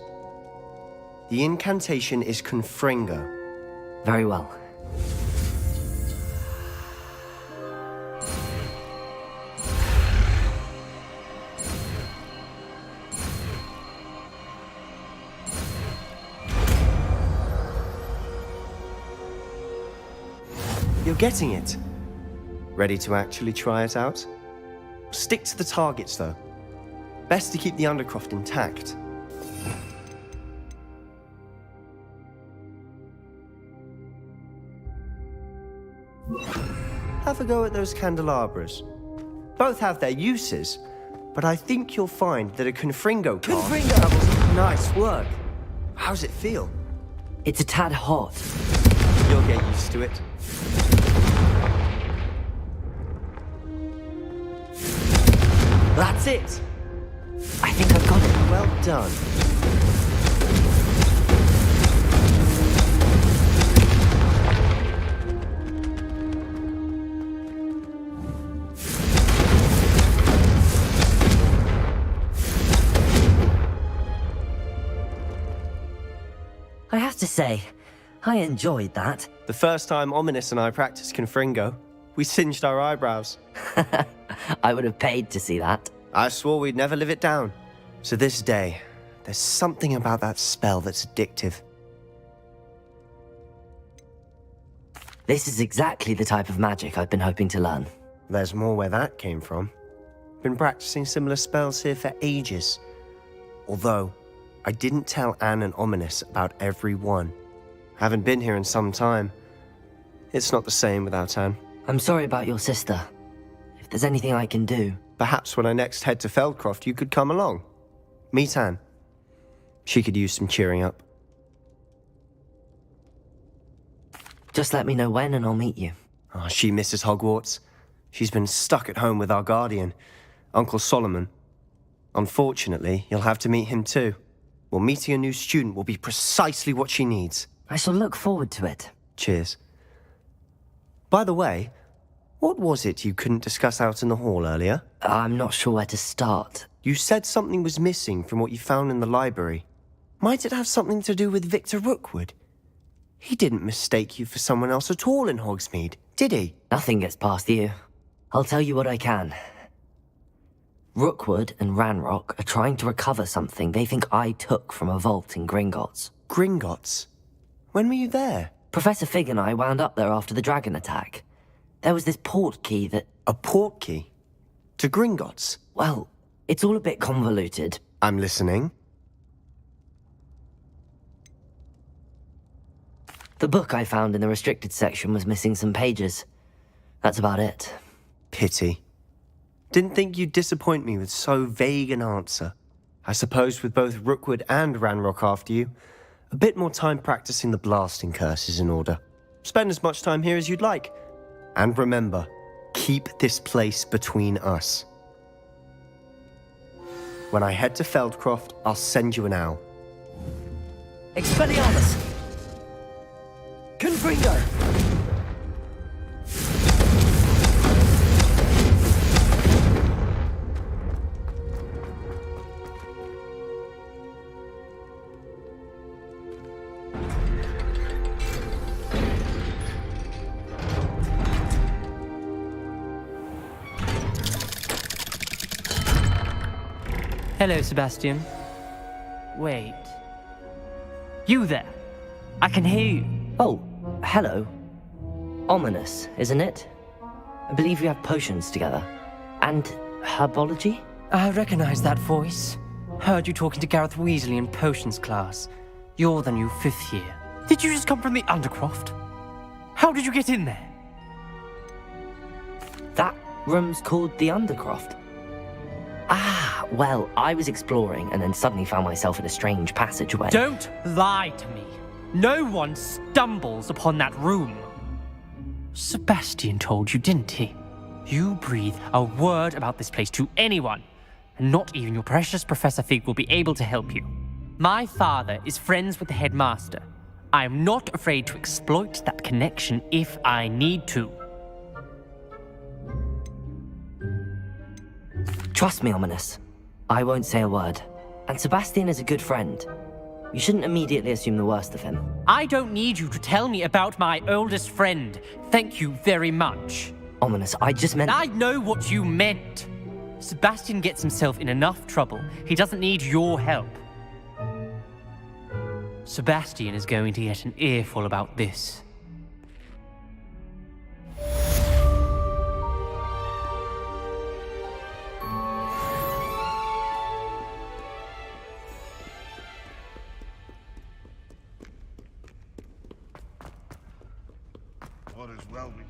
S19: The incantation is Confringo.
S3: Very well.
S19: You're getting it. Ready to actually try it out? Stick to the targets, though. Best to keep the Undercroft intact. Have a go at those candelabras. Both have their uses, but I think you'll find that a Confringo card... Nice work. How's it feel?
S3: It's a tad hot.
S19: You'll get used to it. That's it.
S3: I think I've got it.
S19: Well done.
S3: I have to say, I enjoyed that.
S19: The first time Ominous and I practiced Confringo, we singed our eyebrows.
S3: I would have paid to see that.
S19: I swore we'd never live it down. To this day, there's something about that spell that's addictive.
S3: This is exactly the type of magic I've been hoping to learn.
S19: There's more where that came from. Been practicing similar spells here for ages. Although, I didn't tell Anne and Ominous about every one. Haven't been here in some time. It's not the same without Anne.
S3: I'm sorry about your sister. If there's anything I can do...
S19: Perhaps when I next head to Feldcroft, you could come along. Meet Anne. She could use some cheering up.
S3: Just let me know when and I'll meet you.
S19: Oh, she misses Hogwarts. She's been stuck at home with our guardian, Uncle Solomon. Unfortunately, you'll have to meet him too. Well, meeting a new student will be precisely what she needs.
S3: I shall look forward to it.
S19: Cheers. By the way, what was it you couldn't discuss out in the hall earlier?
S3: I'm not sure where to start.
S19: You said something was missing from what you found in the library. Might it have something to do with Victor Rookwood? He didn't mistake you for someone else at all in Hogsmeade, did he?
S3: Nothing gets past you. I'll tell you what I can. Rookwood and Ranrock are trying to recover something they think I took from a vault in Gringotts.
S19: Gringotts? When were you there?
S3: Professor Fig and I wound up there after the dragon attack. There was this port key that...
S19: A port key? To Gringotts?
S3: Well, it's all a bit convoluted.
S19: I'm listening.
S3: The book I found in the restricted section was missing some pages. That's about it.
S19: Pity. Didn't think you'd disappoint me with so vague an answer. I suppose with both Rookwood and Ranrock after you, a bit more time practicing the blasting curse is in order. Spend as much time here as you'd like. And remember, keep this place between us. When I head to Feldcroft, I'll send you an owl.
S3: Expelliarmus! Confringo!
S5: Hello, Sebastian. Wait. You there? I can hear you.
S3: Oh, hello. Ominous, isn't it? I believe we have potions together. And herbology?
S5: I recognize that voice. Heard you talking to Gareth Weasley in potions class. You're the new 5th year. Did you just come from the Undercroft? How did you get in there?
S3: That room's called the Undercroft. Ah, well, I was exploring and then suddenly found myself in a strange passageway.
S5: Don't lie to me. No one stumbles upon that room. Sebastian told you, didn't he? You breathe a word about this place to anyone, and not even your precious Professor Fig will be able to help you. My father is friends with the headmaster. I am not afraid to exploit that connection if I need to.
S3: Trust me, Ominous. I won't say a word. And Sebastian is a good friend. You shouldn't immediately assume the worst of him.
S5: I don't need you to tell me about my oldest friend. Thank you very much.
S3: Ominous, I just meant...
S5: I know what you meant. Sebastian gets himself in enough trouble. He doesn't need your help. Sebastian is going to get an earful about this.
S4: What is well with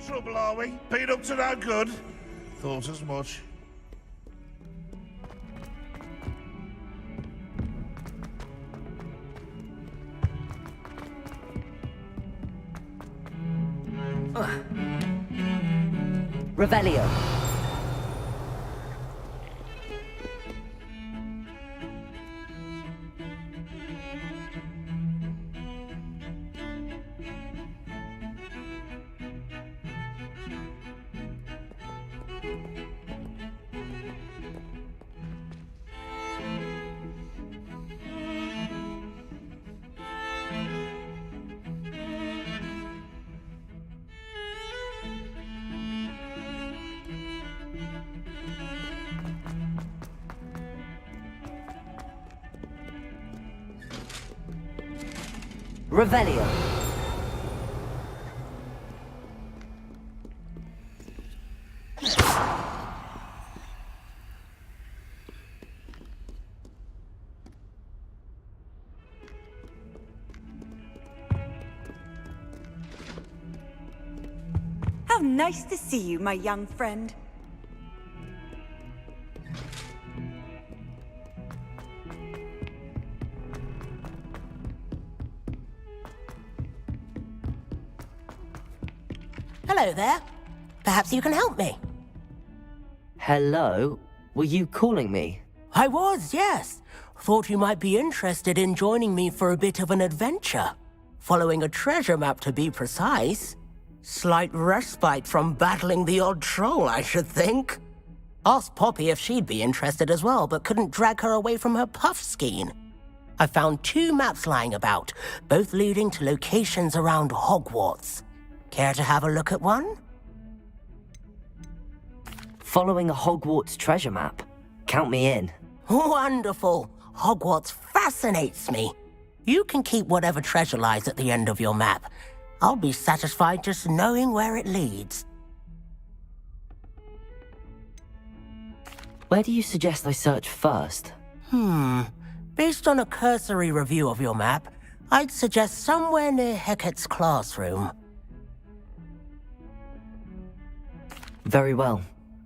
S4: trouble, are we? Been up to no good? Thought as much.
S3: Revelio. Revelio.
S7: How nice to see you, my young friend.
S18: Hello there. Perhaps you can help me.
S3: Hello? Were you calling me?
S18: I was, yes. Thought you might be interested in joining me for a bit of an adventure. Following a treasure map, to be precise. Slight respite from battling the odd troll, I should think. Asked Poppy if she'd be interested as well, but couldn't drag her away from her puff skein. I found 2 maps lying about, both leading to locations around Hogwarts. Care to have a look at one?
S3: Following a Hogwarts treasure map. Count me in.
S18: Wonderful. Hogwarts fascinates me. You can keep whatever treasure lies at the end of your map. I'll be satisfied just knowing where it leads.
S3: Where do you suggest I search first?
S18: Based on a cursory review of your map, I'd suggest somewhere near Hecat's classroom.
S3: Very well.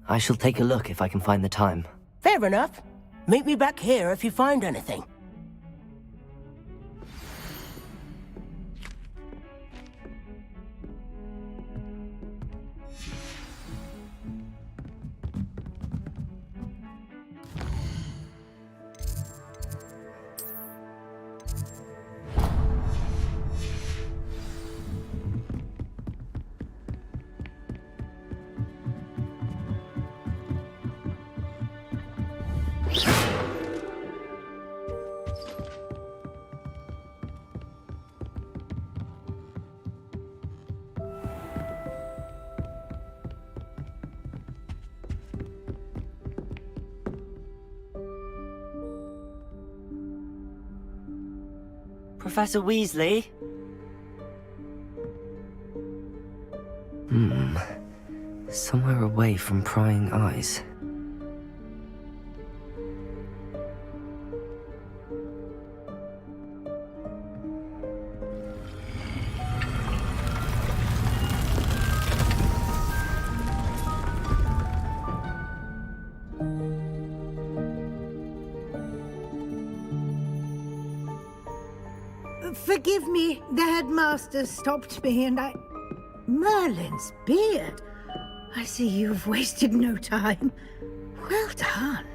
S3: I shall take a look if I can find the time.
S18: Fair enough. Meet me back here if you find anything.
S3: Professor Weasley? Somewhere away from prying eyes.
S20: Forgive me, the headmaster stopped me and I... Merlin's beard. I see you've wasted no time. Well done.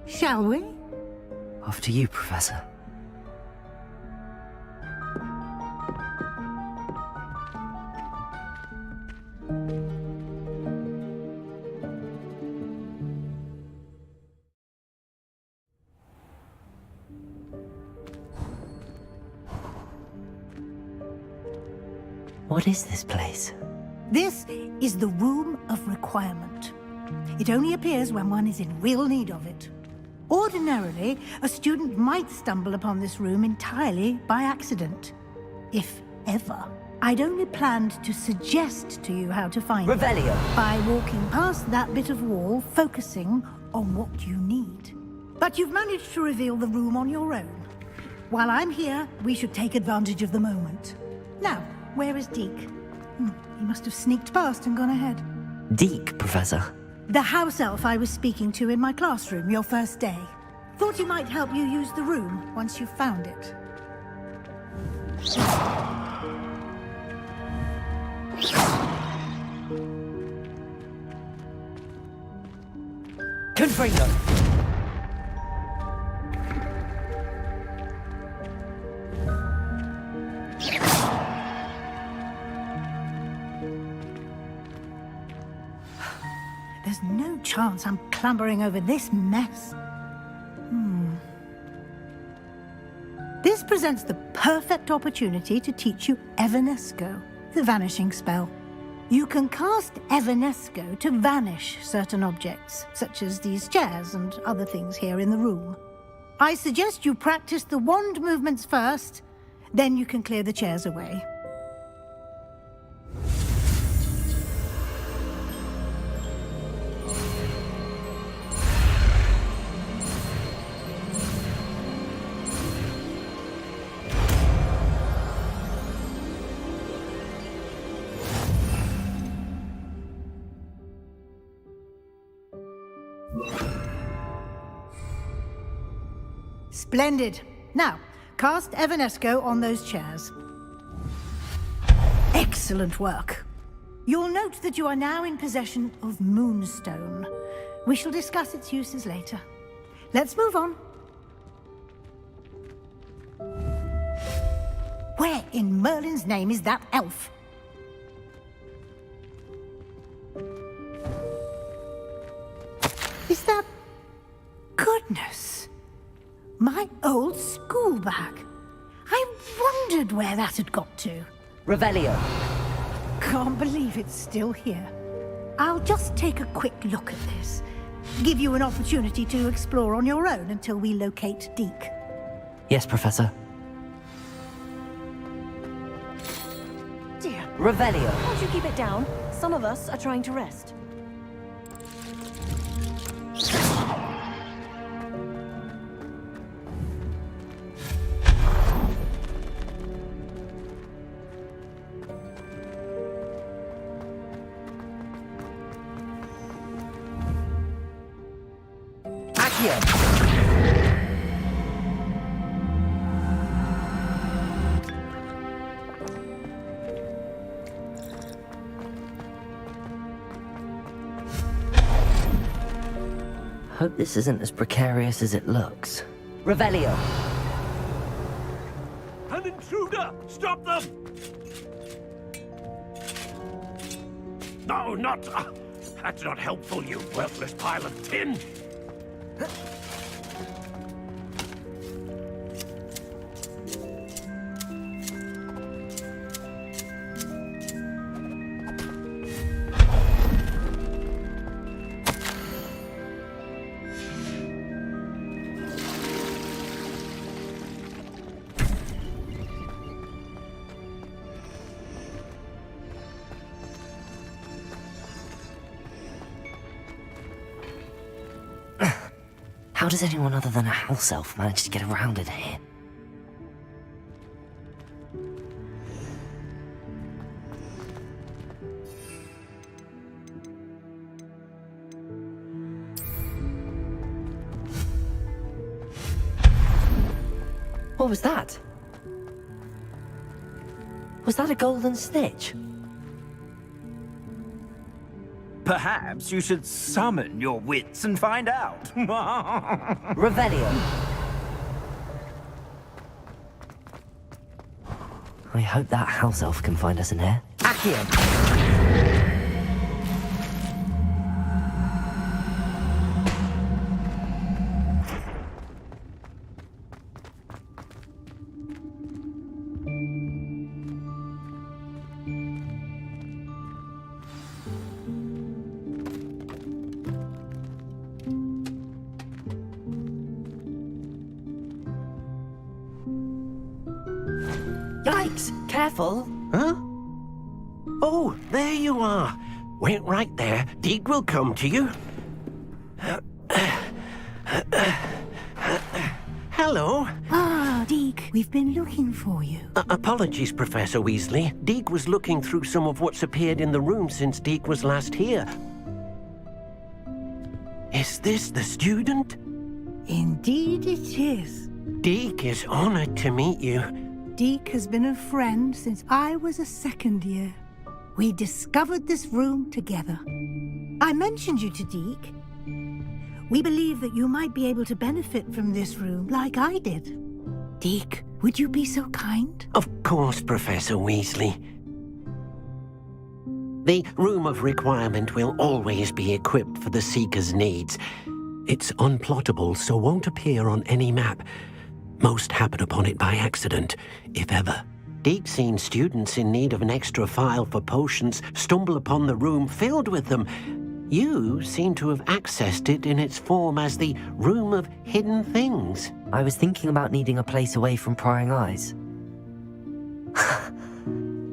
S20: Shall we?
S3: Off to you, Professor. What is this place?
S20: This is the Room of Requirement. It only appears when one is in real need of it. Ordinarily, a student might stumble upon this room entirely by accident. If ever. I'd only planned to suggest to you how to find it.
S3: Revelio.
S20: By walking past that bit of wall, focusing on what you need. But you've managed to reveal the room on your own. While I'm here, we should take advantage of the moment. Now, where is Deke? He must have sneaked past and gone ahead.
S3: Deke, Professor.
S20: The house elf I was speaking to in my classroom your first day. Thought he might help you use the room once you found it.
S3: Confringo!
S20: There's no chance I'm clambering over this mess. This presents the perfect opportunity to teach you Evanesco, the vanishing spell. You can cast Evanesco to vanish certain objects, such as these chairs and other things here in the room. I suggest you practice the wand movements first, then you can clear the chairs away. Splendid. Now, cast Evanesco on those chairs. Excellent work. You'll note that you are now in possession of Moonstone. We shall discuss its uses later. Let's move on. Where in Merlin's name is that elf? Is that... Goodness! My old school bag. I wondered where that had got to.
S3: Revelio.
S20: Can't believe it's still here. I'll just take a quick look at this. Give you an opportunity to explore on your own until we locate Deke.
S3: Yes, Professor.
S1: Dear.
S3: Revelio.
S1: Won't you keep it down? Some of us are trying to rest.
S3: Hope this isn't as precarious as it looks. Revelio.
S13: An intruder! Stop them! No, not... that's not helpful, you worthless pile of tin!
S3: How does anyone other than a house elf manage to get around in here? What was that? Was that a golden snitch?
S13: Perhaps you should summon your wits and find out.
S3: Revelio. I hope that house elf can find us in here. Accio. Yikes! Careful!
S6: Huh? Oh, there you are. Wait right there. Deke will come to you. Hello.
S20: Ah, Deke, we've been looking for you.
S6: Apologies, Professor Weasley. Deke was looking through some of what's appeared in the room since Deke was last here. Is this the student?
S20: Indeed it is.
S6: Deke is honored to meet you.
S20: Deke has been a friend since I was a second year. We discovered this room together. I mentioned you to Deke. We believe that you might be able to benefit from this room like I did. Deke, would you be so kind?
S6: Of course, Professor Weasley. The Room of Requirement will always be equipped for the Seeker's needs. It's unplottable, so won't appear on any map. Most happen upon it by accident, if ever. Deke's seen students in need of an extra file for potions stumble upon the room filled with them. You seem to have accessed it in its form as the Room of Hidden Things.
S3: I was thinking about needing a place away from prying eyes.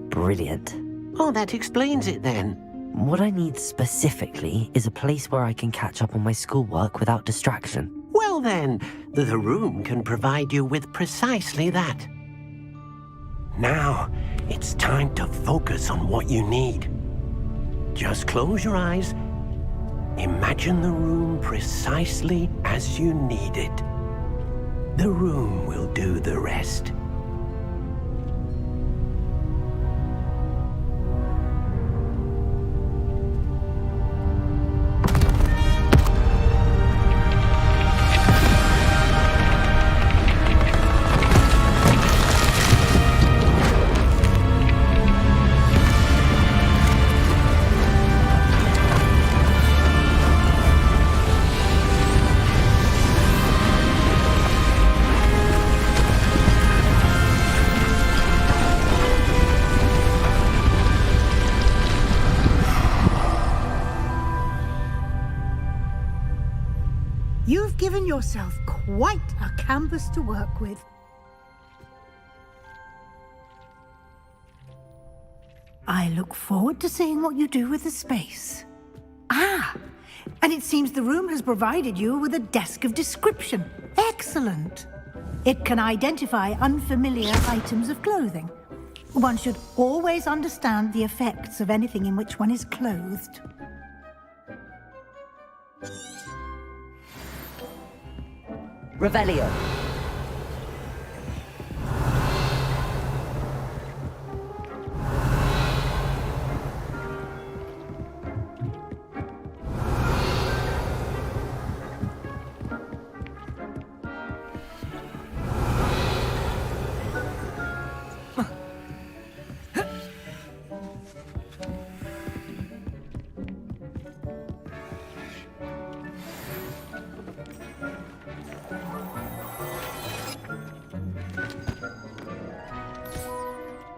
S3: Brilliant.
S8: Oh, that explains it then.
S3: What I need specifically is a place where I can catch up on my schoolwork without distraction.
S8: Well then, the room can provide you with precisely that. Now, it's time to focus on what you need. Just close your eyes. Imagine the room precisely as you need it. The room will do the rest.
S20: You've given yourself quite a canvas to work with. I look forward to seeing what you do with the space. Ah, and it seems the room has provided you with a desk of description. Excellent. It can identify unfamiliar items of clothing. One should always understand the effects of anything in which one is clothed.
S3: Revelio.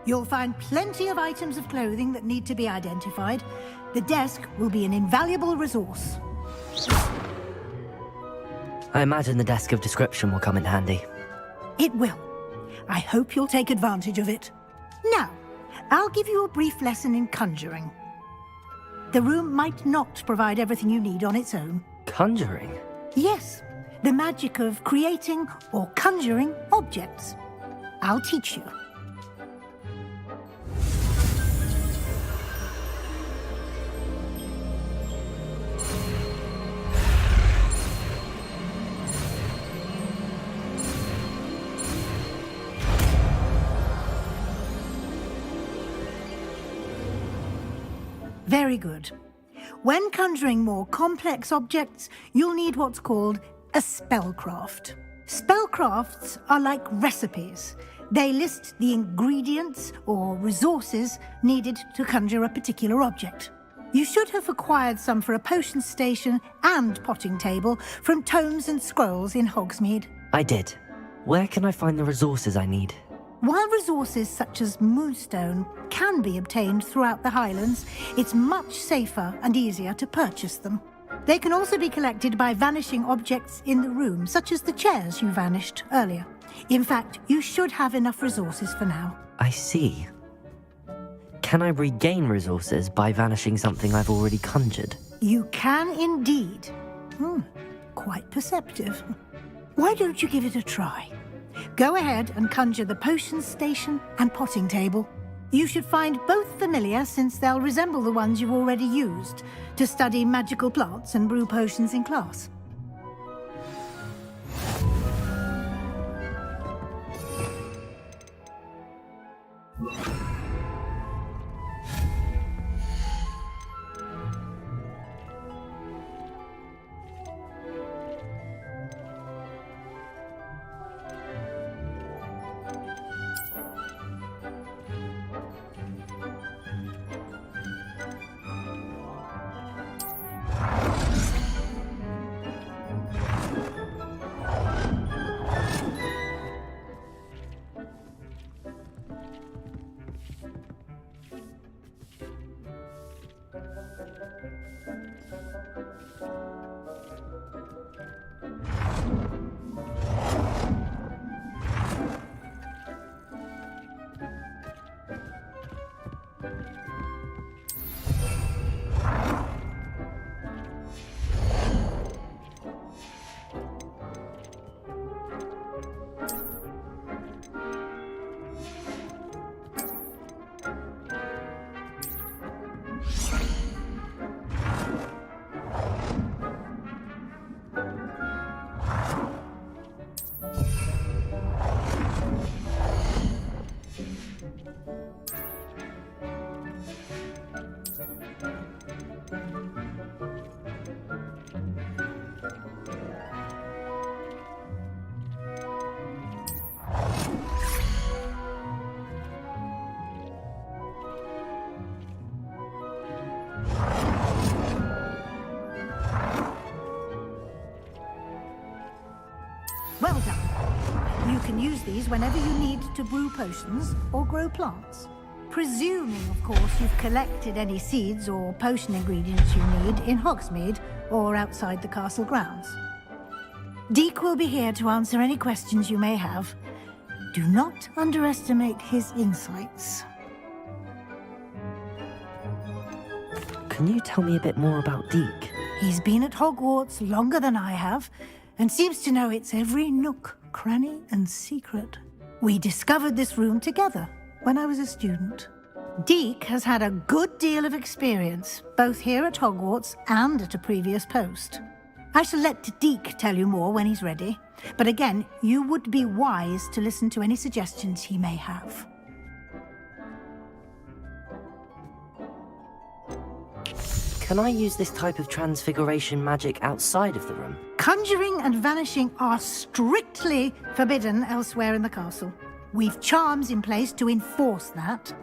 S20: You'll find plenty of items of clothing that need to be identified. The desk will be an invaluable resource.
S3: I imagine the desk of description will come in handy.
S20: It will. I hope you'll take advantage of it. Now, I'll give you a brief lesson in conjuring. The room might not provide everything you need on its own.
S3: Conjuring?
S20: Yes, the magic of creating or conjuring objects. I'll teach you. Very good. When conjuring more complex objects, you'll need what's called a spellcraft. Spellcrafts are like recipes. They list the ingredients or resources needed to conjure a particular object. You should have acquired some for a potion station and potting table from tomes and scrolls in Hogsmeade.
S3: I did. Where can I find the resources I need?
S20: While resources such as moonstone can be obtained throughout the Highlands, it's much safer and easier to purchase them. They can also be collected by vanishing objects in the room, such as the chairs you vanished earlier. In fact, you should have enough resources for now.
S3: I see. Can I regain resources by vanishing something I've already conjured?
S20: You can indeed. Quite perceptive. Why don't you give it a try? Go ahead and conjure the potion station and potting table. You should find both familiar, since they'll resemble the ones you've already used to study magical plants and brew potions in class. Well done. You can use these whenever you need to brew potions or grow plants. Presuming, of course, you've collected any seeds or potion ingredients you need in Hogsmeade or outside the castle grounds. Deek will be here to answer any questions you may have. Do not underestimate his insights.
S3: Can you tell me a bit more about Deek?
S20: He's been at Hogwarts longer than I have, and seems to know its every nook, cranny, and secret. We discovered this room together when I was a student. Deek has had a good deal of experience, both here at Hogwarts and at a previous post. I shall let Deek tell you more when he's ready, but again, you would be wise to listen to any suggestions he may have.
S3: Can I use this type of transfiguration magic outside of the room?
S20: Conjuring and vanishing are strictly forbidden elsewhere in the castle. We've charms in place to enforce that.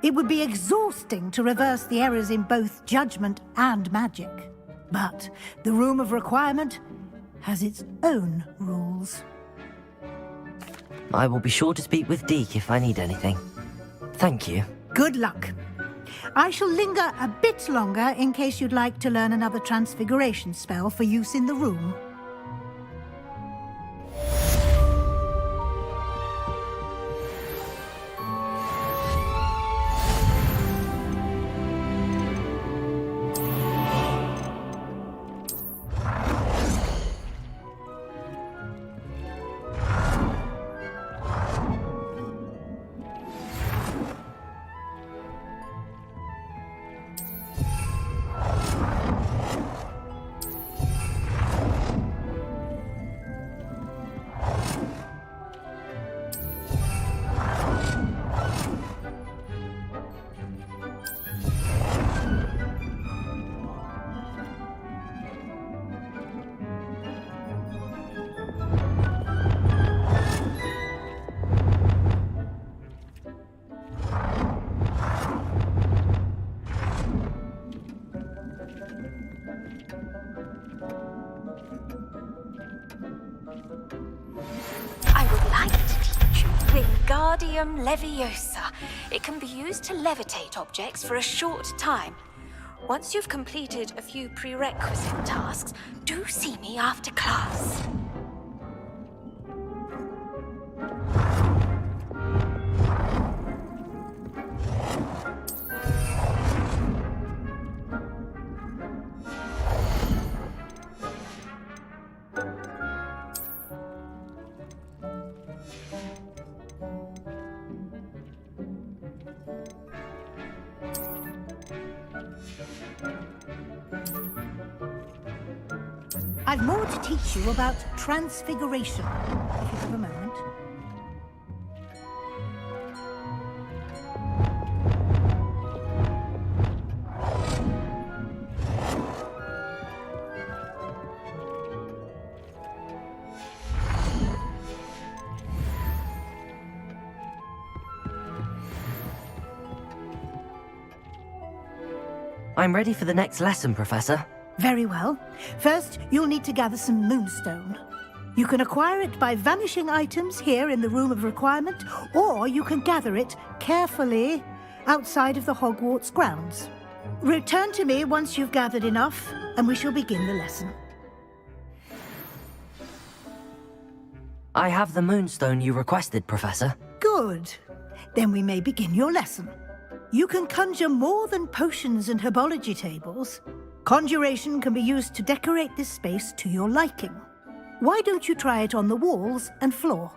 S20: It would be exhausting to reverse the errors in both judgment and magic. But the Room of Requirement has its own rules.
S3: I will be sure to speak with Deek if I need anything. Thank you.
S20: Good luck. I shall linger a bit longer in case you'd like to learn another transfiguration spell for use in the room.
S2: Wingardium Leviosa. It can be used to levitate objects for a short time. Once you've completed a few prerequisite tasks, do see me after class.
S20: I've more to teach you about transfiguration, if you have a moment.
S3: I'm ready for the next lesson, Professor.
S20: Very well. First, you'll need to gather some moonstone. You can acquire it by vanishing items here in the Room of Requirement, or you can gather it carefully outside of the Hogwarts grounds. Return to me once you've gathered enough, and we shall begin the lesson.
S3: I have the moonstone you requested, Professor.
S20: Good. Then we may begin your lesson. You can conjure more than potions and herbology tables. Conjuration can be used to decorate this space to your liking. Why don't you try it on the walls and floor?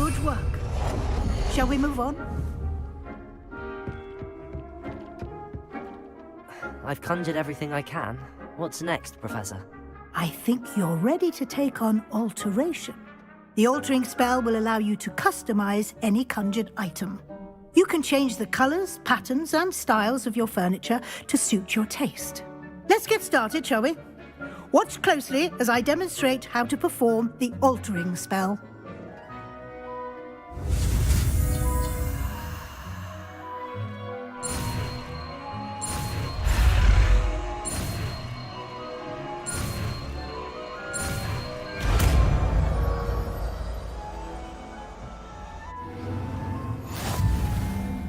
S20: Good work. Shall we move on?
S3: I've conjured everything I can. What's next, Professor?
S20: I think you're ready to take on alteration. The altering spell will allow you to customize any conjured item. You can change the colors, patterns, and styles of your furniture to suit your taste. Let's get started, shall we? Watch closely as I demonstrate how to perform the altering spell.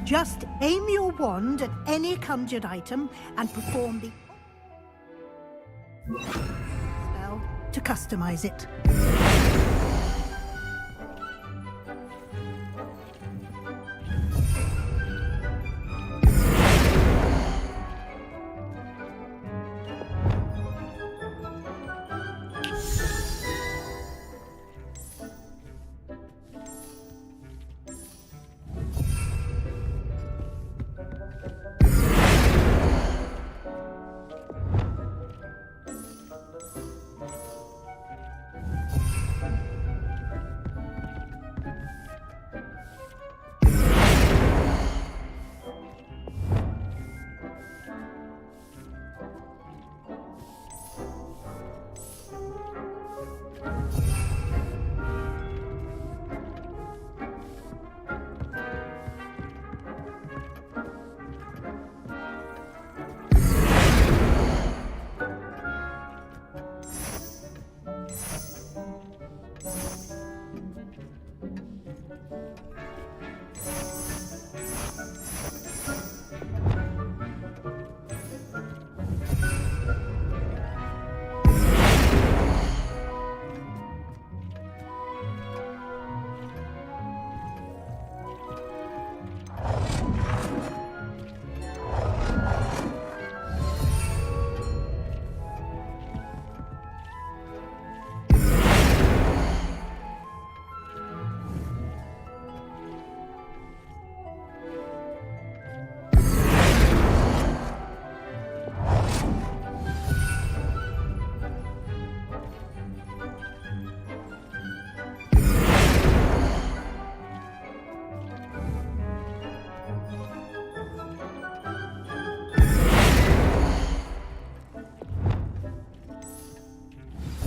S20: Just aim your wand at any conjured item and perform the spell to customize it.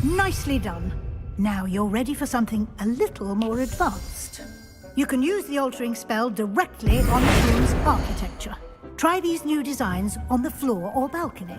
S20: Nicely done. Now you're ready for something a little more advanced. You can use the altering spell directly on the room's architecture. Try these new designs on the floor or balcony.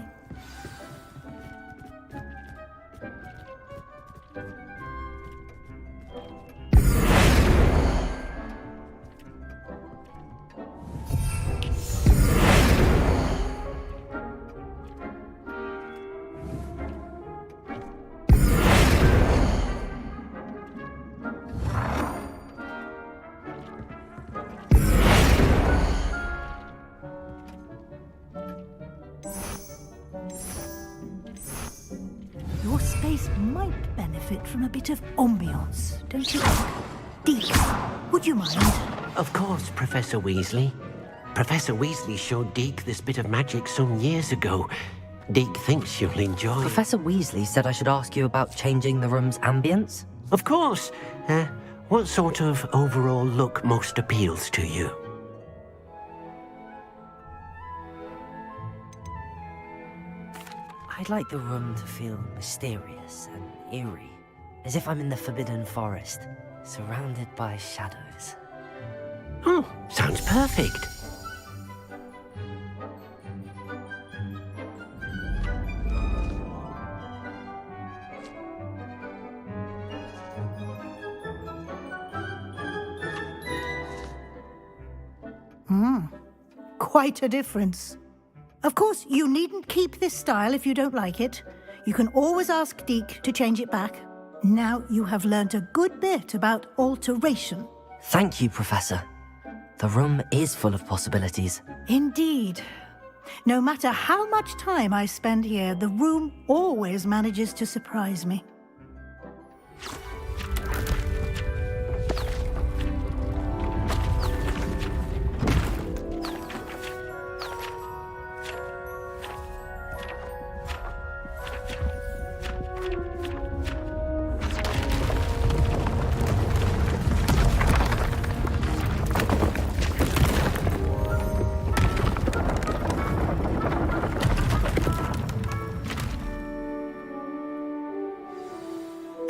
S20: Your space might benefit from a bit of ambiance, don't you think? Deek, would you mind?
S8: Of course, Professor Weasley. Professor Weasley showed Deke this bit of magic some years ago. Deke thinks you'll enjoy.
S3: Professor Weasley said I should ask you about changing the room's ambience?
S8: Of course. What sort of overall look most appeals to you?
S3: I'd like the room to feel mysterious and eerie, as if I'm in the Forbidden Forest, surrounded by shadows.
S8: Oh, sounds perfect.
S20: Quite a difference. Of course, you needn't keep this style if you don't like it. You can always ask Deke to change it back. Now you have learnt a good bit about alteration.
S3: Thank you, Professor. The room is full of possibilities.
S20: Indeed. No matter how much time I spend here, the room always manages to surprise me.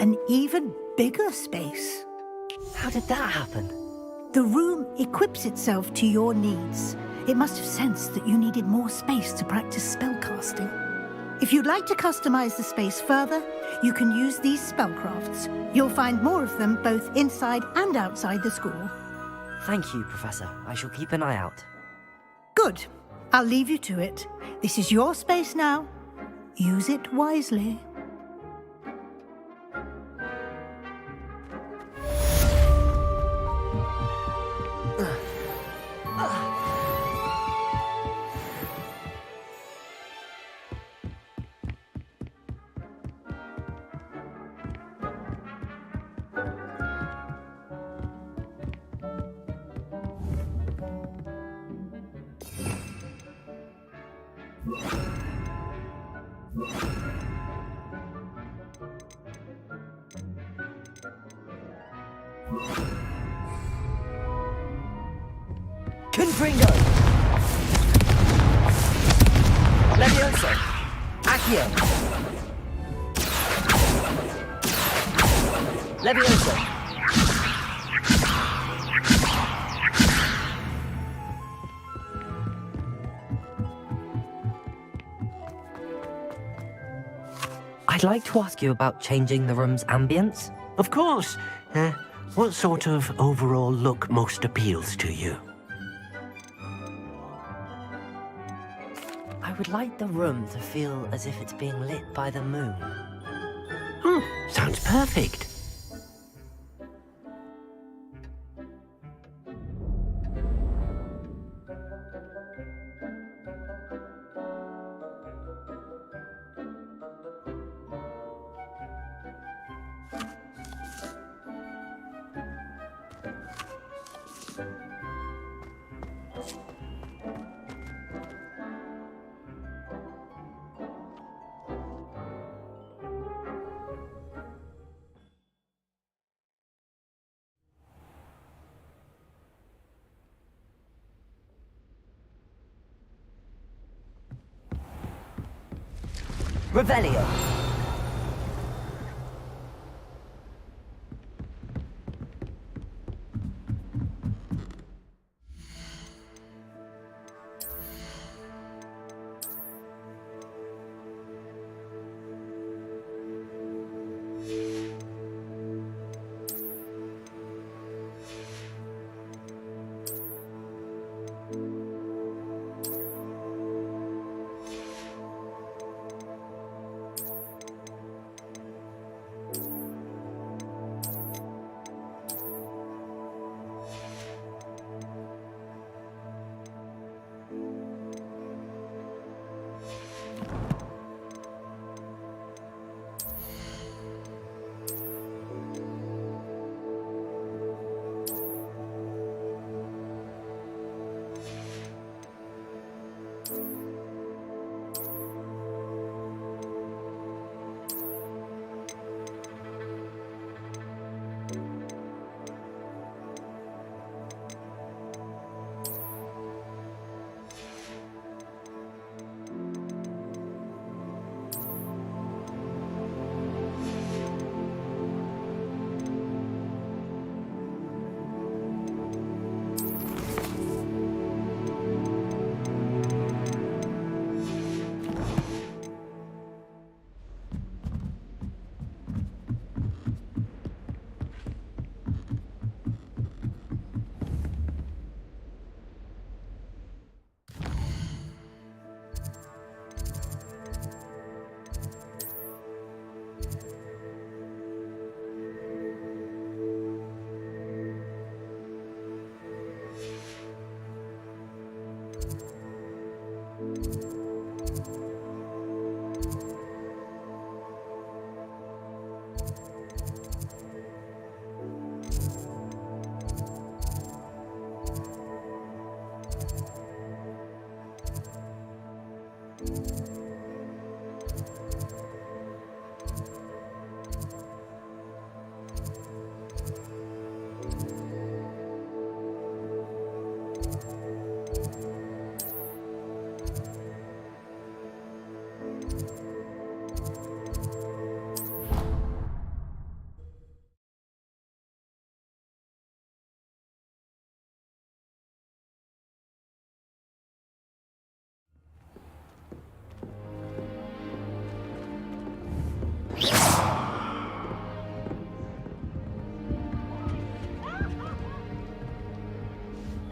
S20: an even bigger space.
S3: How did that happen?
S20: The room equips itself to your needs. It must have sensed that you needed more space to practice spellcasting. If you'd like to customize the space further, you can use these spellcrafts. You'll find more of them both inside and outside the school.
S3: Thank you, Professor. I shall keep an eye out.
S20: Good. I'll leave you to it. This is your space now. Use it wisely.
S3: Confringo! Levioso! Accio! Levioso! I'd like to ask you about changing the room's ambience.
S8: Of course. What sort of overall look most appeals to you?
S3: I would like the room to feel as if it's being lit by the moon.
S8: Sounds perfect.
S3: Revelio!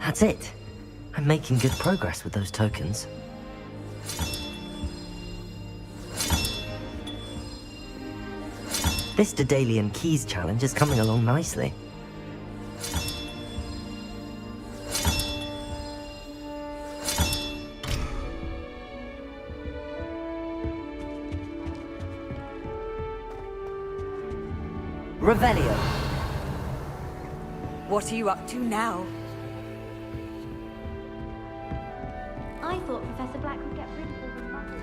S3: That's it. I'm making good progress with those tokens. This Daedalian Keys challenge is coming along nicely. Revelio.
S7: What are you up to now?
S9: I thought Professor Black would get rid of all the muggles.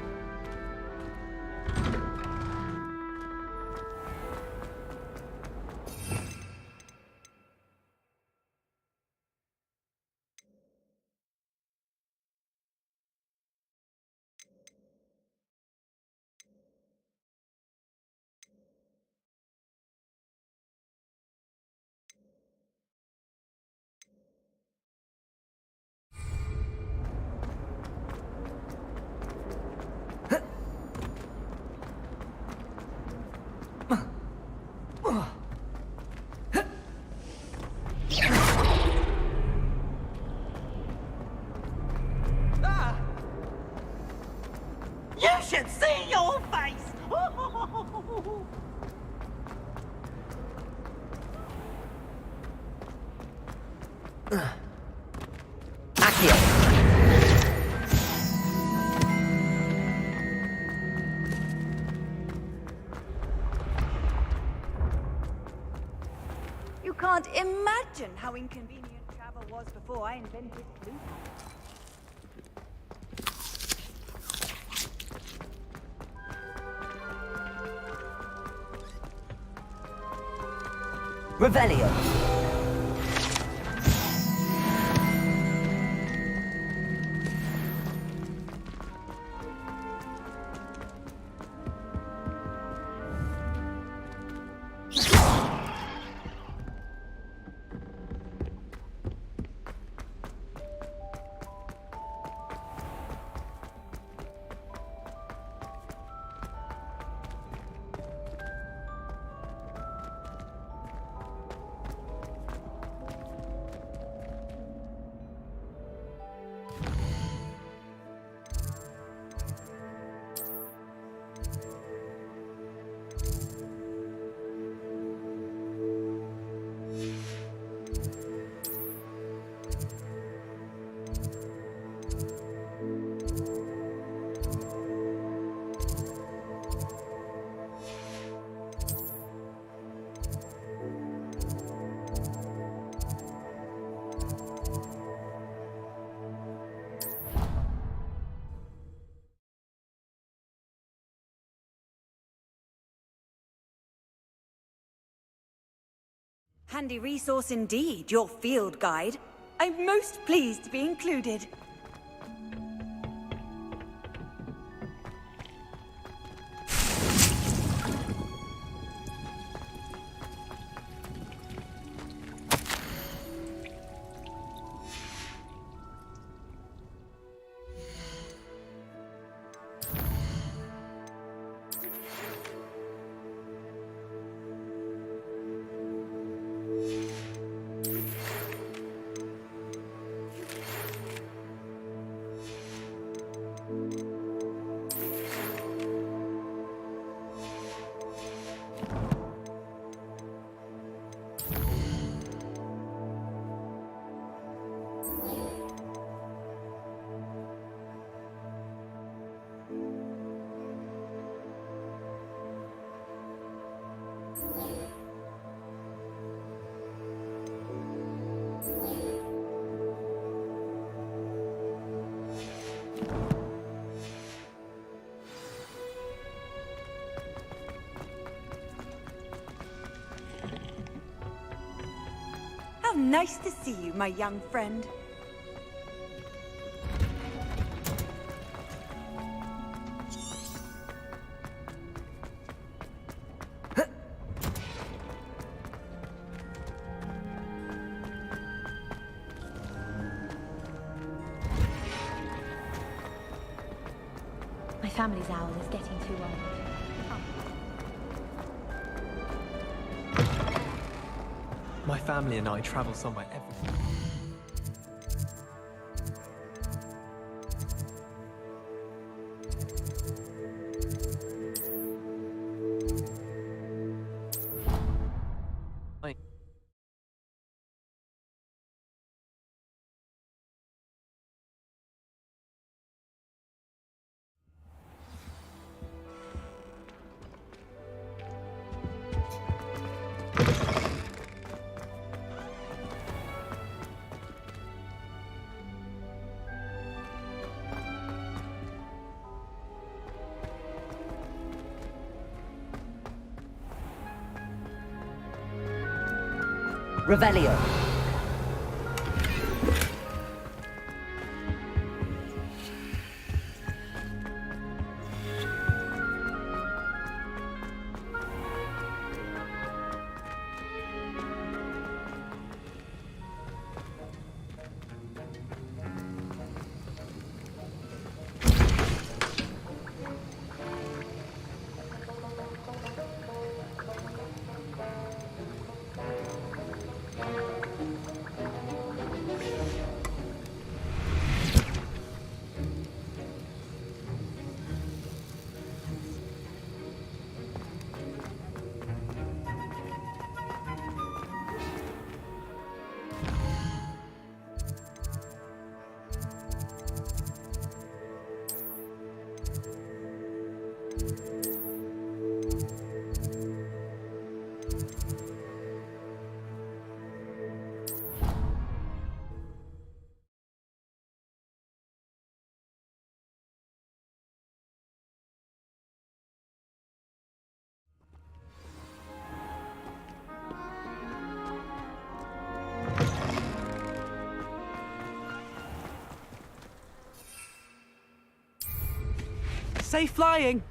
S16: You should see your face!
S7: You can't imagine how inconvenient travel was before I invented Floo.
S3: Revelio.
S7: Handy resource indeed, your field guide. I'm most pleased to be included. How nice to see you, my young friend.
S9: My family's owl is getting too old.
S12: My family and I travel somewhere every...
S3: Revelio.
S12: Safe flying!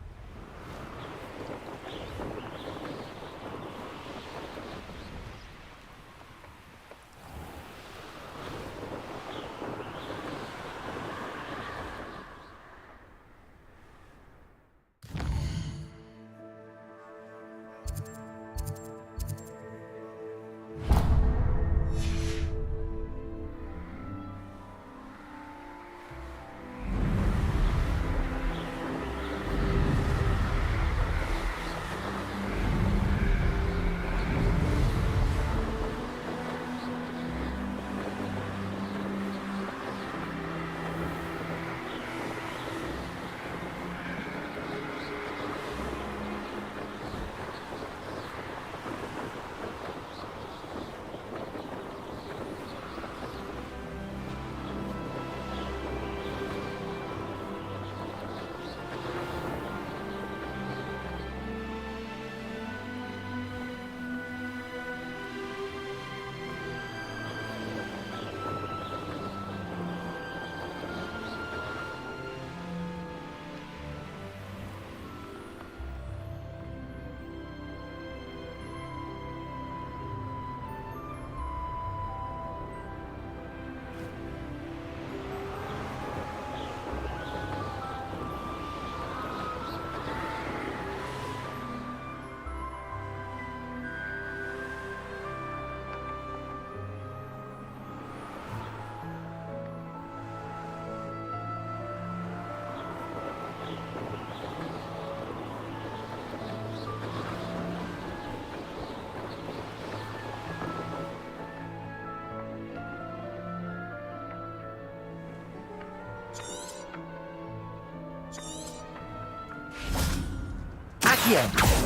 S3: Accio!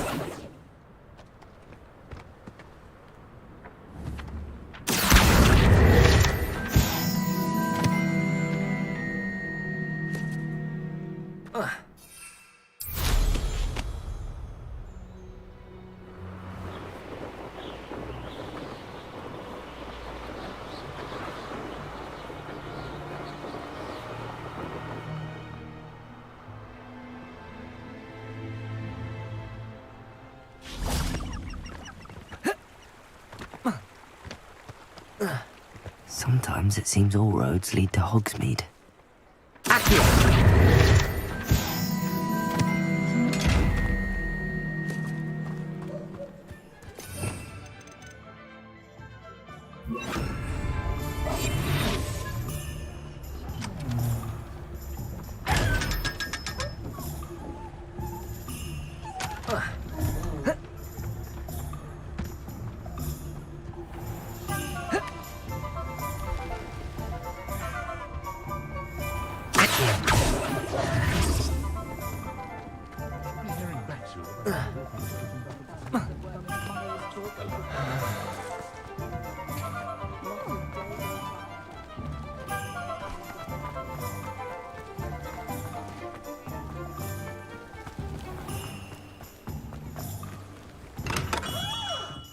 S3: Sometimes it seems all roads lead to Hogsmeade.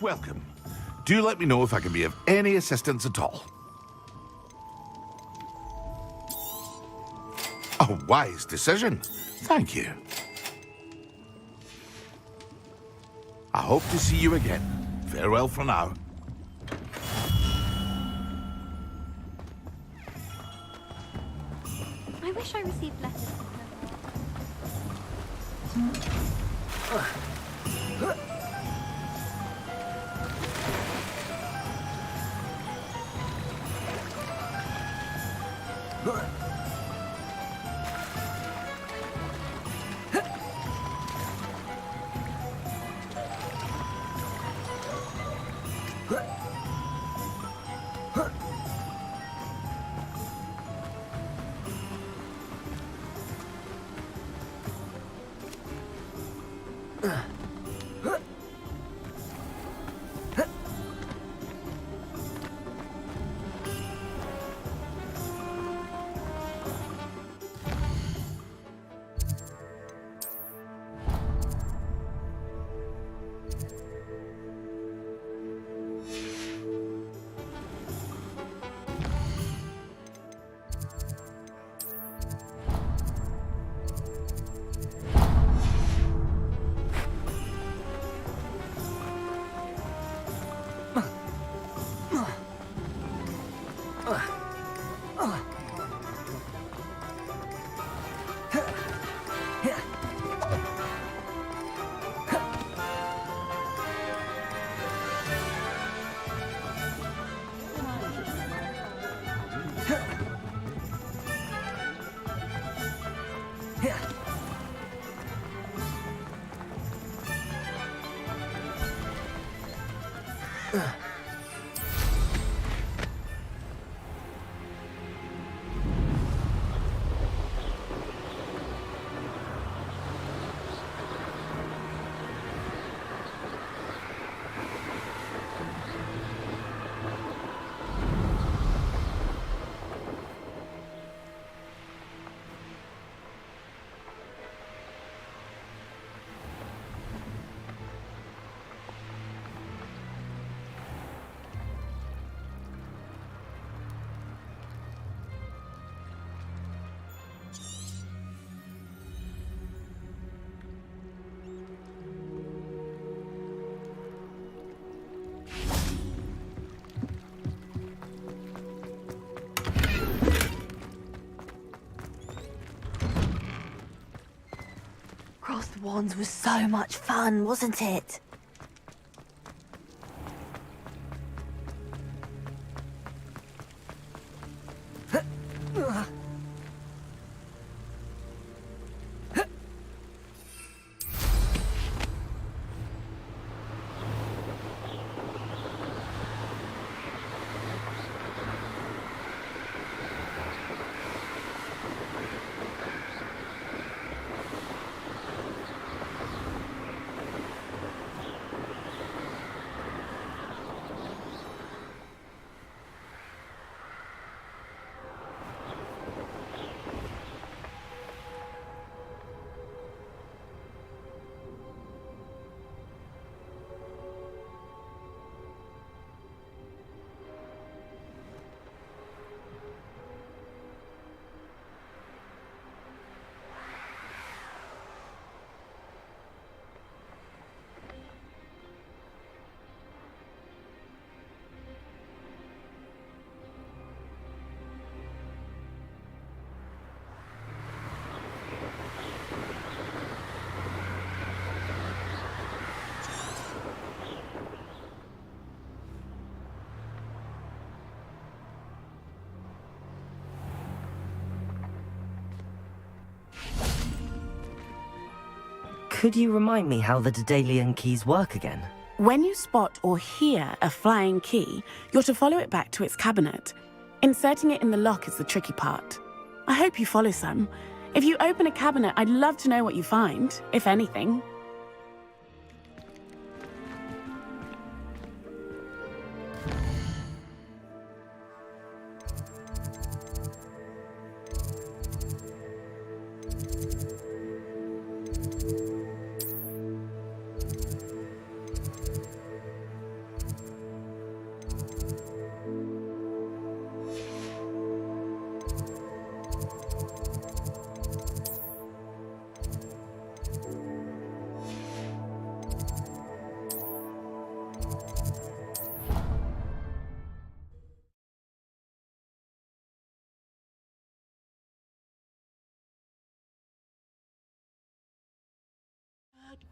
S4: Welcome Do let me know if I can be of any assistance at all. A wise decision. Thank you. I hope to see you again. Farewell for now.
S9: I wish I received letters from her.
S1: Cross the Wands was so much fun, wasn't it?
S3: Could you remind me how the Daedalian keys work again?
S12: When you spot or hear a flying key, you're to follow it back to its cabinet. Inserting it in the lock is the tricky part. I hope you follow some. If you open a cabinet, I'd love to know what you find, if anything.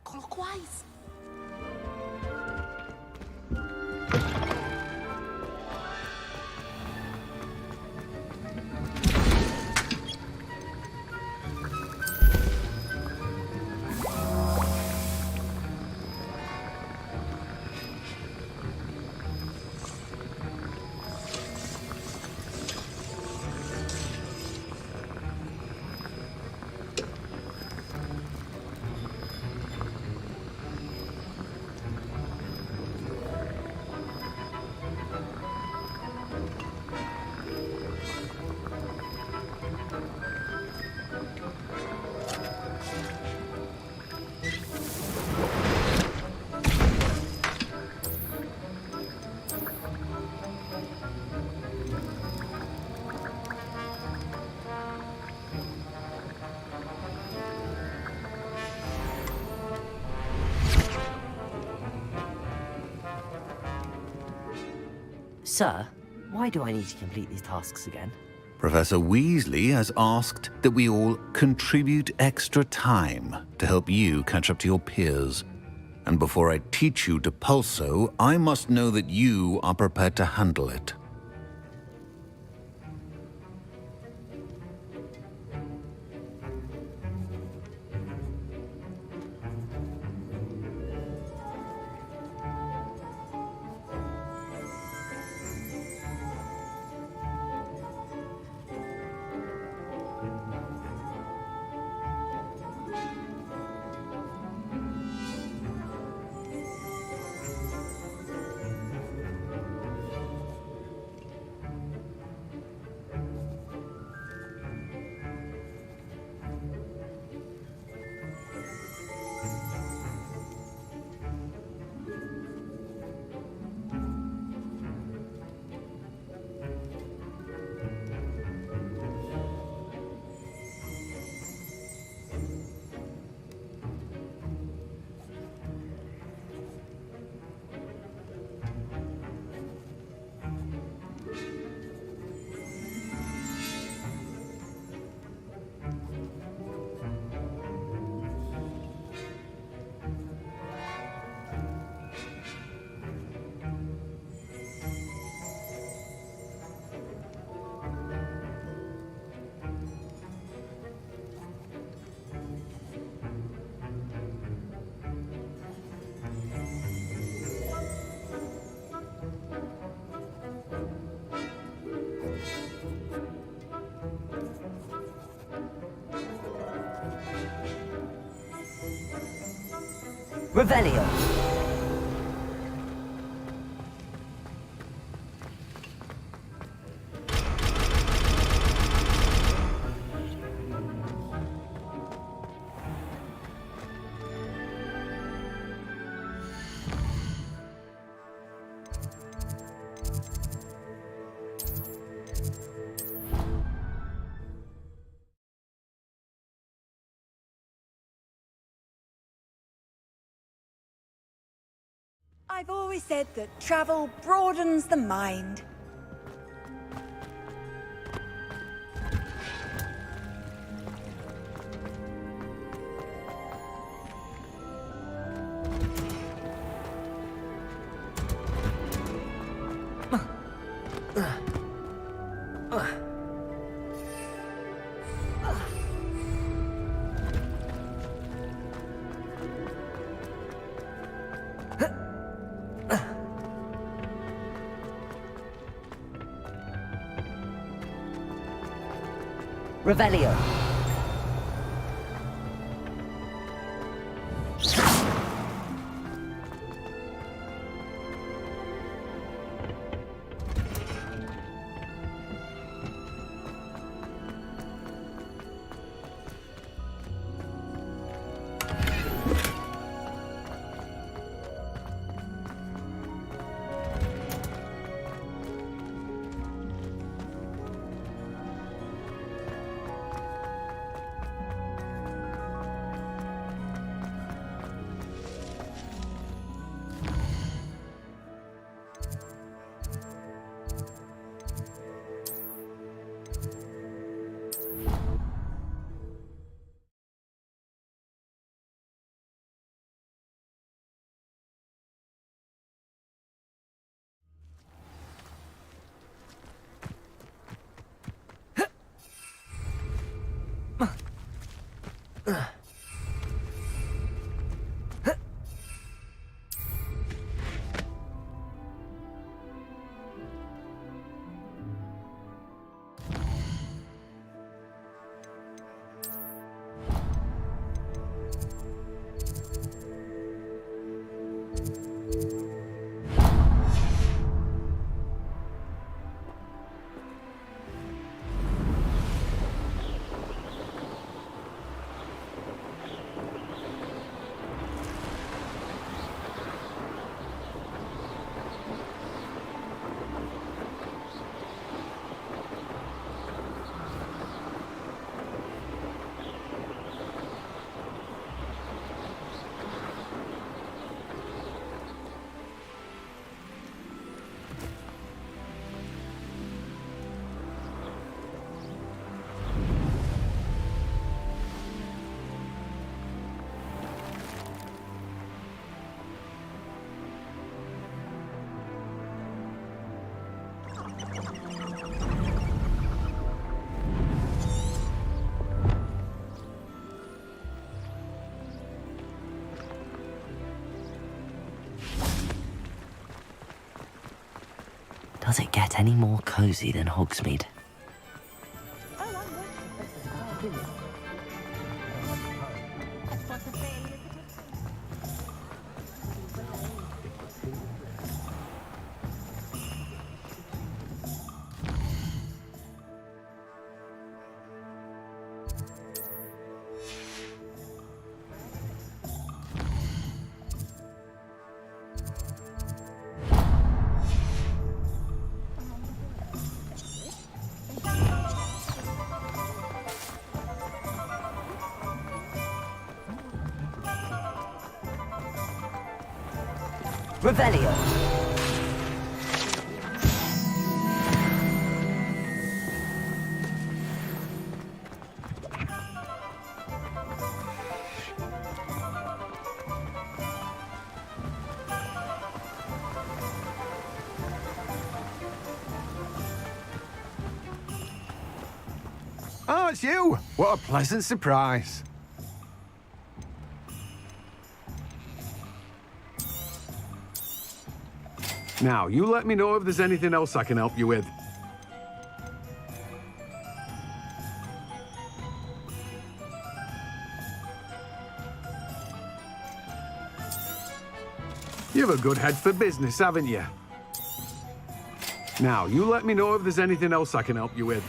S15: Clockwise.
S3: Sir, why do I need to complete these tasks again?
S17: Professor Weasley has asked that we all contribute extra time to help you catch up to your peers. And before I teach you to pulso, I must know that you are prepared to handle it.
S3: Revelio.
S7: I've always said that travel broadens the mind.
S3: Revelio. Does it get any more cozy than Hogsmeade? Revelio.
S21: Oh, it's you! What a pleasant surprise. Now, you let me know if there's anything else I can help you with. You have a good head for business, haven't you? Now, you let me know if there's anything else I can help you with.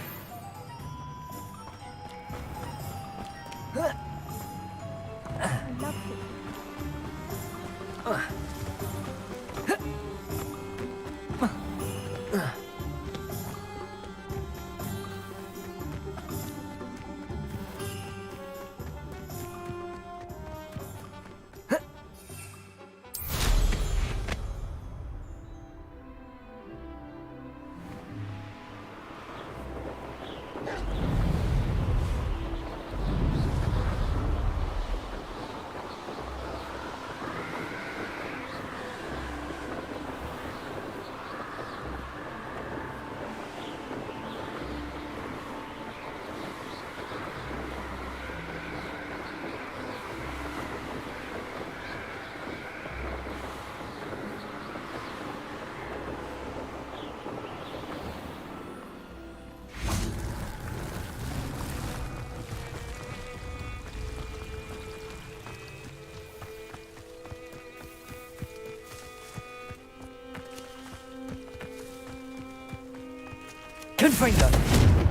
S3: Confringo!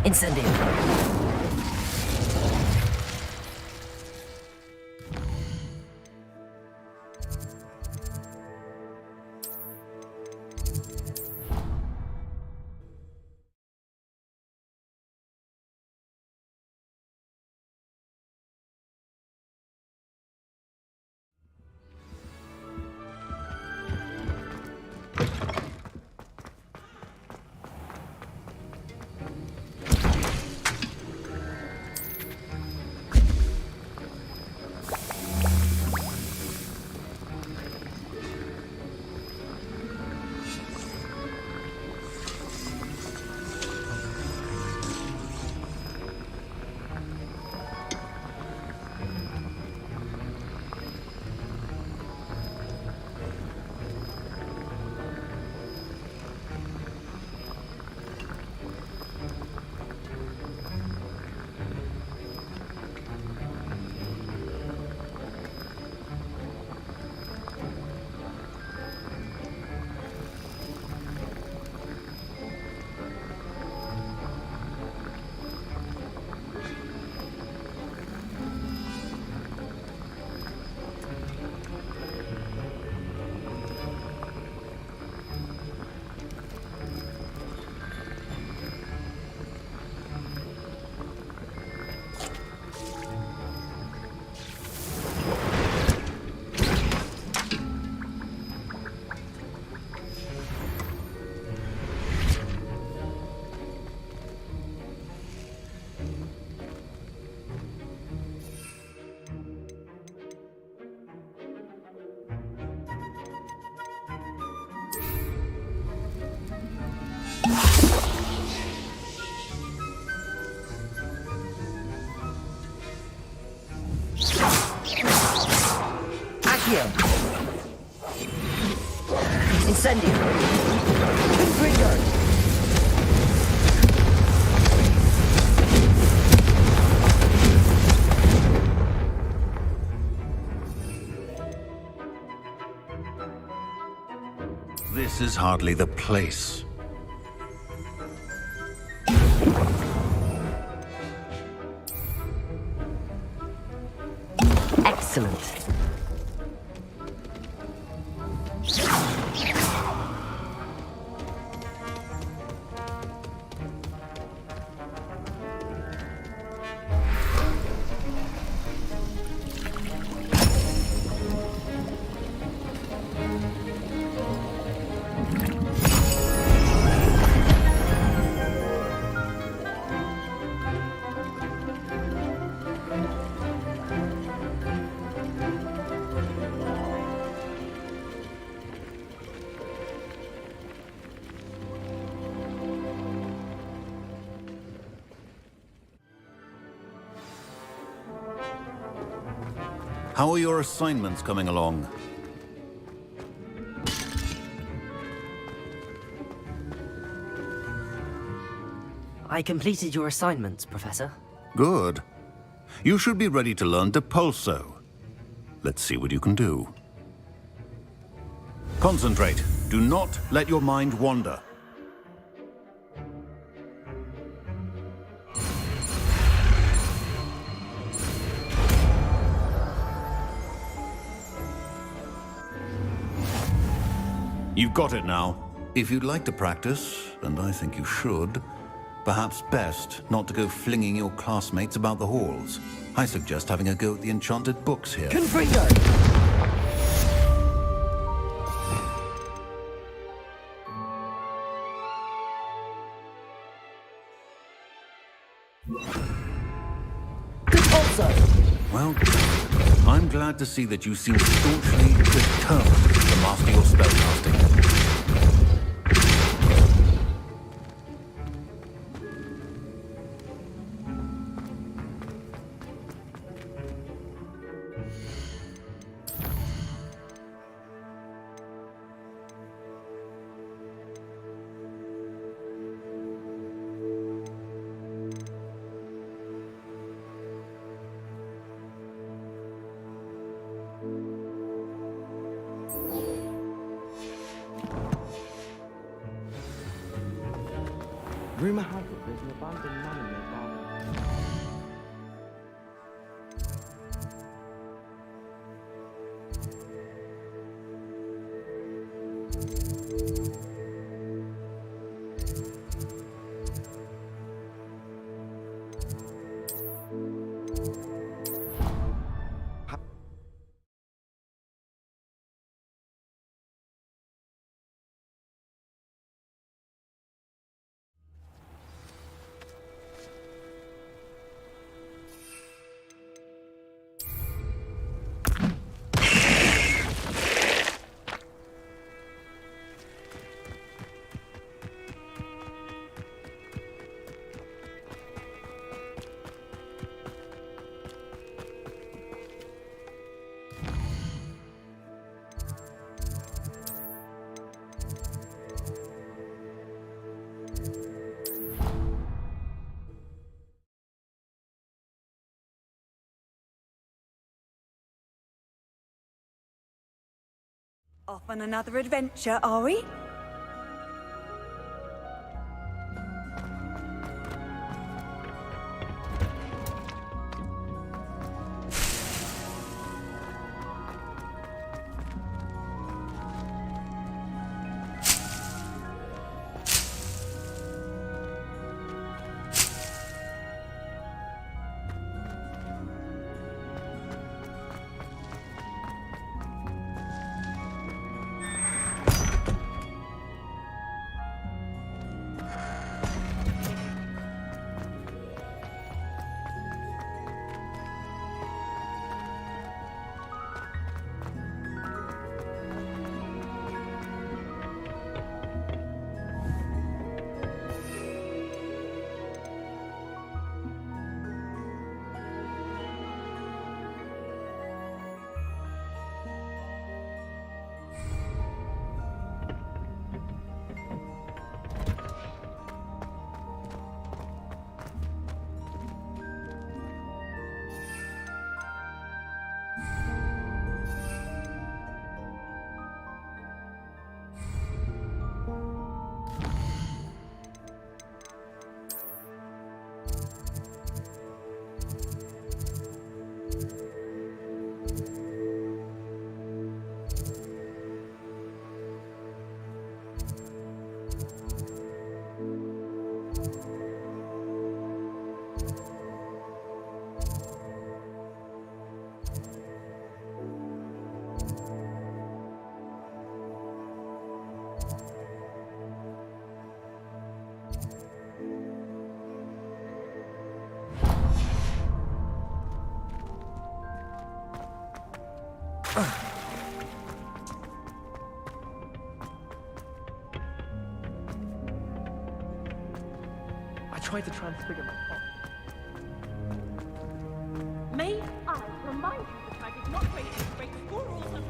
S3: Incendio! Accio! Incendio! Confringo!
S17: This is hardly the place.
S3: Excellent.
S17: How are your assignments coming along?
S3: I completed your assignments, Professor.
S17: Good. You should be ready to learn Depulso. Let's see what you can do. Concentrate. Do not let your mind wander. You've got it now. If you'd like to practice, and I think you should, perhaps best not to go flinging your classmates about the halls. I suggest having a go at the enchanted books here.
S3: Confringo!
S17: Well, I'm glad to see that you seem staunchly determined to master your spellcasting.
S22: Rumor has it there's an abandoned manor nearby.
S7: Off on another adventure, are we?
S5: tried to transfigure my pot.
S11: May I remind you that I did not break school rules and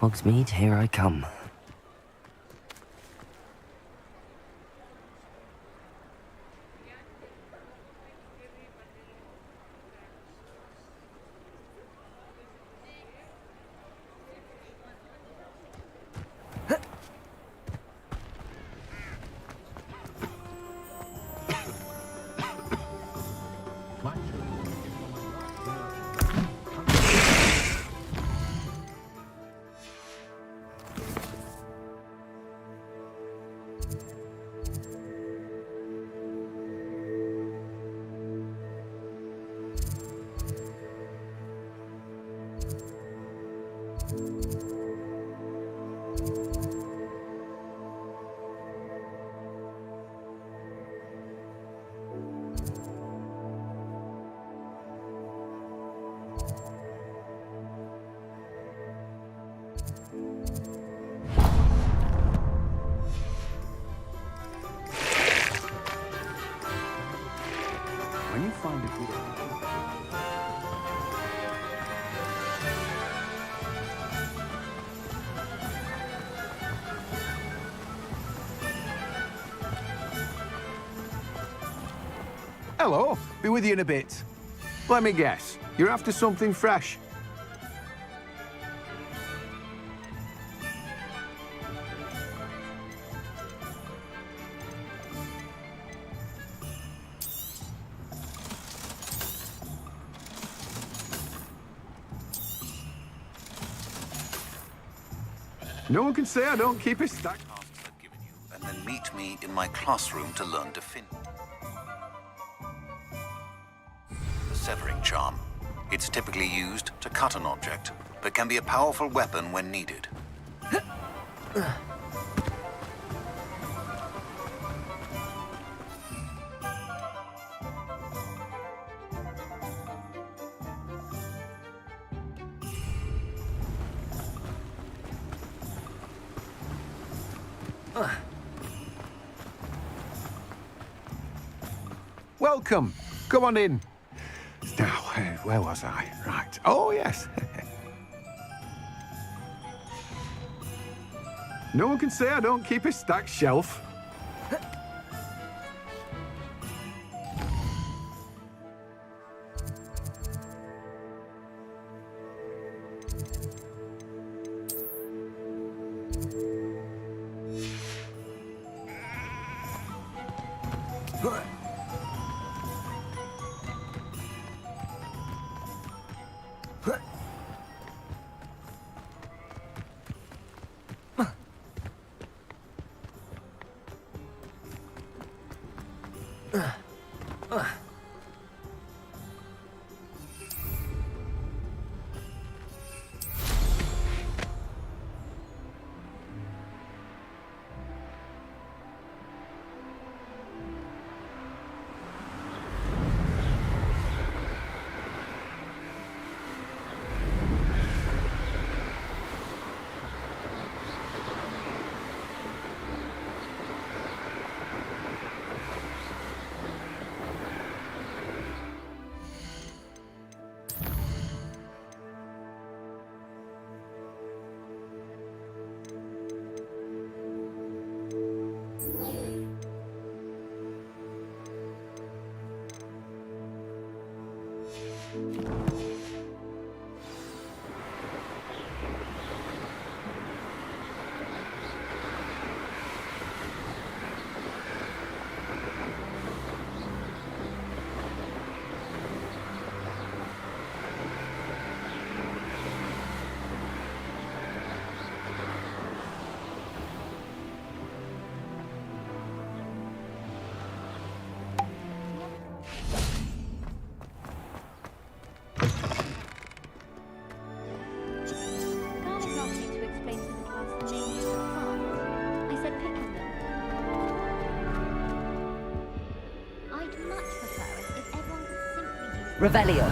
S3: Hogsmeade, here I come.
S21: When you find a good Hello, be with you in a bit. Let me guess, you're after something fresh. No one can say I don't keep a stack.
S17: And then meet me in my classroom to learn to fin. The severing charm. It's typically used to cut an object, but can be a powerful weapon when needed.
S21: Welcome. Come on in. Now, where was I? Right. Oh, yes. No one can say I don't keep a stacked shelf.
S9: Garlic asked me to explain to the class the main use of plants. I said picking them. I'd much prefer it if everyone could simply use
S18: Revelio.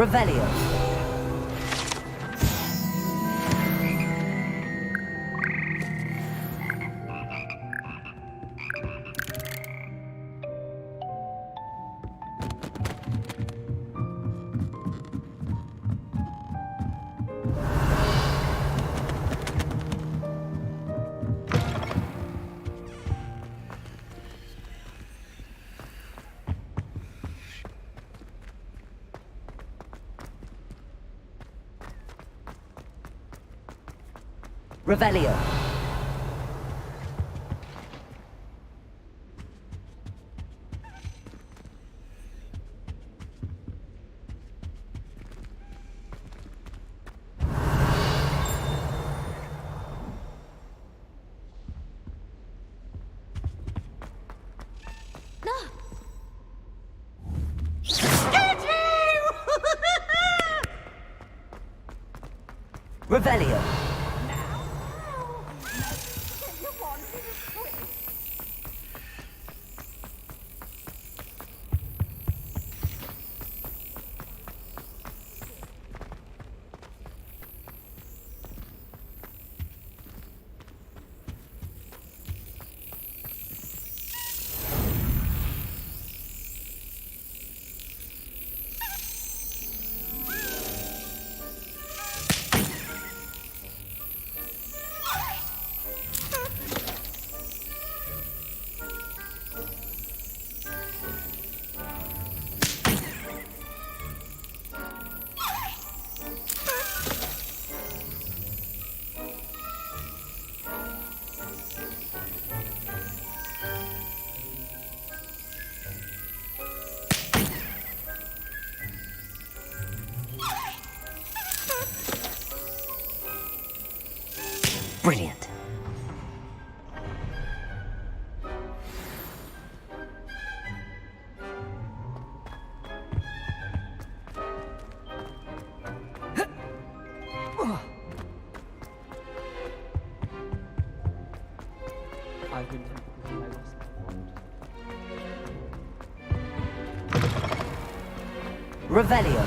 S18: Revelio. Revelio. Revelio. Brilliant.
S5: I've been tempted because I lost the point.
S18: Revelio.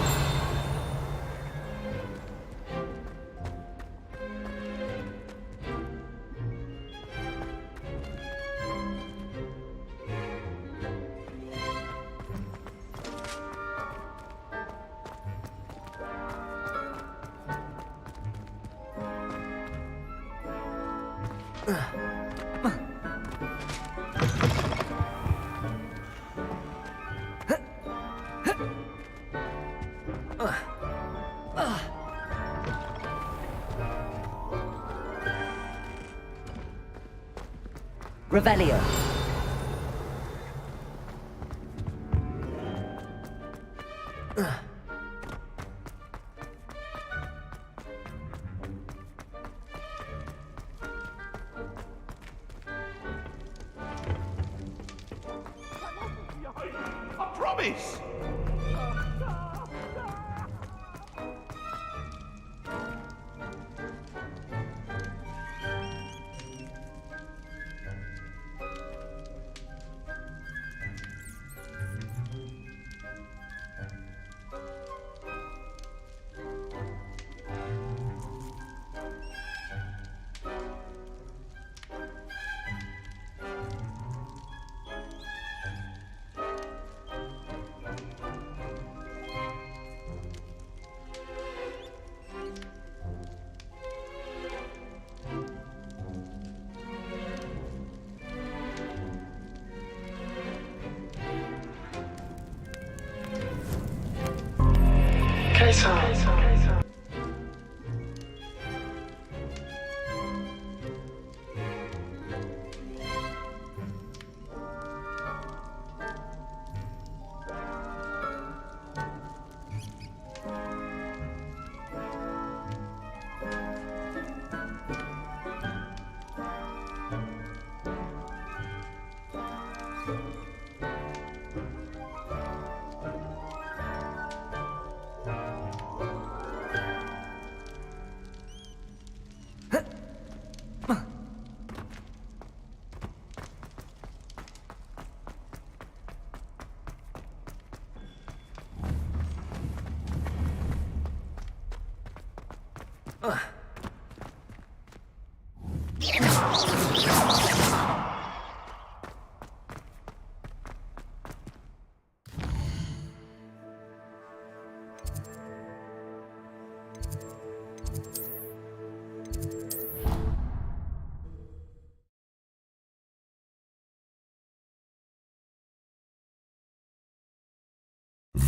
S3: Revelio.
S4: I promise!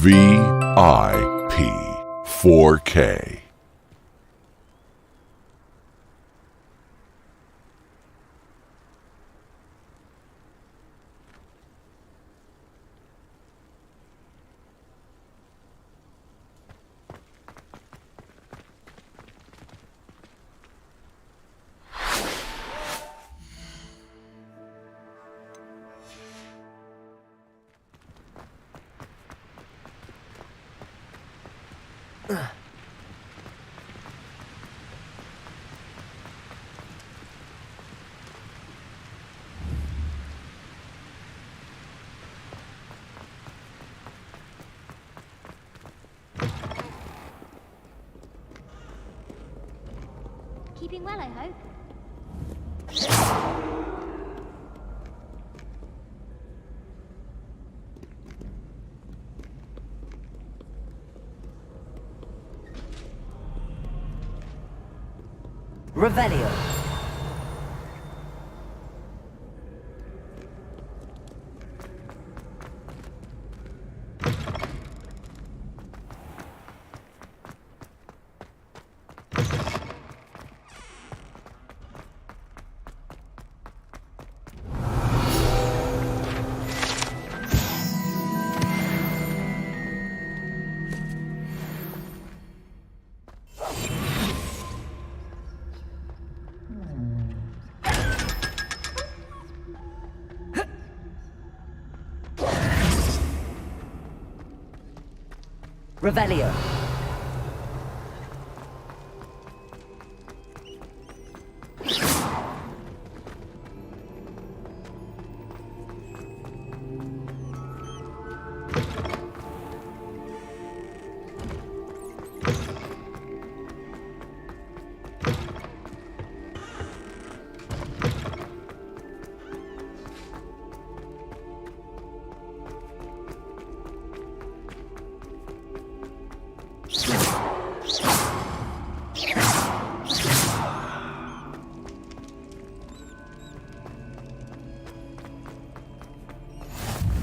S10: VIP 4K.
S9: Keeping well, I hope.
S3: Revelio. Revelio.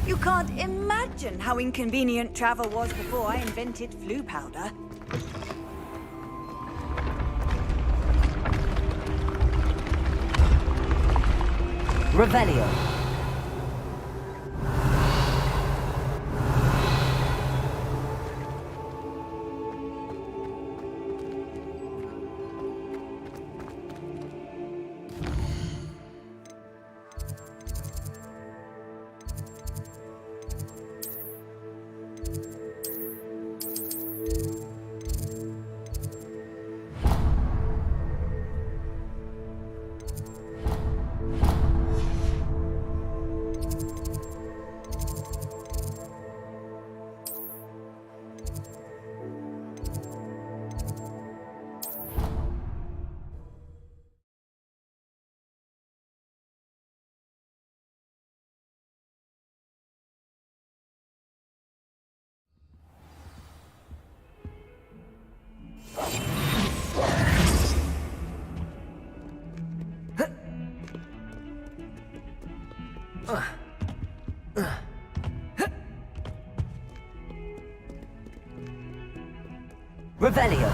S7: You can't imagine how inconvenient travel was before I invented flu powder.
S3: Revelio. Revelio.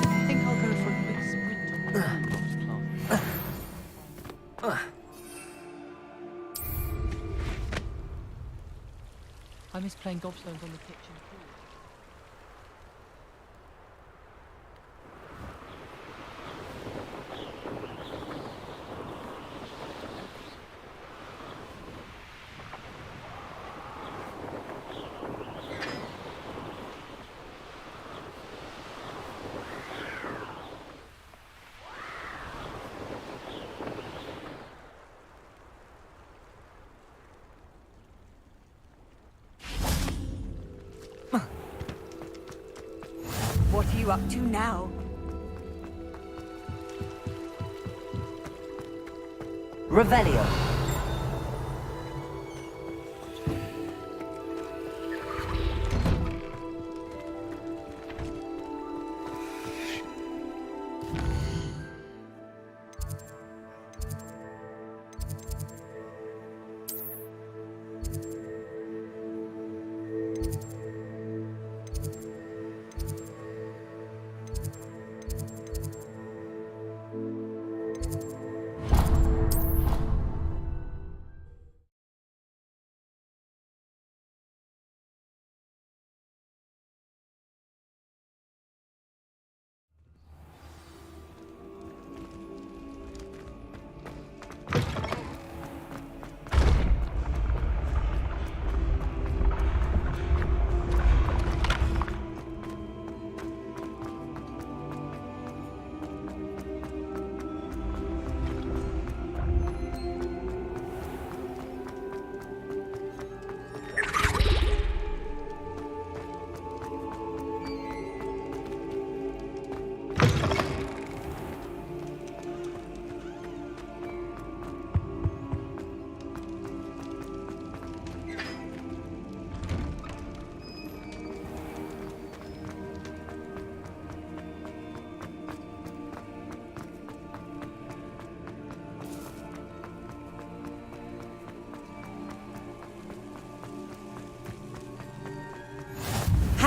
S5: I think I'll go for a quick sprint on the Hogwarts class. I miss playing gobstones on the kitchen floor.
S7: What are you up to now?
S3: Revelio.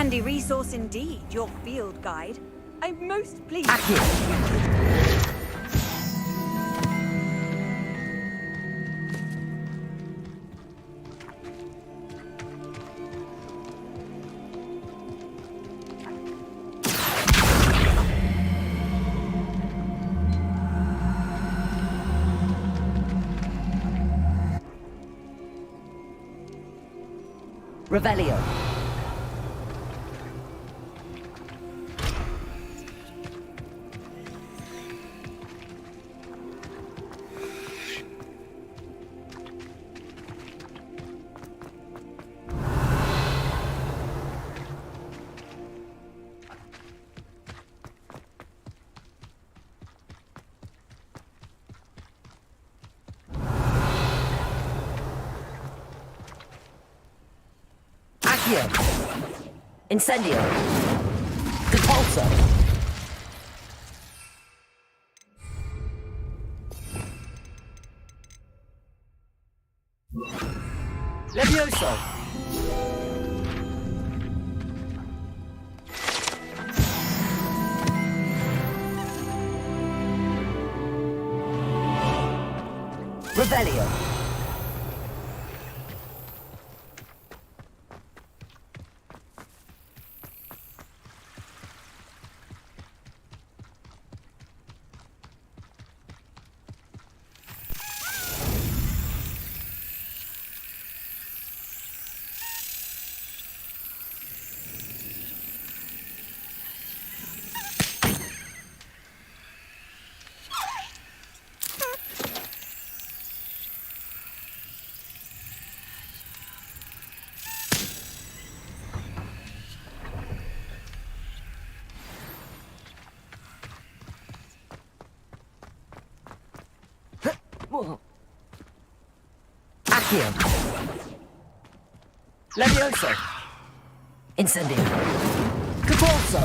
S7: handy resource indeed, your field guide. I'm most pleased.
S3: Revelio. Incendio. Repulsor. Levioso. Revelio. Accio. Levioso. Incendio. Capulso.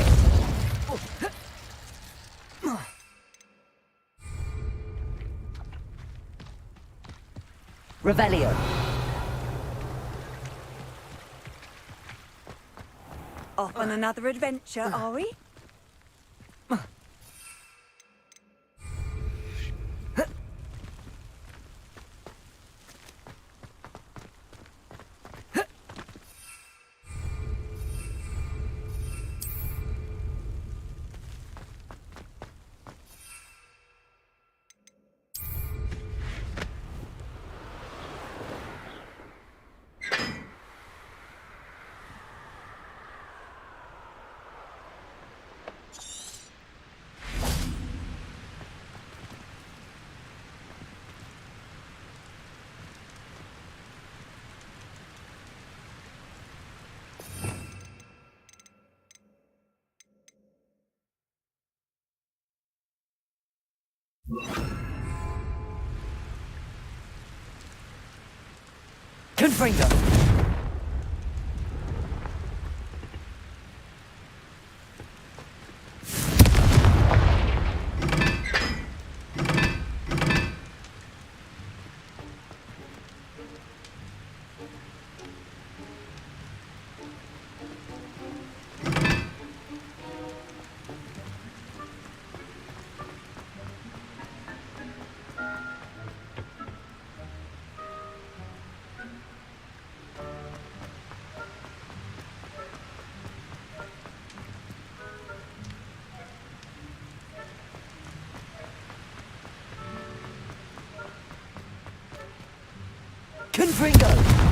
S3: Revelio.
S7: Off on another adventure, are we?
S3: Confringo. Confringo.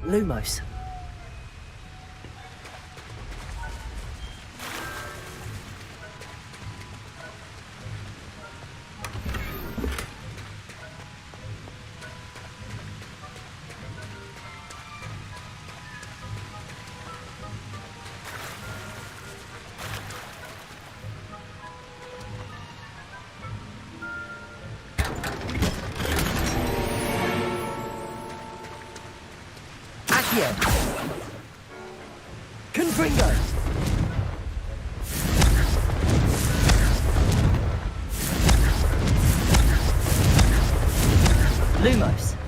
S3: Lumos. Accio! Confringo! Lumos.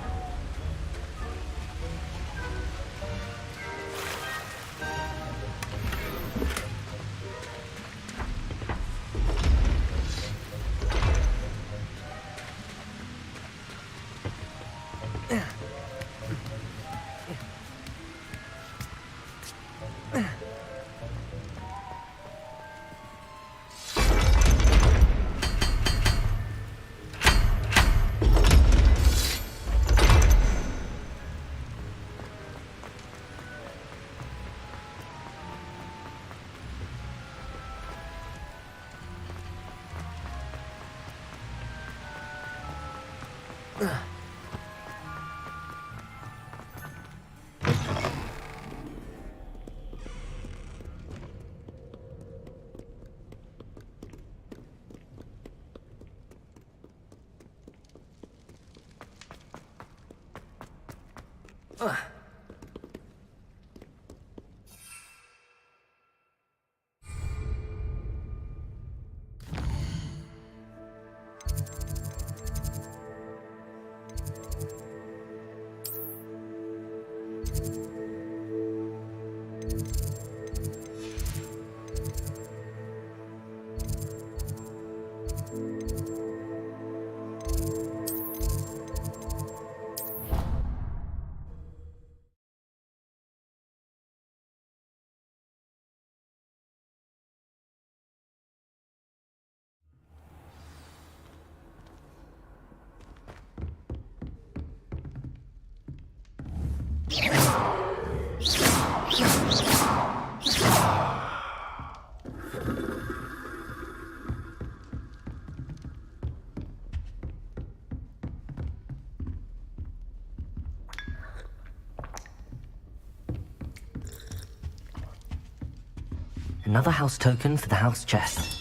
S3: Another house token for the house chest.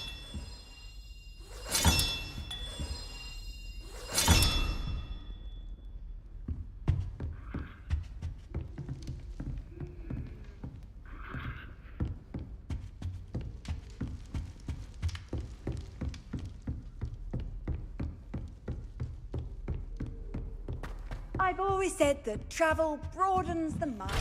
S7: I've always said that travel broadens the mind.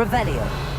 S3: Revelio.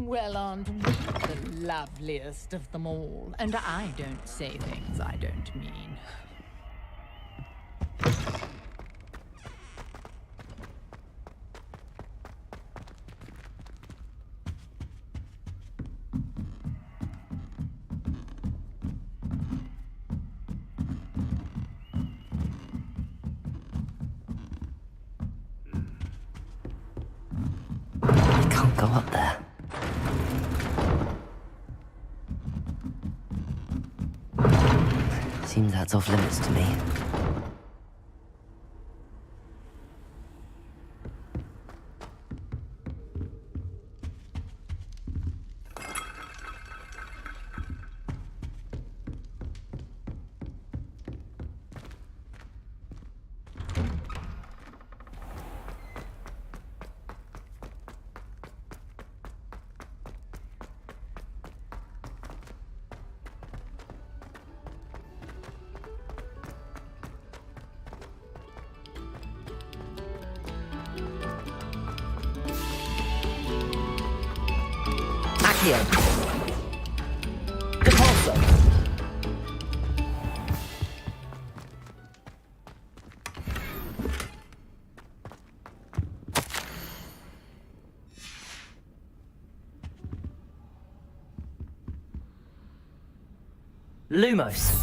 S14: Well, aren't we the loveliest of them all? And I don't say things I don't mean.
S3: I can't go up there. Seems that's off limits to me. Accio. Depulso. Lumos.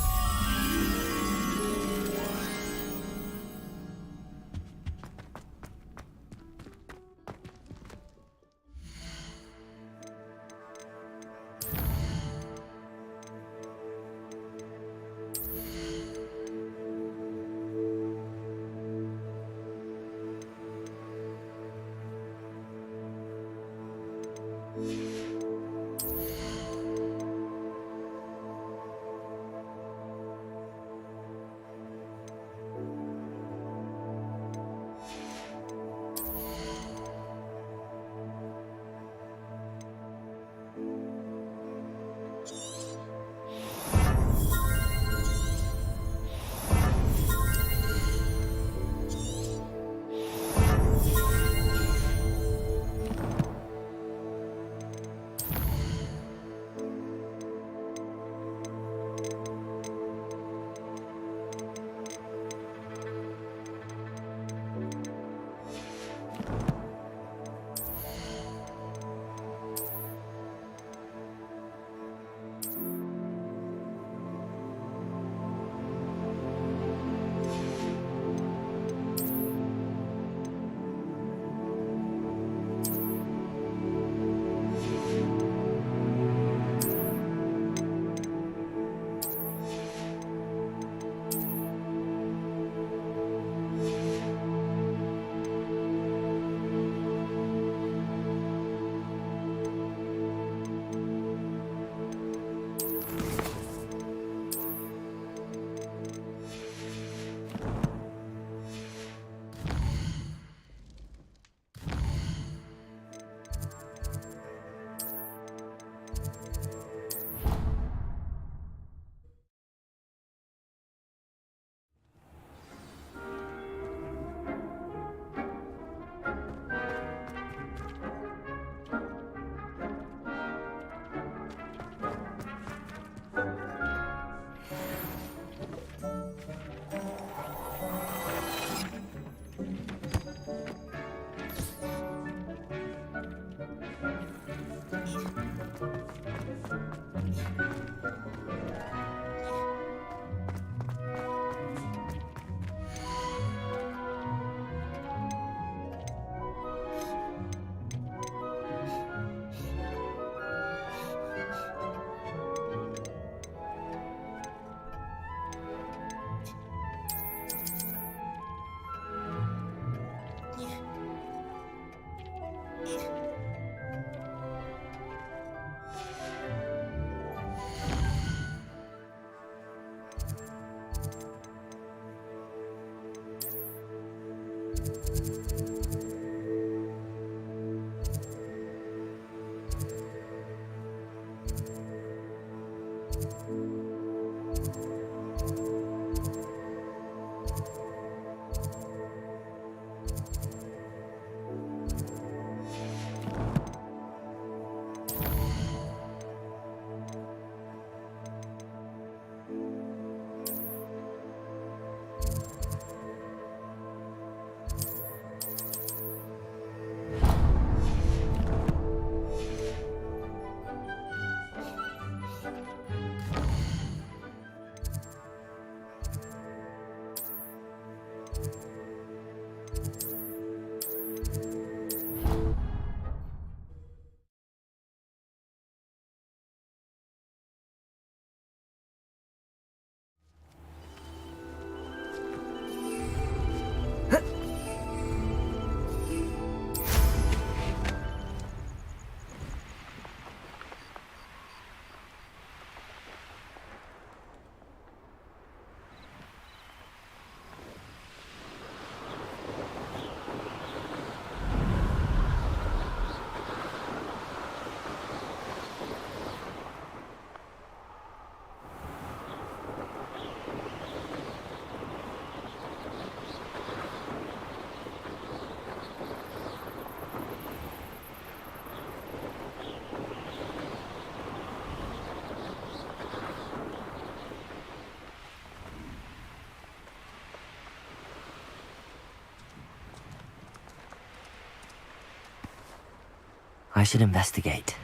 S3: I should investigate.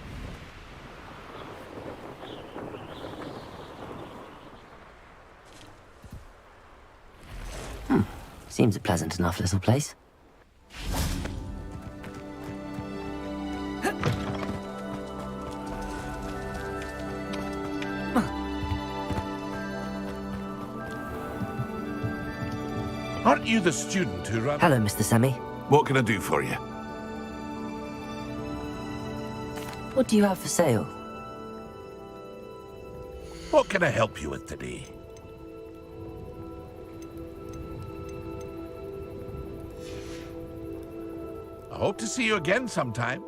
S3: Seems a pleasant enough little place.
S4: Aren't you the student who ran...
S3: Hello, Mr. Semi.
S4: What can I do for you?
S3: What do you have for sale?
S4: What can I help you with today? I hope to see you again sometime.